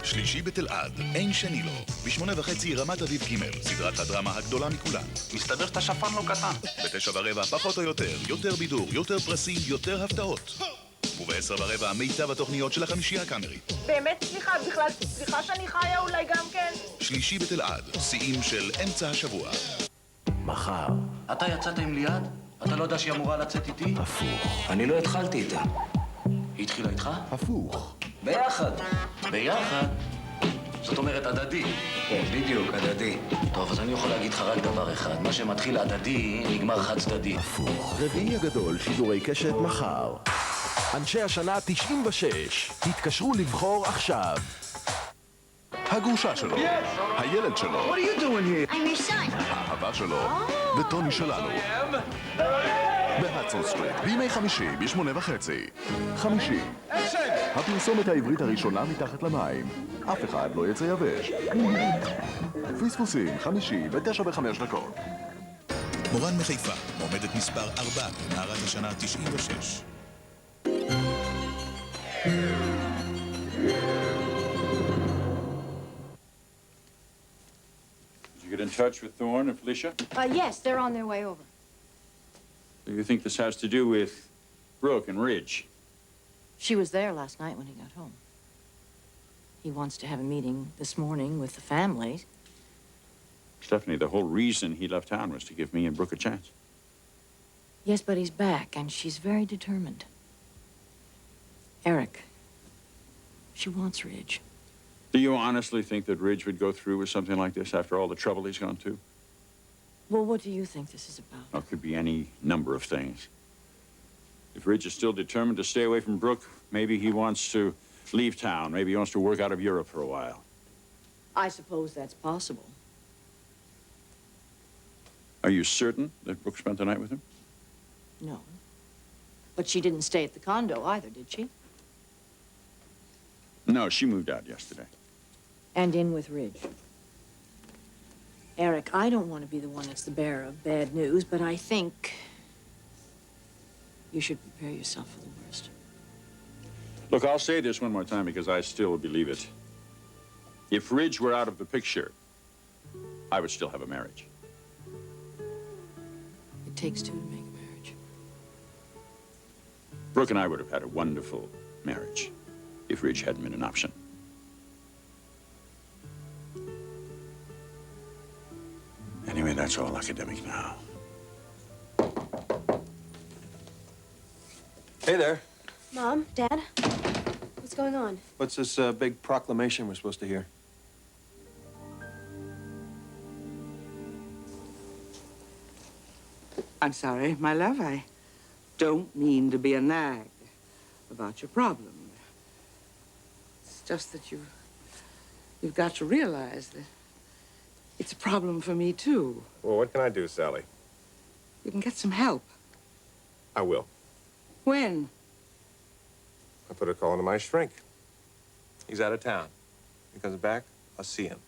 שלישי בתל-עד, אין שני לו. ב8:30 רמת אביב ג', סדרת הדרמה הגדולה מכולן. מסתבר שאתה שפן לא קטן. ב9:15 פחות או יותר, יותר בידור, יותר פרסים, יותר הפתעות. וב10:15 מיטב התוכניות של החמישייה הקאמרית. באמת סליחה שאני חיה אולי גם כן? שלישי בתל-עד, שיאים של אמצע השבוע. מחר. אתה יצאת עם ליעד? אתה לא יודע שהיא אמורה לצאת איתי? הפוך. אני לא התחלתי איתה. היא התחילה איתך? הפוך. ביחד. ביחד? זאת אומרת הדדי. כן, בדיוק, הדדי. טוב, אז אני יכול להגיד לך רק דבר אחד. מה שמתחיל הדדי, נגמר חד צדדי. הפוך. רביעי הגדול, שידורי קשת מחר. אנשי השנה 96. תתקשרו לבחור עכשיו. הגרושה שלו. הילד שלו. What are you doing here? I'm your son. האהבה שלו. וטוני שלנו. בהדסון סטריט, בימי חמישי, ב8:30. חמישי. הפרסומת העברית הראשונה מתחת למים. אף אחד לא יצא יבש. פספוסים, חמישי, ב9:05. מורן מחיפה, מועמדת מספר 4 בנערת השנה 96. Did you get in touch with Thorne and Felicia? Yes, they're on their way over. Do you think this has to do with Brooke and Ridge? She was there last night when he got home. He wants to have a meeting this morning with the family. Stephanie, the whole reason he left town was to give me and Brooke a chance. Yes, but he's back, and she's very determined. Eric, She wants Ridge. Do you honestly think that Ridge would go through with something like this after all the trouble he's gone to? Well, what do you think this is about? Well, it could be any number of things. If Ridge is still determined to stay away from Brooke, maybe he wants to leave town. Maybe he wants to work out of Europe for a while. I suppose that's possible. Are you certain that Brooke spent the night with him? No. But she didn't stay at the condo either, did she? No, she moved out yesterday. And in with Ridge. Eric, I don't want to be the one that's the bearer of bad news, but I think you should prepare yourself for the worst. Look, I'll say this one more time because I still believe it. If Ridge were out of the picture, I would still have a marriage. It takes two to make a marriage. Brooke and I would have had a wonderful marriage if Ridge hadn't been an option. Anyway, that's all academic now. Hey there. Mom, Dad, what's going on? What's this big proclamation we're supposed to hear? I'm sorry, my love. I don't mean to be a nag about your problem. It's just that you've got to realize that it's a problem for me, too. Well, what can I do, Sally? You can get some help. I will. When? I put a call into my shrink. He's out of town. When he comes back, I'll see him.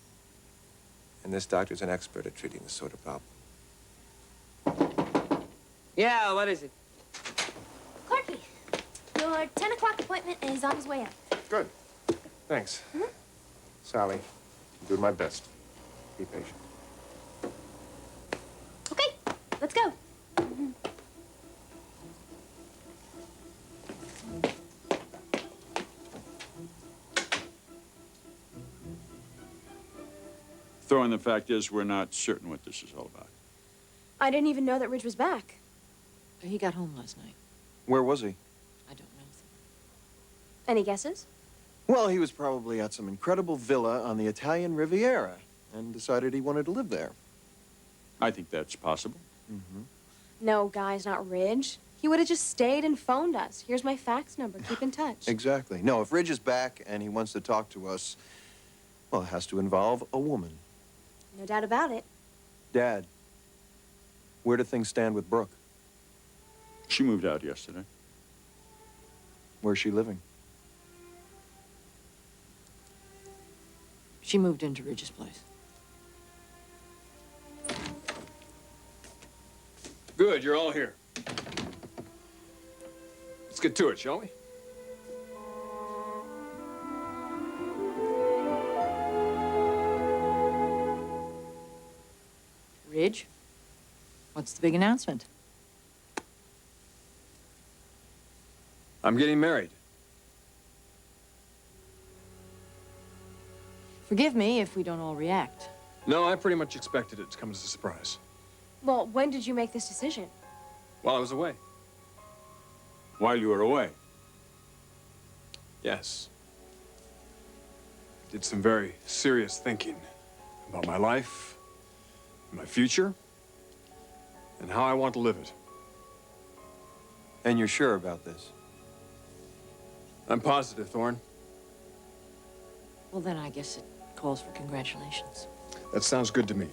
And this doctor's an expert at treating this sort of problem. Yeah, what is it? Clarky, your 10 o'clock appointment is on his way up. Good. Thanks. Sally, I'm doing my best. Be patient. Okay, let's go. Throwing the fact is, we're not certain what this is all about. I didn't even know that Ridge was back. He got home last night. Where was he? I don't know. Any guesses? Well, he was probably at some incredible villa on the Italian Riviera and decided he wanted to live there. I think that's possible. Mm-hmm. No, guys, not Ridge. He would have just stayed and phoned us. Here's my fax number. Keep in touch. Exactly. No, if Ridge is back and he wants to talk to us, well, it has to involve a woman. No doubt about it. Dad, where do things stand with Brooke? She moved out yesterday. Where's she living? She moved into Ridge's place. Good, you're all here. Let's get to it, shall we? Ridge, what's the big announcement? I'm getting married. Forgive me if we don't all react. No, I pretty much expected it to come as a surprise. Well, when did you make this decision? While I was away. While you were away? Yes. Did some very serious thinking about my life, my future, and how I want to live it. And you're sure about this? I'm positive, Thorne. Well, then I guess it calls for congratulations. That sounds good to me.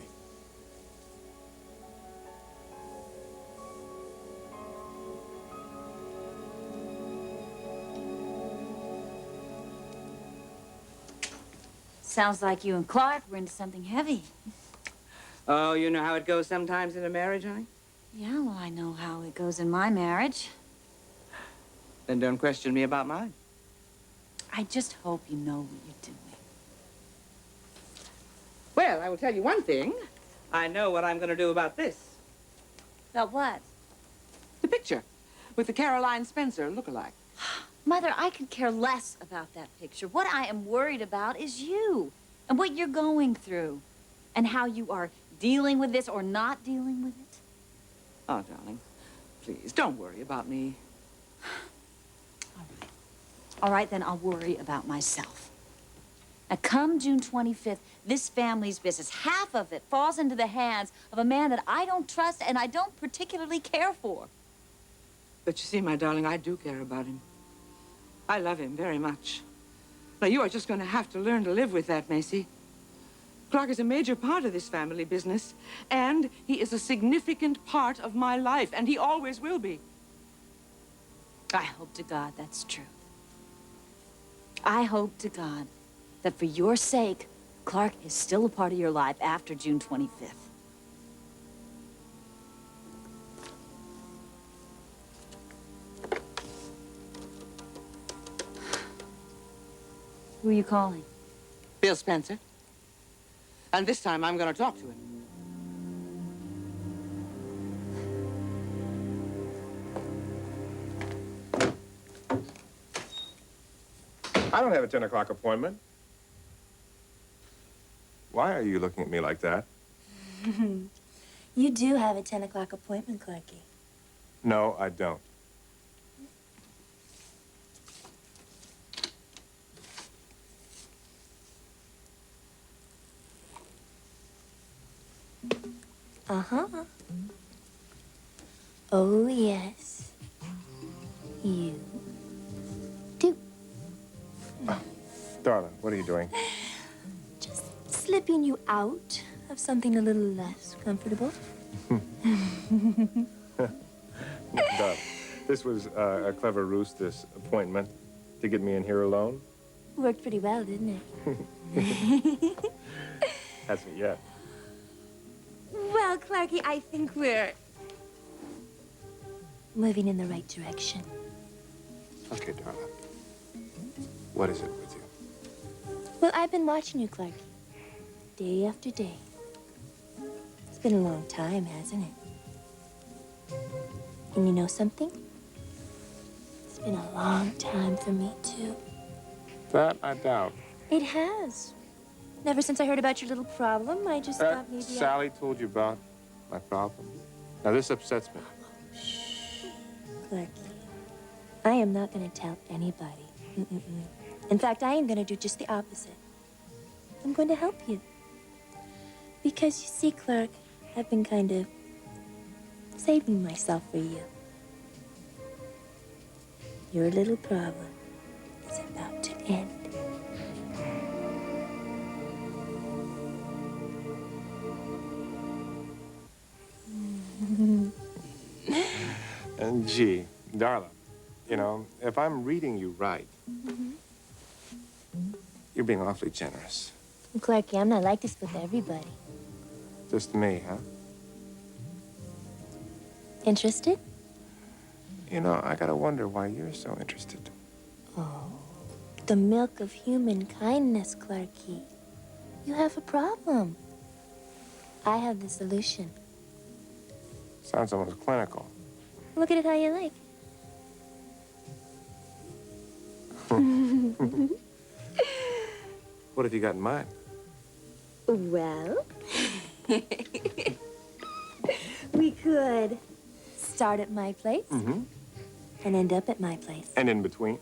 Sounds like you and Clark were into something heavy. Oh, you know how it goes sometimes in a marriage, honey? Yeah, well, I know how it goes in my marriage. Then don't question me about mine. I just hope you know what you're doing. Well, I will tell you one thing. I know what I'm going to do about this. About what? The picture with the Caroline Spencer look-alike. Mother, I could care less about that picture. What I am worried about is you and what you're going through and how you are dealing with this or not dealing with it. Oh, darling, please, don't worry about me. All right, then I'll worry about myself. Now, come June 25th, this family's business, half of it falls into the hands of a man that I don't trust and I don't particularly care for. But you see, my darling, I do care about him. I love him very much. Now, you are just going to have to learn to live with that, Macy. Clark is a major part of this family business, and he is a significant part of my life, and he always will be. I hope to God that's true. I hope to God that for your sake, Clark is still a part of your life after June 25th. Who are you calling? Bill Spencer. And this time I'm going to talk to him. I don't have a 10 o'clock appointment. Why are you looking at me like that? You do have a 10 o'clock appointment, Clarky. No, I don't. Uh-huh. Oh, yes. You do. Darling, what are you doing? Just slipping you out of something a little less comfortable. Darling, this was a clever ruse, this appointment, to get me in here alone. Worked pretty well, didn't it? Hasn't yet. Well, Clarky, I think we're moving in the right direction. Okay, darling. What is it with you? Well, I've been watching you, Clarky. Day after day. It's been a long time, hasn't it? And you know something? It's been a long time for me, too. That I doubt. It has. Ever since I heard about your little problem, I just thought maybe Sally told you about my problem. Now, this upsets me. Clarky, I am not going to tell anybody. In fact, I am going to do just the opposite. I'm going to help you. Because you see, Clark, I've been kind of saving myself for you. Your little problem is about to end. And gee, Darla, you know, if I'm reading you right, you're being awfully generous. Clarky, I'm not like this with everybody. Just me, huh? Interested? You know, I gotta wonder why you're so interested. Oh, the milk of human kindness, Clarky. You have a problem. I have the solution. Sounds almost clinical. Look at it how you like. What have you got in mind? Well, we could start at my place and end up at my place. And in between?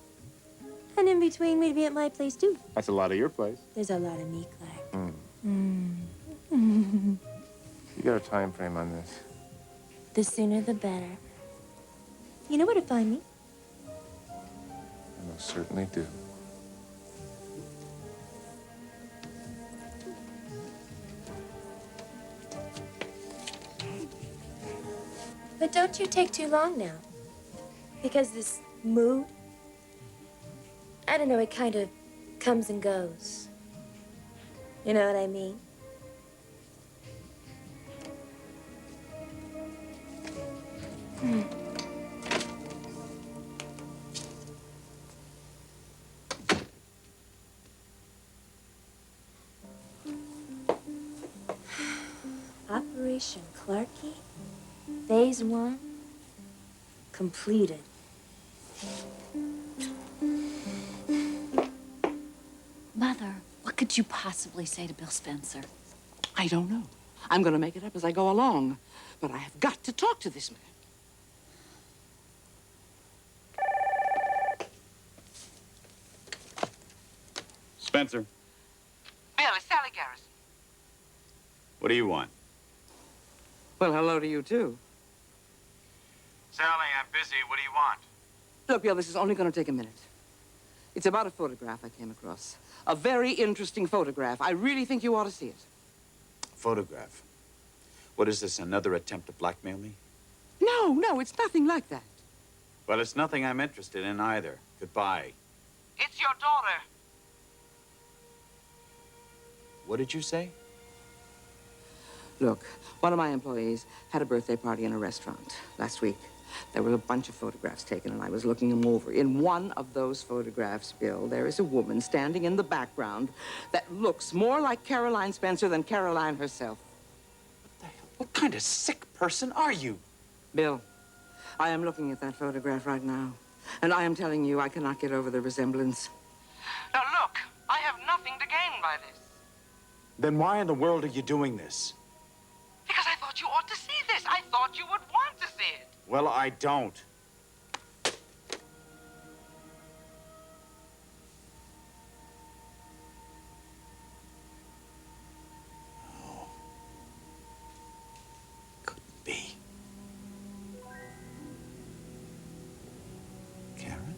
And in between, we'd be at my place, too. That's a lot of your place. There's a lot of me, Clark. You got a time frame on this? The sooner, the better. You know where to find me. I most certainly do. But don't you take too long now. Because this mood, I don't know, it kind of comes and goes. You know what I mean? Operation Clarky, Phase 1, completed. Mother, what could you possibly say to Bill Spencer? I don't know. I'm going to make it up as I go along. But I have got to talk to this man. Spencer, Bill, it's Sally Garrison. what do you want? Well, hello to you, too. Sally, I'm busy. What do you want? Look, Bill, this is only going to take a minute. It's about a photograph I came across. A very interesting photograph. I really think you ought to see it. Photograph? What is this, another attempt to blackmail me? No, it's nothing like that. Well, it's nothing I'm interested in either. Goodbye. It's your daughter. What did you say? Look, one of my employees had a birthday party in a restaurant last week. There were a bunch of photographs taken, and I was looking them over. In one of those photographs, Bill, there is a woman standing in the background that looks more like Caroline Spencer than Caroline herself. What the hell? What kind of sick person are you? Bill, I am looking at that photograph right now, and I am telling you I cannot get over the resemblance. Now, look, I have nothing to gain by this. Then why in the world are you doing this? Because I thought you ought to see this. I thought you would want to see it. Well, I don't. Oh. Couldn't be. Karen?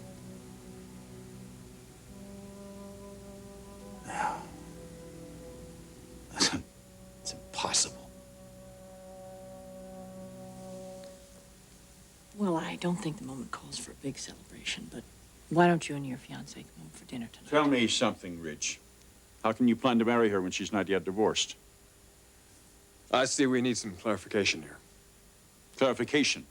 No. It's impossible. Well, I don't think the moment calls for a big celebration, but why don't you and your fiancé come home for dinner tonight? Tell me something, Rich. How can you plan to marry her when she's not yet divorced? I see we need some clarification here. Clarification?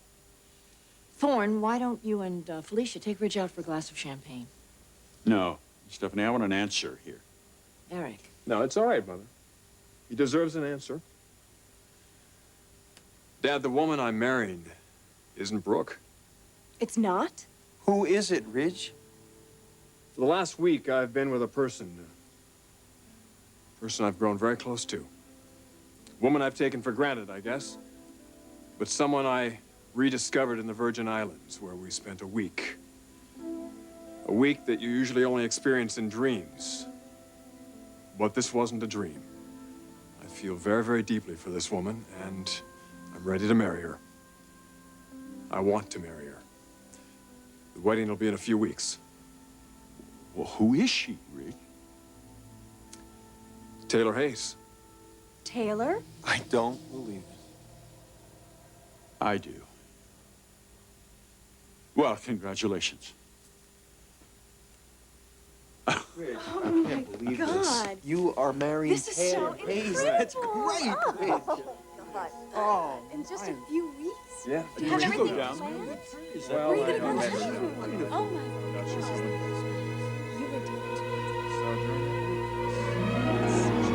Thorne, why don't you and Felicia take Rich out for a glass of champagne? No. Stephanie, I want an answer here. Eric. No, it's all right, Mother. He deserves an answer. Dad, the woman I married isn't Brooke. It's not? Who is it, Ridge? For the last week, I've been with a person I've grown very close to. Woman I've taken for granted, I guess. But someone I rediscovered in the Virgin Islands, where we spent a week. A week that you usually only experience in dreams. But this wasn't a dream. I feel very, very deeply for this woman, and I'm ready to marry her. I want to marry her. The wedding will be in a few weeks. Well, who is she, Rick? Taylor Hayes. Taylor? I don't believe it. I do. Well, congratulations. Rich, Oh I my can't believe God. this. You are marrying This is Taylor so Hayes. incredible. That's great, Rich. Oh, in just a few weeks? Yeah. Do you have everything planned? Well, Where are you I gonna met go? her. Oh my God. You were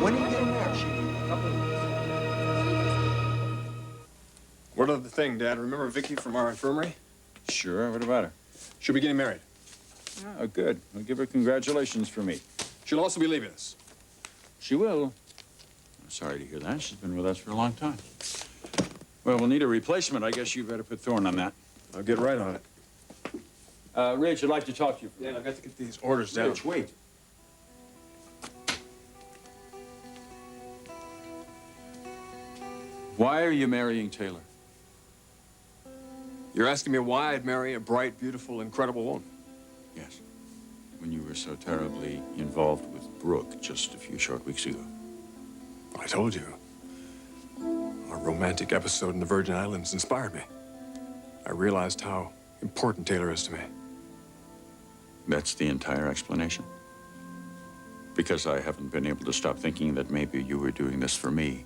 When are you getting married? One other thing, Dad. Remember Vicky from our infirmary? Sure, what about her? She'll be getting married. Oh, good. Well, give her congratulations for me. She'll also be leaving us. She will. I'm sorry to hear that. She's been with us for a long time. Well, we'll need a replacement. I guess you better put Thorne on that. I'll get right on it. Rich, I'd like to talk to you. Yeah, I've got to get these orders down. Rich, wait. Why are you marrying Taylor? You're asking me why I'd marry a bright, beautiful, incredible woman? Yes. When you were so terribly involved with Brooke just a few short weeks ago. I told you. Our romantic episode in the Virgin Islands inspired me. I realized how important Taylor is to me. That's the entire explanation? Because I haven't been able to stop thinking that maybe you were doing this for me.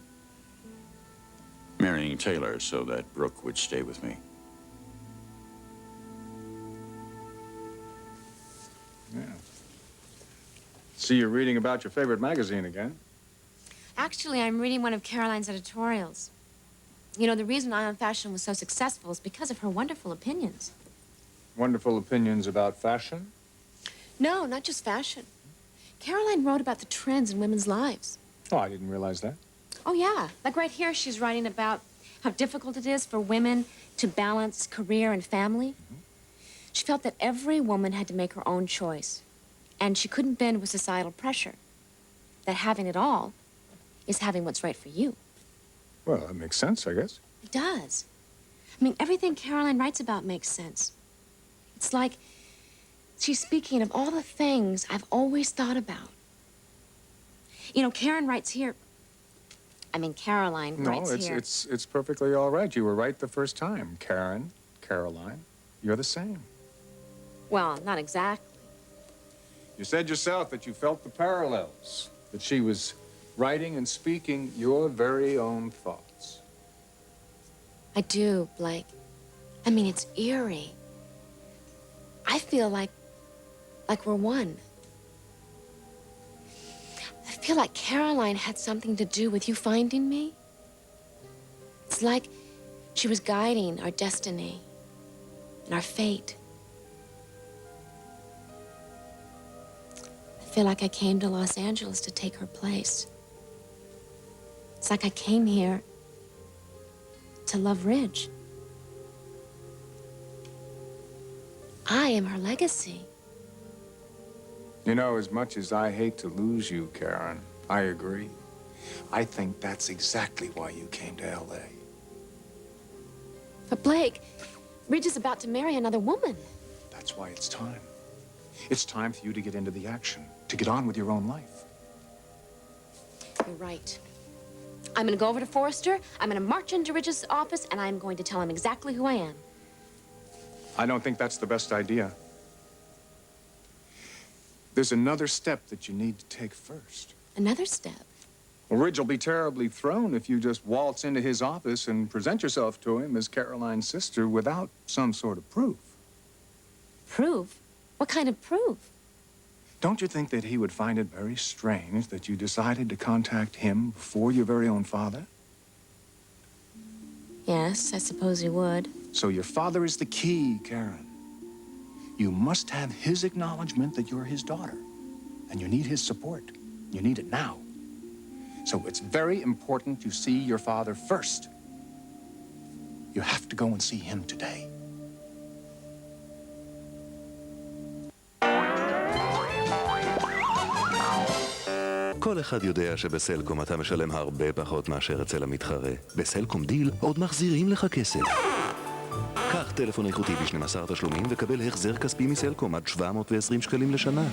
Marrying Taylor so that Brooke would stay with me. Yeah. See you're reading about your favorite magazine again. Actually, I'm reading one of Caroline's editorials. You know, the reason Eye on Fashion was so successful is because of her wonderful opinions. Wonderful opinions about fashion? No, not just fashion. Caroline wrote about the trends in women's lives. Oh, I didn't realize that. Oh, yeah. Like right here, she's writing about how difficult it is for women to balance career and family. She felt that every woman had to make her own choice. And she couldn't bend with societal pressure. That having it all is having what's right for you. Well, that makes sense, I guess. It does. I mean, everything Caroline writes about makes sense. It's like she's speaking of all the things I've always thought about. You know, Caroline writes here. It's perfectly all right. You were right the first time. Caroline, you're the same. Well, not exactly. You said yourself that you felt the parallels, that she was writing and speaking your very own thoughts. I do, Blake. I mean, it's eerie. I feel like we're one. I feel like Caroline had something to do with you finding me. It's like she was guiding our destiny and our fate. I feel like I came to Los Angeles to take her place. It's like I came here to love Ridge. I am her legacy. You know, as much as I hate to lose you, Karen, I agree. I think that's exactly why you came to L.A. But Blake, Ridge is about to marry another woman. That's why it's time. It's time for you to get into the action, to get on with your own life. You're right. I'm gonna go over to Forrester, I'm gonna march into Ridge's office, and I'm going to tell him exactly who I am. I don't think that's the best idea. There's another step that you need to take first. Another step? Well, Ridge will be terribly thrown if you just waltz into his office and present yourself to him as Caroline's sister without some sort of proof. Proof? What kind of proof? Don't you think that he would find it very strange that you decided to contact him before your very own father? Yes, I suppose he would. So your father is the key, Karen. You must have his acknowledgement that you're his daughter. And you need his support. You need it now. So it's very important you see your father first. You have to go and see him today. כל אחד יודע שבסלקום אתה משלם הרבה פחות מאשר אצל המתחרה. בסלקום דיל עוד מחזירים לך כסף. קח טלפון איכותי ב-12 תשלומים וקבל החזר כספי מסלקום עד 720 שקלים לשנה.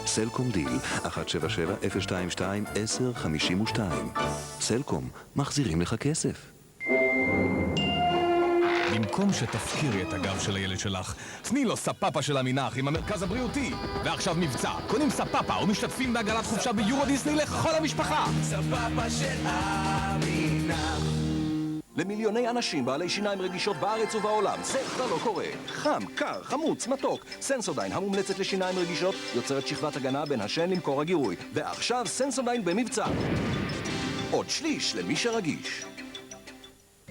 סלקום דיל, 177-022-1052. סלקום, מחזירים לך כסף. במקום שתפקירי את הגב של הילד שלך, תני לו ספאפה של המנח עם המרכז הבריאותי. ועכשיו מבצע, קונים ספאפה ומשתתפים בהגרלת חופשה ביורו דיסני לכל המשפחה. ספאפה של המנח. למיליוני אנשים בעלי שיניים רגישות בארץ ובעולם, זה כבר לא קורה. חם, קר, חמוץ, מתוק. סנסודיין המומלצת לשיניים רגישות יוצרת שכבת הגנה בין השן למקור הגירוי. ועכשיו סנסודיין במבצע. עוד שליש למי שרגיש.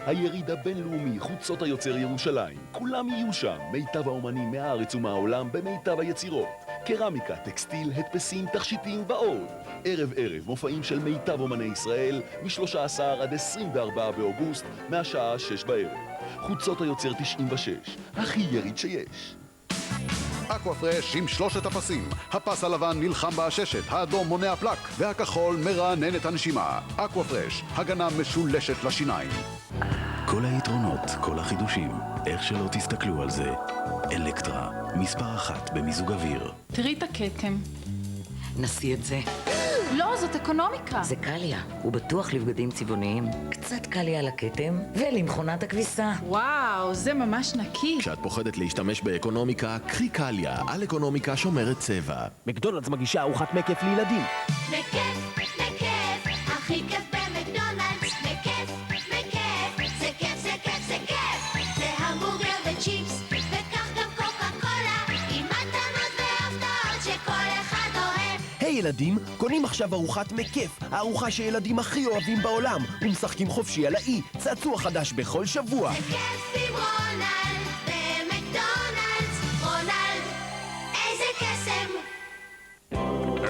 היריד הבינלאומי חוצות היוצר ירושלים. כולם יהיו שם. מיטב האומנים מהארץ ומהעולם במיטב היצירות. קרמיקה, טקסטיל, הדפסים, תכשיטים ועוד. ערב מופעים של מיטב אומני ישראל מ-13 עד 24 באוגוסט מהשעה 6 בערב. חוצות היוצר 96, הכי יריד שיש. אקוואפרש עם 3 הפסים. הפס הלבן נלחם בעששת, האדום מונע פלק, והכחול מרענן את הנשימה. אקוואפרש, הגנה משולשת לשיניים. כל היתרונות, כל החידושים, איך שלא תסתכלו על זה. אלקטרה, מספר 1 במיזוג אוויר. תראי את הכתם. נסי את זה. לא, זאת אקונומיקה. זה קליה, הוא בטוח לבגדים צבעוניים. קצת קליה על הכתם ולמכונת הכביסה. וואו, זה ממש נקי. כשאת פוחדת להשתמש באקונומיקה, קחי קליה. על אקונומיקה שומרת צבע. מקדונלדס מגישה ארוחת מקף לילדים. מקף, הכי כיף במקדונלדס. מקף, זה כיף, זה כיף, זה כיף. זה המבורגר וצ'יפס, וכך גם קוקה קולה, עם מתנות והפתעות שכל אחד אוהב. היי ילדים, קונים עכשיו ארוחת מקף, הארוחה שילדים הכי אוהבים בעולם, ומשחקים חופשי על האי, צעצוע חדש בכל שבוע. זה כיף עם רונלד, במקדונלדס. רונלד, איזה קסם.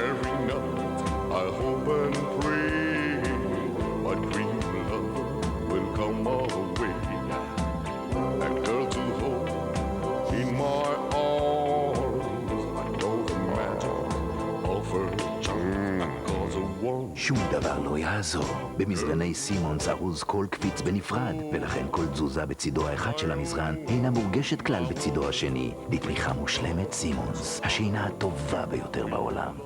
Every night I hope and pray my dream love will come my way. That girl to hold in my arms, I know the magic שום דבר לא יעזור. במזרני סימונס ארוז כל קפיץ בנפרד, ולכן כל תזוזה בצידו האחד של המזרן אינה מורגשת כלל בצידו השני. לתמיכה מושלמת סימונס, השינה הטובה ביותר בעולם.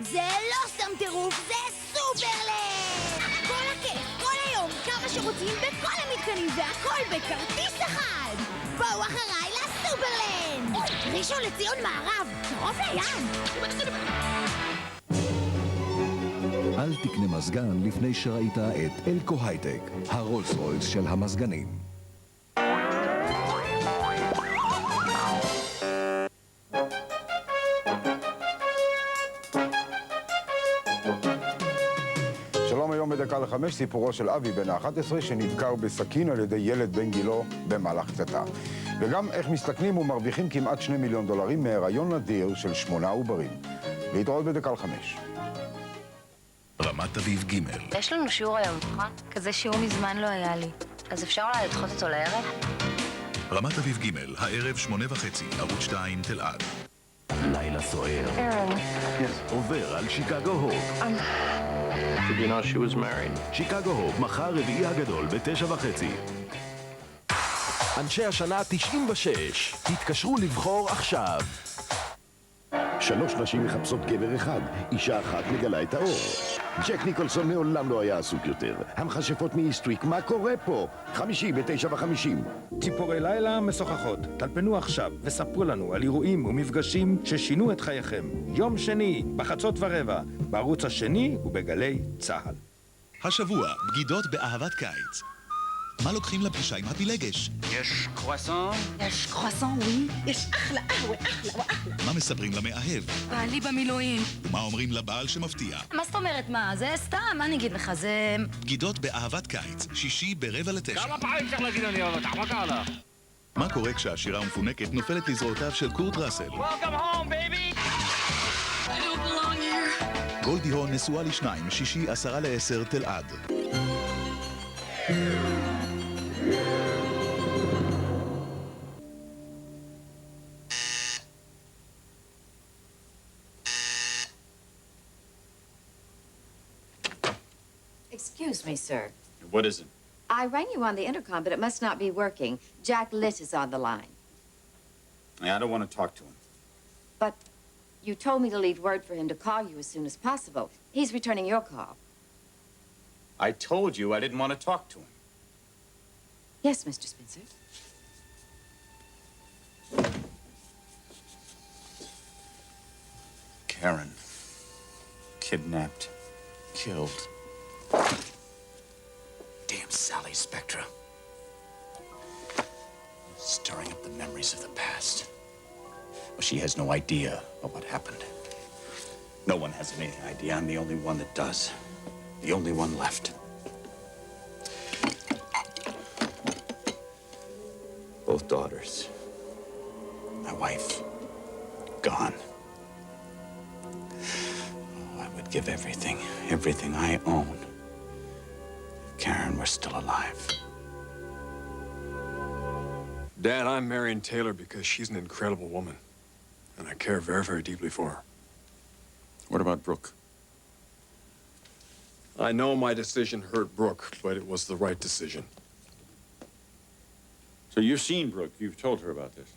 זה לא סתם טירוף, זה סופרלנד! כל הכיף, כל היום, כמה שרוצים בכל המתקנים והכל בכרטיס אחד! בואו אחריי לסופרלנד! ראשון לציון מערב, קרוב לים! אל תקנה מזגן לפני שראית את אלקו הייטק, הרולס רויס של המזגנים. שלום, היום בדקה ל5, סיפורו של אבי בן ה-11 שנדקר בסכין על ידי ילד בן גילו במהלך קטטה. וגם איך מסתכנים ומרוויחים כמעט 2 מיליון דולרים מהיריון נדיר של 8 עוברים. להתראות בדקה ל5. רמת אביב ג' יש לנו שיעור היום, נכון? כזה שיעור מזמן לא היה לי. אז אפשר אולי לדחות אותו לערב? רמת אביב ג', הערב 8:30, ערוץ 2, תלעד. לילה סוער. עובר על שיקגו הופ. Did you know she was married? שיקגו הופ, מחר רביעי הגדול ב9:30. אנשי השנה 96, תתקשרו לבחור עכשיו. 3 נשים מחפשות גבר אחד, אישה אחת מגלה את האור. ג'ק ניקולסון מעולם לא היה עסוק יותר. המכשפות מאיסטוויק, מה קורה פה? חמישי ב9:50. ציפורי לילה משוחחות. טלפנו עכשיו וספרו לנו על אירועים ומפגשים ששינו את חייכם. יום שני, ב13:15, בערוץ השני ובגלי צהל. השבוע, בגידות באהבת קיץ. מה לוקחים לפגישה עם הפילגש? יש קרואסון? יש קרואסון, וואי. יש אחלה, אחלה. מה מספרים למאהב? בעלי במילואים. ומה אומרים לבעל שמפתיע? מה זאת אומרת, מה? זה סתם, מה אני אגיד לך, זה... בגידות באהבת קיץ, שישי ב8:45. כמה פעמים צריך להגיד אני אוהב אותך? מה קרה לך? מה קורה כשהשירה המפונקת נופלת לזרועותיו של קורט ראסל? Welcome home, baby! I don't belong here. גולדי הון נשואה לשניים, שישי 10:50, תלעד. Excuse me, sir. What is it? I rang you on the intercom, but it must not be working. Jack Litt is on the line. I don't want to talk to him. But you told me to leave word for him to call you as soon as possible. He's returning your call. I told you I didn't want to talk to him. Yes, Mr. Spencer. Karen. Kidnapped. Killed. Damn Sally Spectra. Stirring up the memories of the past. Well, she has no idea of what happened. No one has any idea. I'm the only one that does. The only one left. Both daughters. My wife. Gone. Oh, I would give everything I own, if Karen were still alive. Dad, I'm marrying Taylor because she's an incredible woman. And I care very, very deeply for her. What about Brooke? I know my decision hurt Brooke, but it was the right decision. So you've seen Brooke. You've told her about this.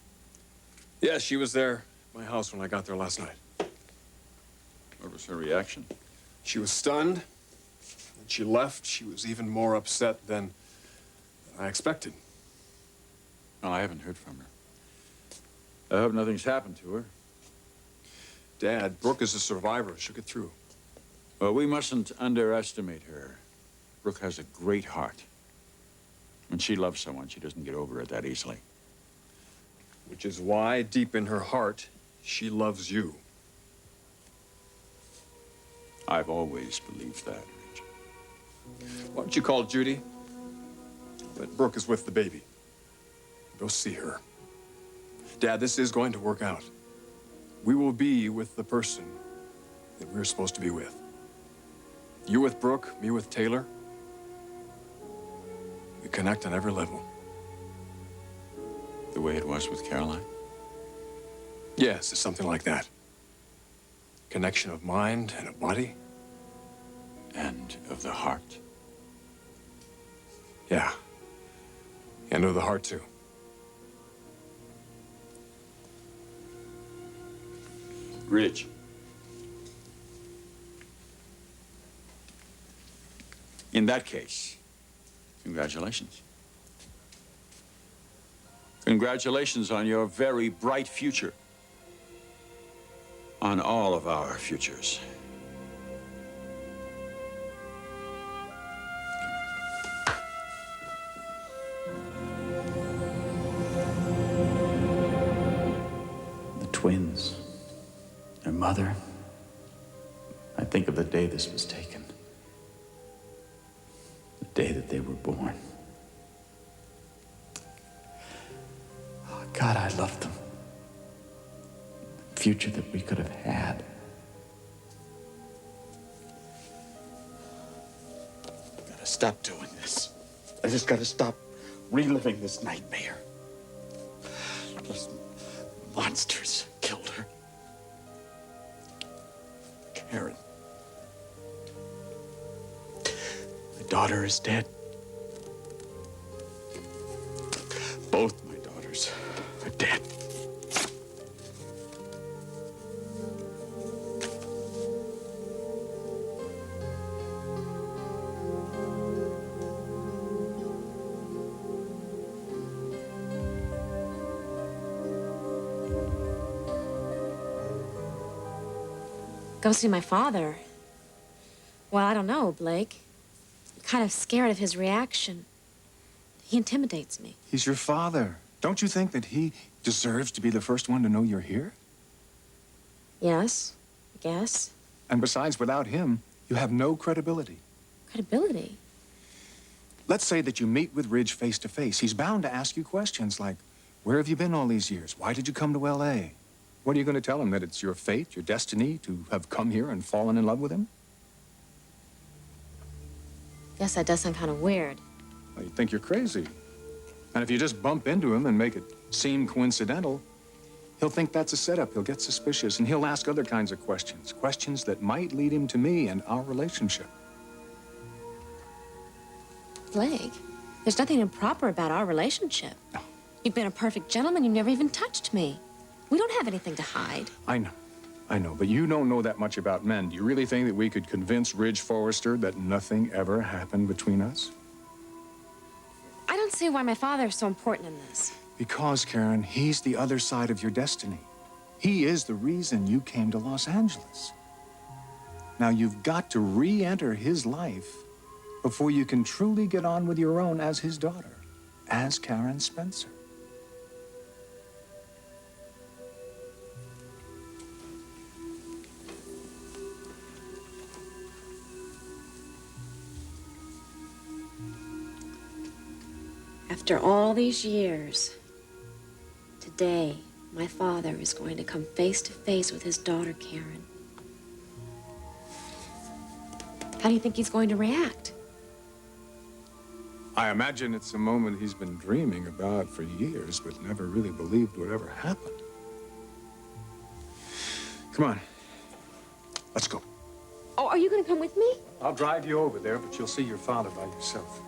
Yes, she was there at my house when I got there last night. What was her reaction? She was stunned. When she left, she was even more upset than I expected. No, I haven't heard from her. I hope nothing's happened to her. Dad, Brooke is a survivor. She'll get through. Well, we mustn't underestimate her. Brooke has a great heart. When she loves someone, she doesn't get over it that easily. Which is why, deep in her heart, she loves you. I've always believed that, Richard. Why don't you call Judy? But Brooke is with the baby. Go see her. Dad, this is going to work out. We will be with the person that we're supposed to be with. You with Brooke, me with Taylor. We connect on every level. The way it was with Caroline? Yes, it's something like that. Connection of mind and of body. And of the heart? Yeah. And of the heart, too. Ridge. In that case, congratulations. Congratulations on your very bright future. On all of our futures. The twins, their mother. I think of the day this was taken. The day that they were born. Oh, God, I love them. The future that we could have had. I gotta stop doing this. I just gotta stop reliving this nightmare. Those monsters killed her. Karen. My daughter is dead. Both my daughters are dead. Go see my father. Well, I don't know, Blake. I'm kind of scared of his reaction. He intimidates me. He's your father. Don't you think that he deserves to be the first one to know you're here? Yes, I guess. And besides, without him, you have no credibility. Credibility? Let's say that you meet with Ridge face to face. He's bound to ask you questions like, where have you been all these years? Why did you come to L.A.? What are you going to tell him, that it's your fate, your destiny to have come here and fallen in love with him? Guess that does sound kind of weird. Well, you'd think you're crazy. And if you just bump into him and make it seem coincidental, he'll think that's a setup. He'll get suspicious, and he'll ask other kinds of questions. Questions that might lead him to me and our relationship. Blake, there's nothing improper about our relationship. No. You've been a perfect gentleman. You've never even touched me. We don't have anything to hide. I know, but you don't know that much about men. Do you really think that we could convince Ridge Forrester that nothing ever happened between us? I don't see why my father is so important in this. Because, Karen, he's the other side of your destiny. He is the reason you came to Los Angeles. Now, you've got to re-enter his life before you can truly get on with your own as his daughter, as Karen Spencer. After all these years, today, my father is going to come face to face with his daughter, Karen. How do you think he's going to react? I imagine it's a moment he's been dreaming about for years, but never really believed would ever happen. Come on, let's go. Oh, are you going to come with me? I'll drive you over there, but you'll see your father by yourself.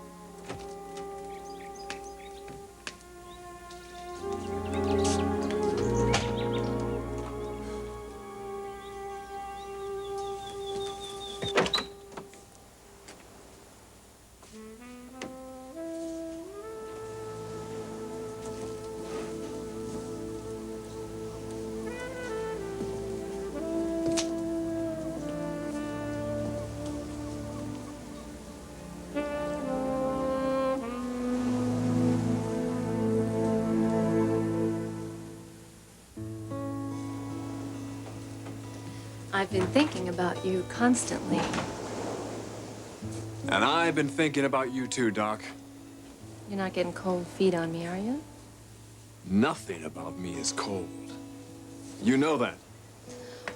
I've been thinking about you constantly. And I've been thinking about you too, Doc. You're not getting cold feet on me, are you? Nothing about me is cold. You know that.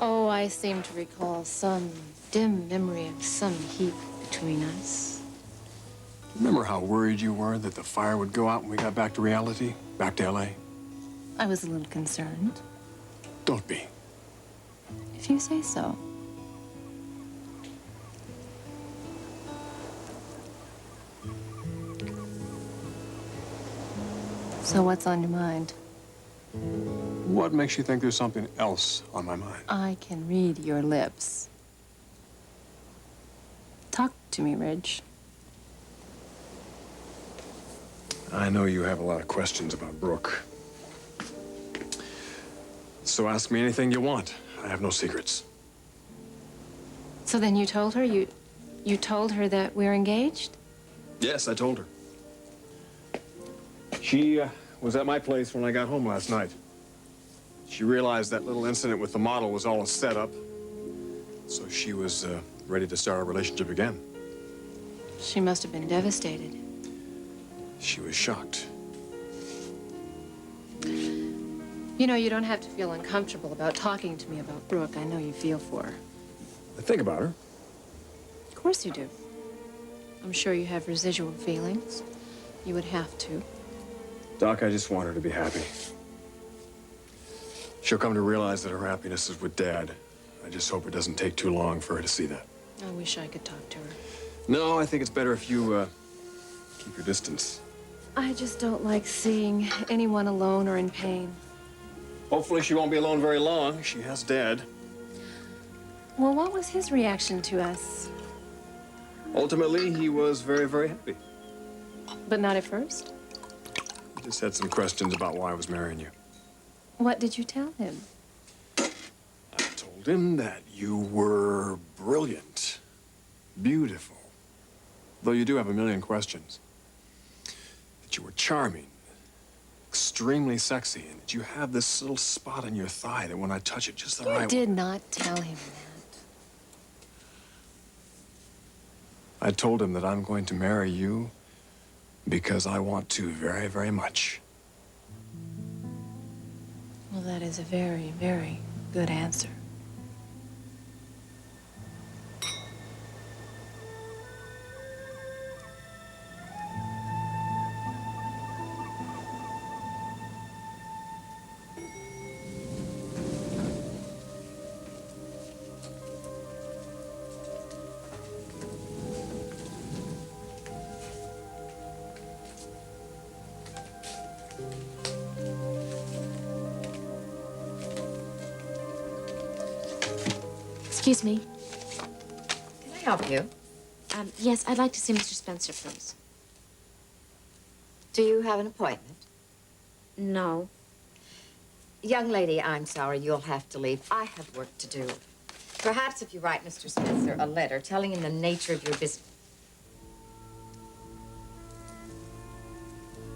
Oh, I seem to recall some dim memory of some heat between us. Remember how worried you were that the fire would go out when we got back to reality? Back to L.A.? I was a little concerned. Don't be. If you say so. So what's on your mind? What makes you think there's something else on my mind? I can read your lips. Talk to me, Ridge. I know you have a lot of questions about Brooke. So ask me anything you want. I have no secrets. So then you told her you told her that we're engaged? Yes, I told her. She was at my place when I got home last night. She realized that little incident with the model was all a setup, so she was ready to start our relationship again. She must have been devastated. She was shocked. You know, you don't have to feel uncomfortable about talking to me about Brooke. I know you feel for her. I think about her. Of course you do. I'm sure you have residual feelings. You would have to. Doc, I just want her to be happy. She'll come to realize that her happiness is with Dad. I just hope it doesn't take too long for her to see that. I wish I could talk to her. No, I think it's better if you keep your distance. I just don't like seeing anyone alone or in pain. Hopefully she won't be alone very long. She has Dad. Well, what was his reaction to us? Ultimately, he was very, very happy. But not at first? He just had some questions about why I was marrying you. What did you tell him? I told him that you were brilliant, beautiful, though you do have a million questions. That you were charming, extremely sexy, and that you have this little spot on your thigh that when I touch it, just the right way. You did not tell him that. I told him that I'm going to marry you because I want to very, very much. Well, that is a very, very good answer. Excuse me. Can I help you? Yes, I'd like to see Mr. Spencer, please. Do you have an appointment? No. Young lady, I'm sorry, you'll have to leave. I have work to do. Perhaps if you write Mr. Spencer a letter telling him the nature of your business.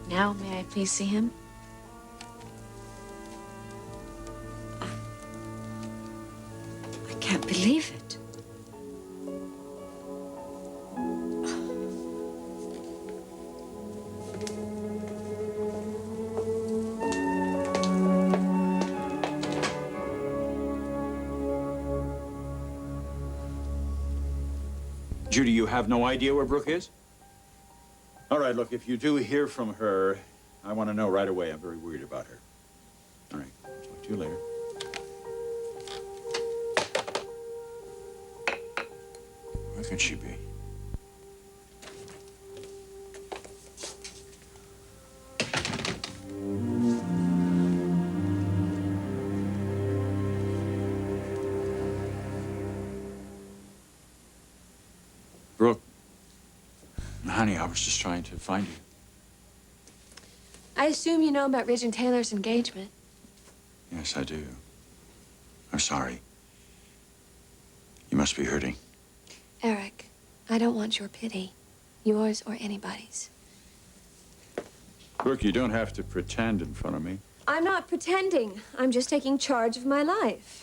Now, may I please see him? I can't believe it. Judy, you have no idea where Brooke is? All right, look, if you do hear from her, I want to know right away. I'm very worried about her. All right, talk to you later. Where could she be? Brooke, honey, I was just trying to find you. I assume you know about Ridge and Taylor's engagement. Yes, I do. I'm sorry. You must be hurting. Eric, I don't want your pity. Yours or anybody's. Brooke, you don't have to pretend in front of me. I'm not pretending. I'm just taking charge of my life.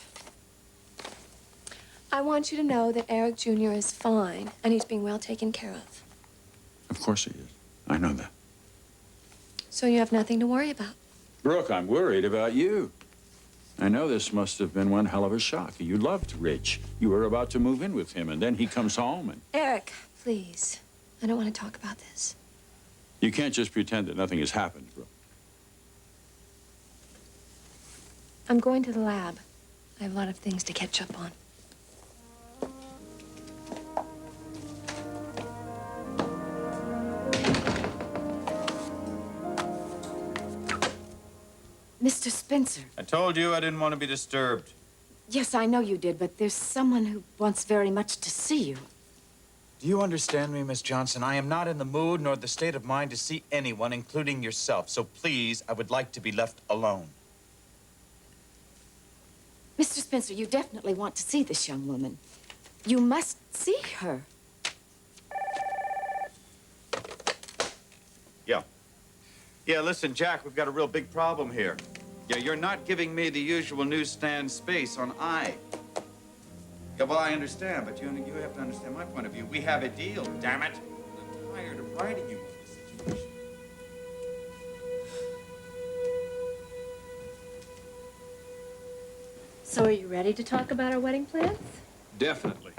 I want you to know that Eric Jr. is fine, and he's being well taken care of. Of course he is. I know that. So you have nothing to worry about. Brooke, I'm worried about you. I know this must have been one hell of a shock. You loved Rich. You were about to move in with him, and then he comes home and... Eric, please. I don't want to talk about this. You can't just pretend that nothing has happened, Brooke. I'm going to the lab. I have a lot of things to catch up on. Mr. Spencer. I told you I didn't want to be disturbed. Yes, I know you did, but there's someone who wants very much to see you. Do you understand me, Miss Johnson? I am not in the mood nor the state of mind to see anyone, including yourself. So please, I would like to be left alone. Mr. Spencer, you definitely want to see this young woman. You must see her. Yeah, listen, Jack, we've got a real big problem here. Yeah, you're not giving me the usual newsstand space on I. Yeah, well, I understand, but you have to understand my point of view. We have a deal, damn it. I'm tired of writing you in this situation. So are you ready to talk about our wedding plans? Definitely.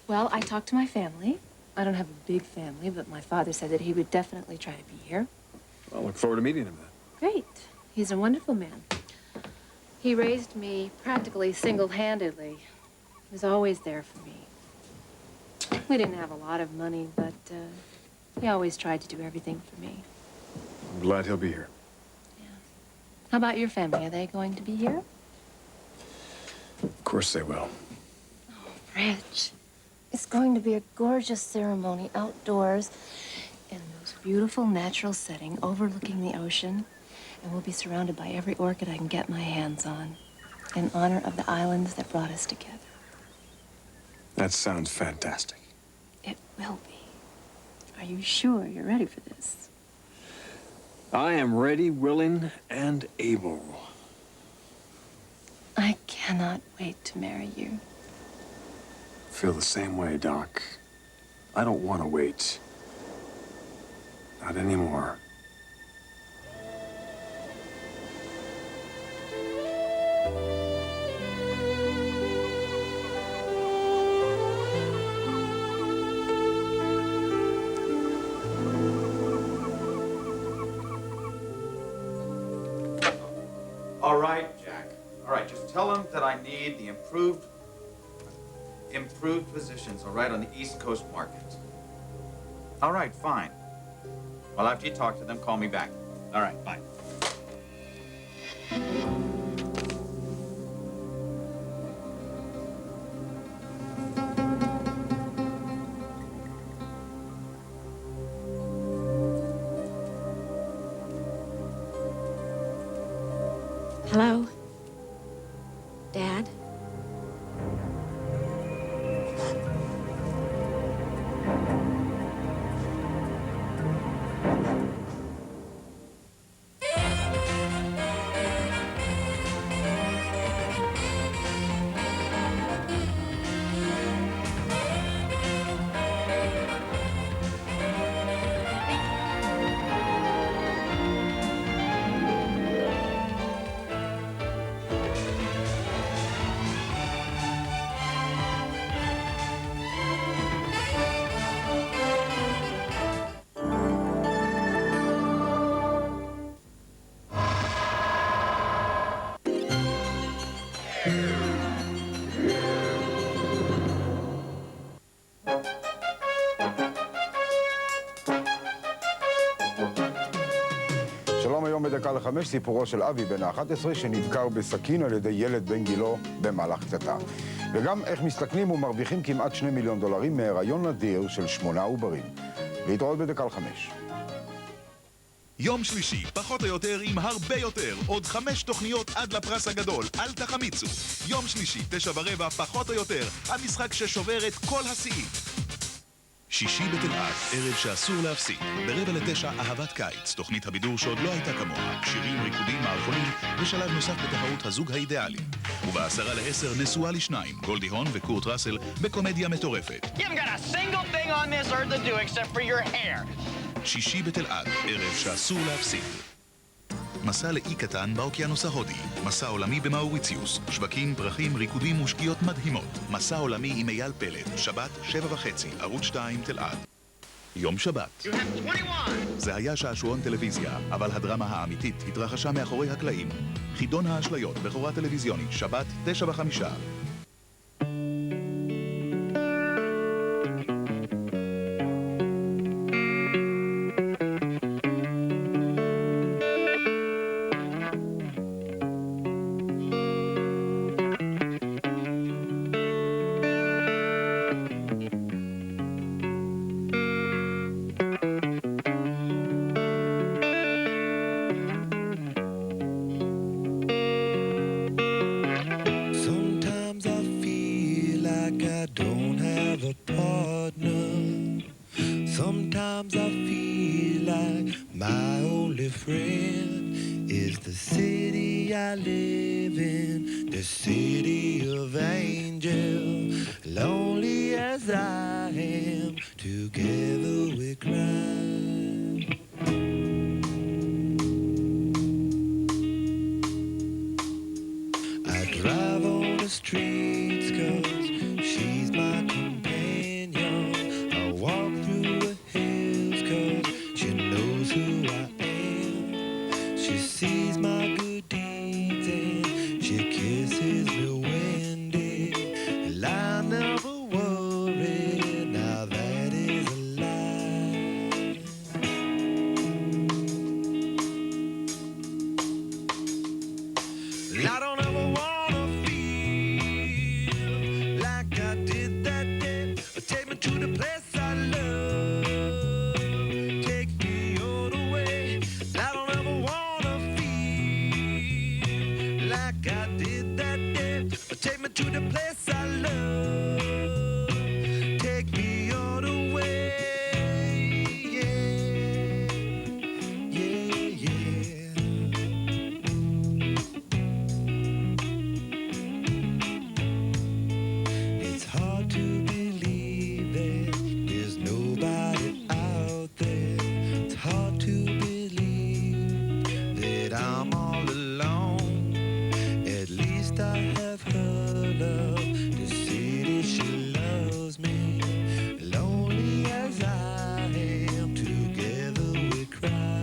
Well, I talked to my family. I don't have a big family, but my father said that he would definitely try to be here. I'll look forward to meeting him then. Great. He's a wonderful man. He raised me practically single-handedly. He was always there for me. We didn't have a lot of money, but he always tried to do everything for me. I'm glad he'll be here. How about your family? Are they going to be here? Of course they will. Rich, it's going to be a gorgeous ceremony outdoors in the most beautiful natural setting overlooking the ocean. And we'll be surrounded by every orchid I can get my hands on in honor of the islands that brought us together. That sounds fantastic. It will be. Are you sure you're ready for this? I am ready, willing, and able. I cannot wait to marry you. Feel the same way, Doc. I don't want to wait. Not anymore. All right, Jack. All right, just tell him that I need the improved positions, all right, on the East Coast market. All right, fine. Well, after you talk to them, call me back. All right, bye. Hello? Dad? שלום, היום בדקה ל5, סיפורו של אבי בן ה-11 שנדקר בסכין על ידי ילד בן גילו במהלך קטטה. וגם איך מסתכנים ומרוויחים כמעט $2 מיליון מהיריון נדיר של 8 עוברים. להתראות בדקה ל5. יום שלישי, פחות או יותר עם הרבה יותר. עוד 5 תוכניות עד לפרס הגדול. אל תחמיצו. יום שלישי, 9:15, פחות או יותר. המשחק ששובר את כל השיאים. שישי בתל-אביב, ערב שאסור להפסיד. 8:45, אהבת קיץ, תוכנית הבידור שעוד לא הייתה כמוה. שירים, ריקודים, מערכונים, ושלב נוסף בתחרות הזוג האידיאלי. וב10:10, נשואה לשניים, גולדי הון וקורט ראסל, בקומדיה מטורפת. You haven't got a single thing on this earth to do except for your hair. שישי בתל-אביב, ערב שאסור להפסיד. מסע לאי קטן באוקיינוס ההודי. מסע עולמי במאוריציוס. שווקים, פרחים, ריקודים ושקיעות מדהימות. מסע עולמי עם אייל פלד. שבת, 7:30, ערוץ 2 תלעד. יום שבת. זה היה שעשועון טלוויזיה, אבל הדרמה האמיתית התרחשה מאחורי הקלעים. חידון האשליות, בכורה טלוויזיונית, שבת, 9:05. Sometimes I feel like I don't have a partner. Sometimes I feel like my only friend is the city I live in, the city of angels. Lonely as I am, together we cry. I drive on the streets 'cause she's my companion. I walk through the hills 'cause she knows who I am. She sees my good deeds and she kisses me when dead. And I never worry, now that is a lie. I don't ever wanna feel like I did that day. Take me to the place I love. Take me all the way. I don't ever wanna feel like I did that day. Take me to the place I love. Take me all the way. Yeah, yeah, yeah. It's hard to believe that there's nobody out there. It's hard to believe that I'm all alone. At least I have her love. The city, she loves me. Lonely as I am, together we cry.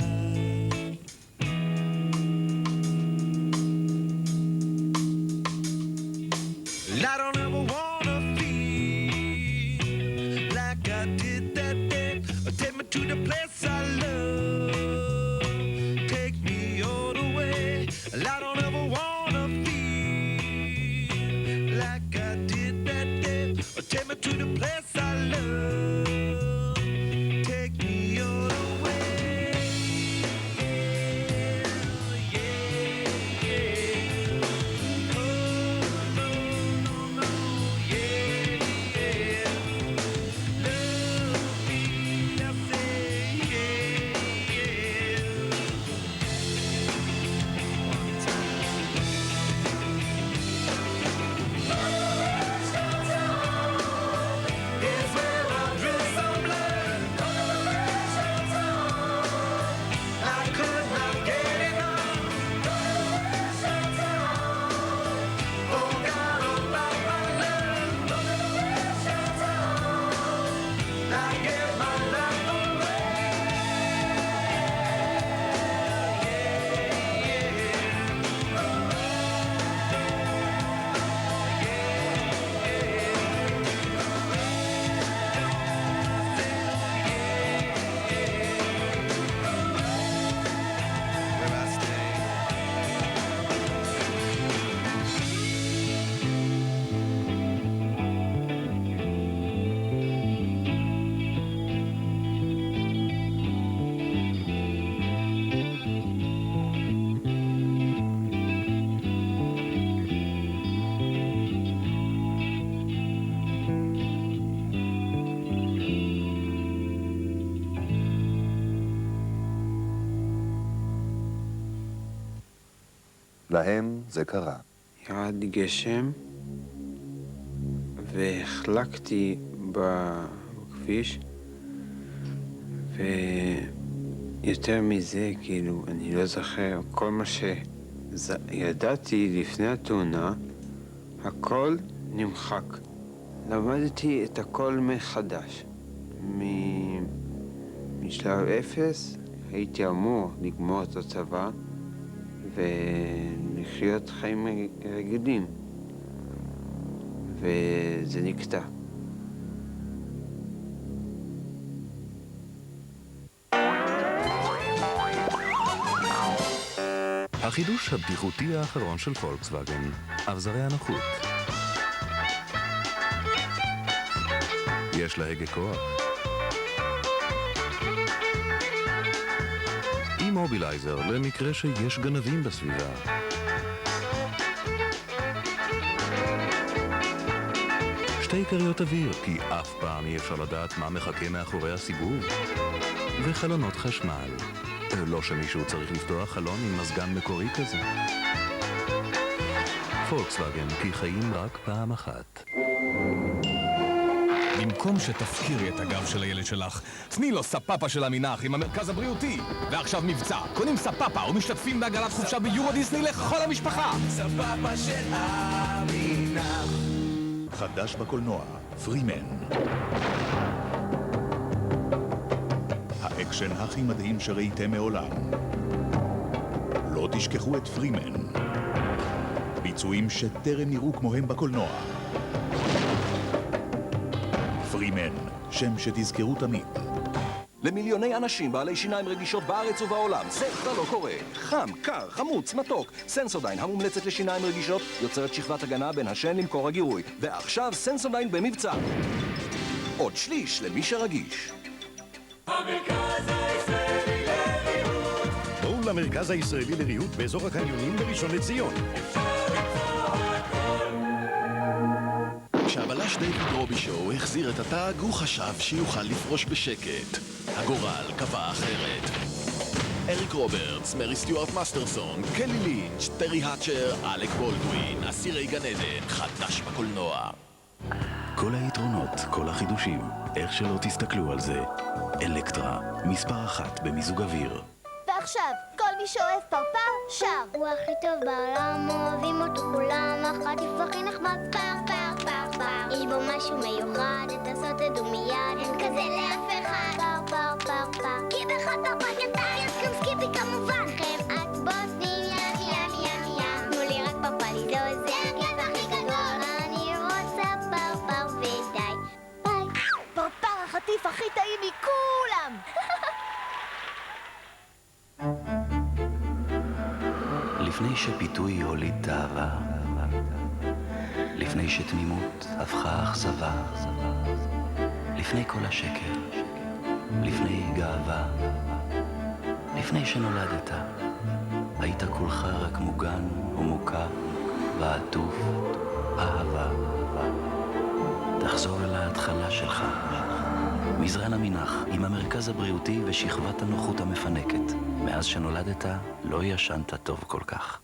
I don't ever wanna feel like I did that day. Take me to the place I love. Take me all the way. I don't ever wanna feel like I did that day. Take me to the place I love. Take me all the way. Yeah, yeah, yeah. Oh, no, no, no, yeah, yeah. Love me, I say, yeah, yeah. One time. Is where I drew some blood. I could not get enough. Forgot about my love. I gave my life away. Where I stay. להם זה קרה. ירד גשם, והחלקתי בכביש, יותר מזה, כאילו, אני לא זוכר, כל מה שידעתי לפני התאונה, הכל נמחק. למדתי את הכל מחדש. משלב 0 הייתי אמור לגמור את הצבא ולחיות חיים רגילים. וזה נקטע. החידוש הבטיחותי האחרון של פולקסווגן, אבזרי הנוחות. יש להגה כוח. אימובילייזר למקרה שיש גנבים בסביבה. שתי כריות אוויר, כי אף פעם אי אפשר לדעת מה מחכה מאחורי הסיבוב. וחלונות חשמל. לא שמישהו צריך לפתוח חלון עם מזגן מקורי כזה. פולקסווגן, כי חיים רק פעם אחת. במקום שתפקירי את הגב של הילד שלך, תני לו ספאפה של המנח עם המרכז הבריאותי. ועכשיו מבצע, קונים ספאפה ומשתתפים בהגרלת חופשה ביורו דיסני לכל המשפחה. ספאפה של המנח. חדש בקולנוע, פרימן. האקשן הכי מדהים שראיתם מעולם. לא תשכחו את פרימן. ביצועים שטרם נראו כמוהם בקולנוע. פרימן, שם שתזכרו תמיד. למיליוני אנשים בעלי שיניים רגישות בארץ ובעולם, זה כבר לא קורה. חם, קר, חמוץ, מתוק. סנסודיין המומלצת לשיניים רגישות יוצרת שכבת הגנה בין השן למקור הגירוי. ועכשיו סנסודיין במבצע. עוד שליש למי שרגיש. המרכז הישראלי לריהוט. בואו למרכז הישראלי לריהוט באזור הקניונים בראשון לציון. כשהבלש דיוויד רובישו החזיר את התג, הוא חשב שיוכל לפרוש בשקט. הגורל קבע אחרת. אריק רוברטס, מרי סטיוארט מאסטרסון, קלי לינץ', טרי האצ'ר, אלק בולדווין, אסירי גן עדן, חדש בקולנוע. כל היתרונות, כל החידושים, איך שלא תסתכלו על זה. אלקטרה, מספר 1 במיזוג אוויר. ועכשיו, כל מי שאוהב פרפר, שר. הוא הכי טוב בעולם, אוהבים אותו כולם, החטיף הכי נחמד, פר, פר, פר. יש בו משהו מיוחד, את הסוטד ומיד, אין כזה לאף אחד. פר. כי בחטר פקטה, יש גם סקיפי כמובן. חמאת בוסנים, ים. תנו לי רק פרפר לזוז, זה הכיף הכי גדול. אני רוצה פרפר ודי. ביי. פרפר החטיף הכי טעים מכולם. לפני שפיתוי הוליד תאווה, לפני שתמימות הפכה אכזבה, לפני כל השקר, לפני גאווה, לפני שנולדת, היית כולך רק מוגן ומוקף ועטוף אהבה. תחזור אל ההתחלה שלך. מזרן המנח עם המרכז הבריאותי ושכבת הנוחות המפנקת. מאז שנולדת לא ישנת טוב כל כך.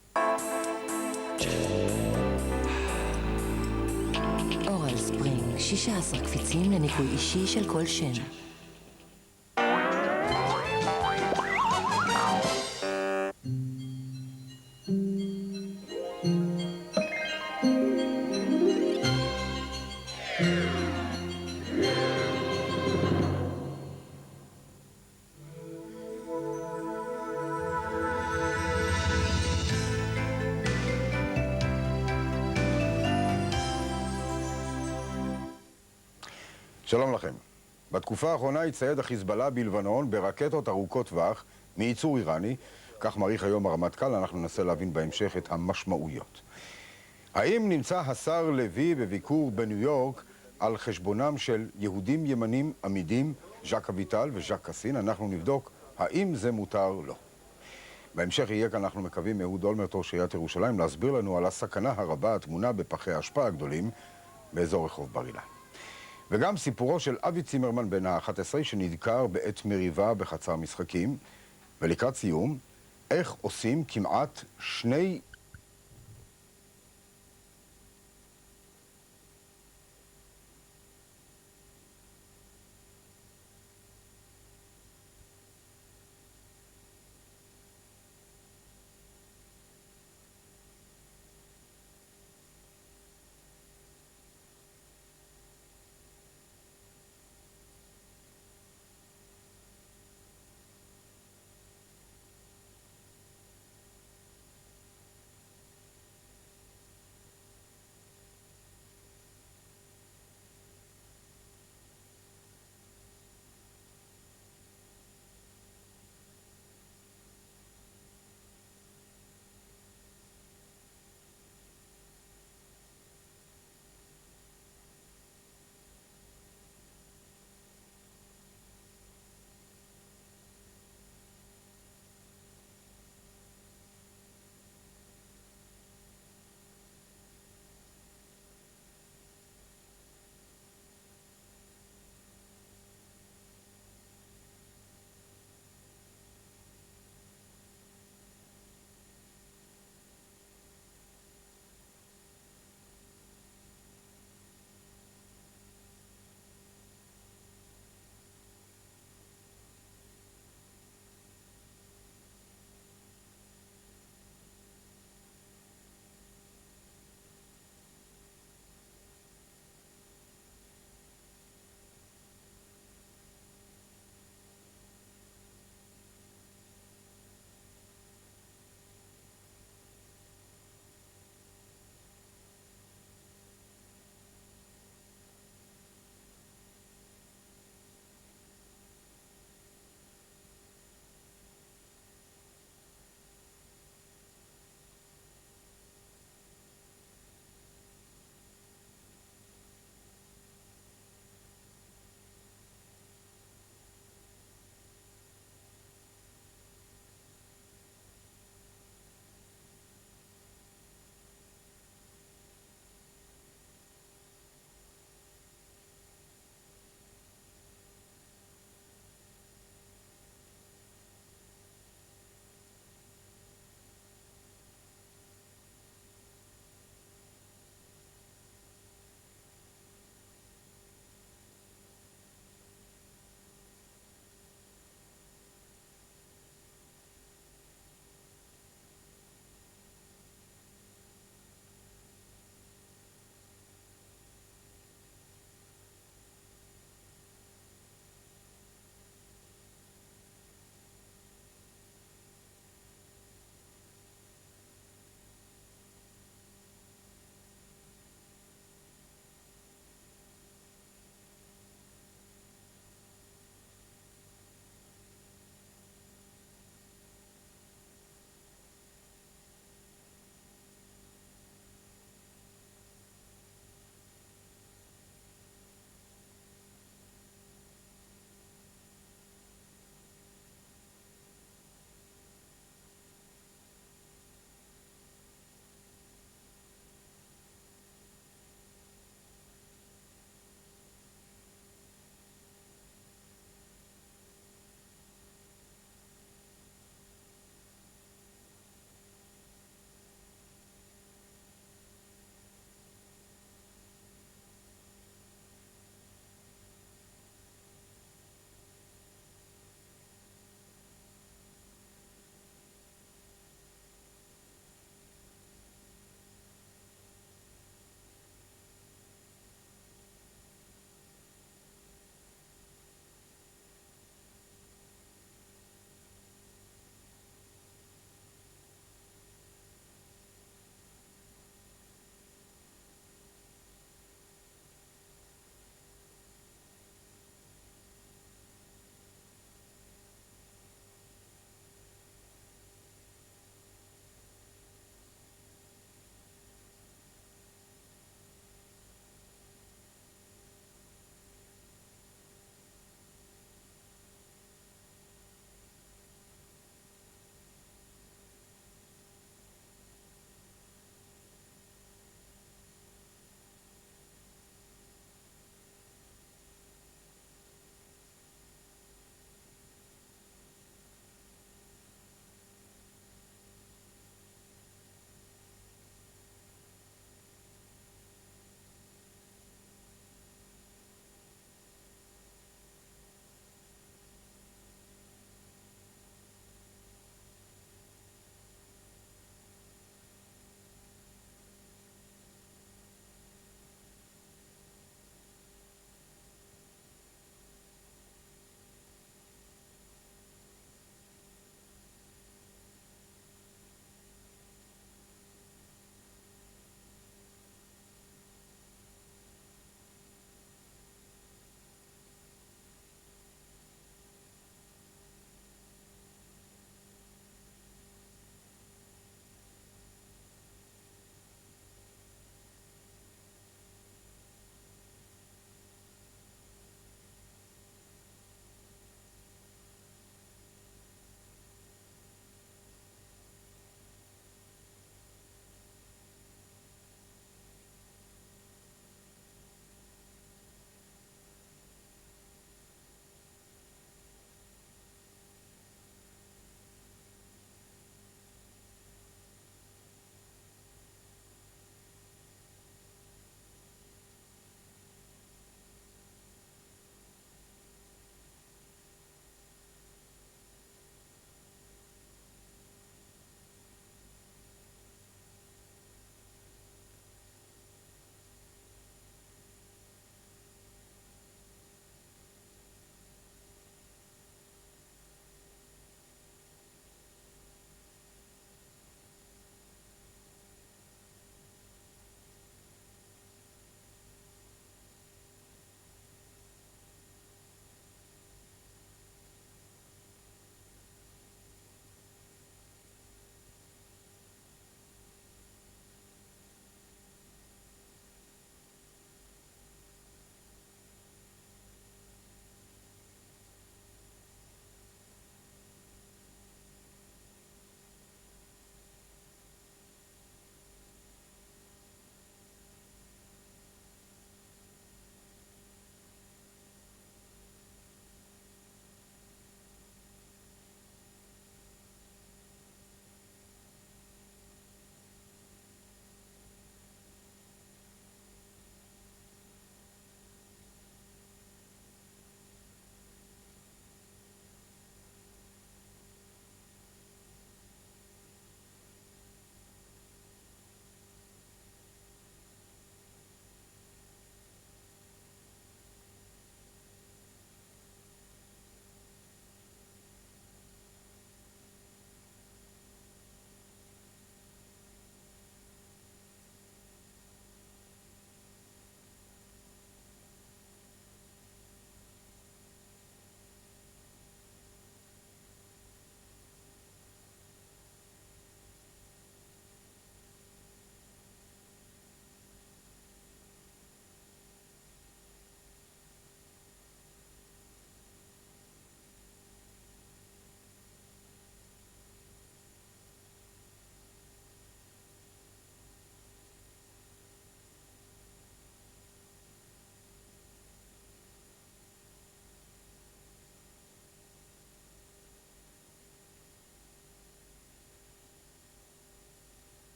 אורל ספרינג, 16 קפיצים לניקוי אישי של כל שן. שלום לכם. בתקופה האחרונה הצטייד החיזבאללה בלבנון ברקטות ארוכות טווח מייצור איראני. כך מעריך היום הרמטכ"ל, אנחנו ננסה להבין בהמשך את המשמעויות. האם נמצא השר לוי בביקור בניו יורק על חשבונם של יהודים ימנים עמידים, ז'ק אביטל וז'ק קסין? אנחנו נבדוק האם זה מותר לו. בהמשך יהיה כאן, אנחנו מקווים, אהוד אולמרט, ראש עיריית ירושלים, להסביר לנו על הסכנה הרבה הטמונה בפחי האשפה הגדולים באזור רחוב בר אילן. וגם סיפורו של אבי צימרמן בן ה-11 שנדקר בעת מריבה בחצר משחקים. ולקראת סיום, איך עושים כמעט 2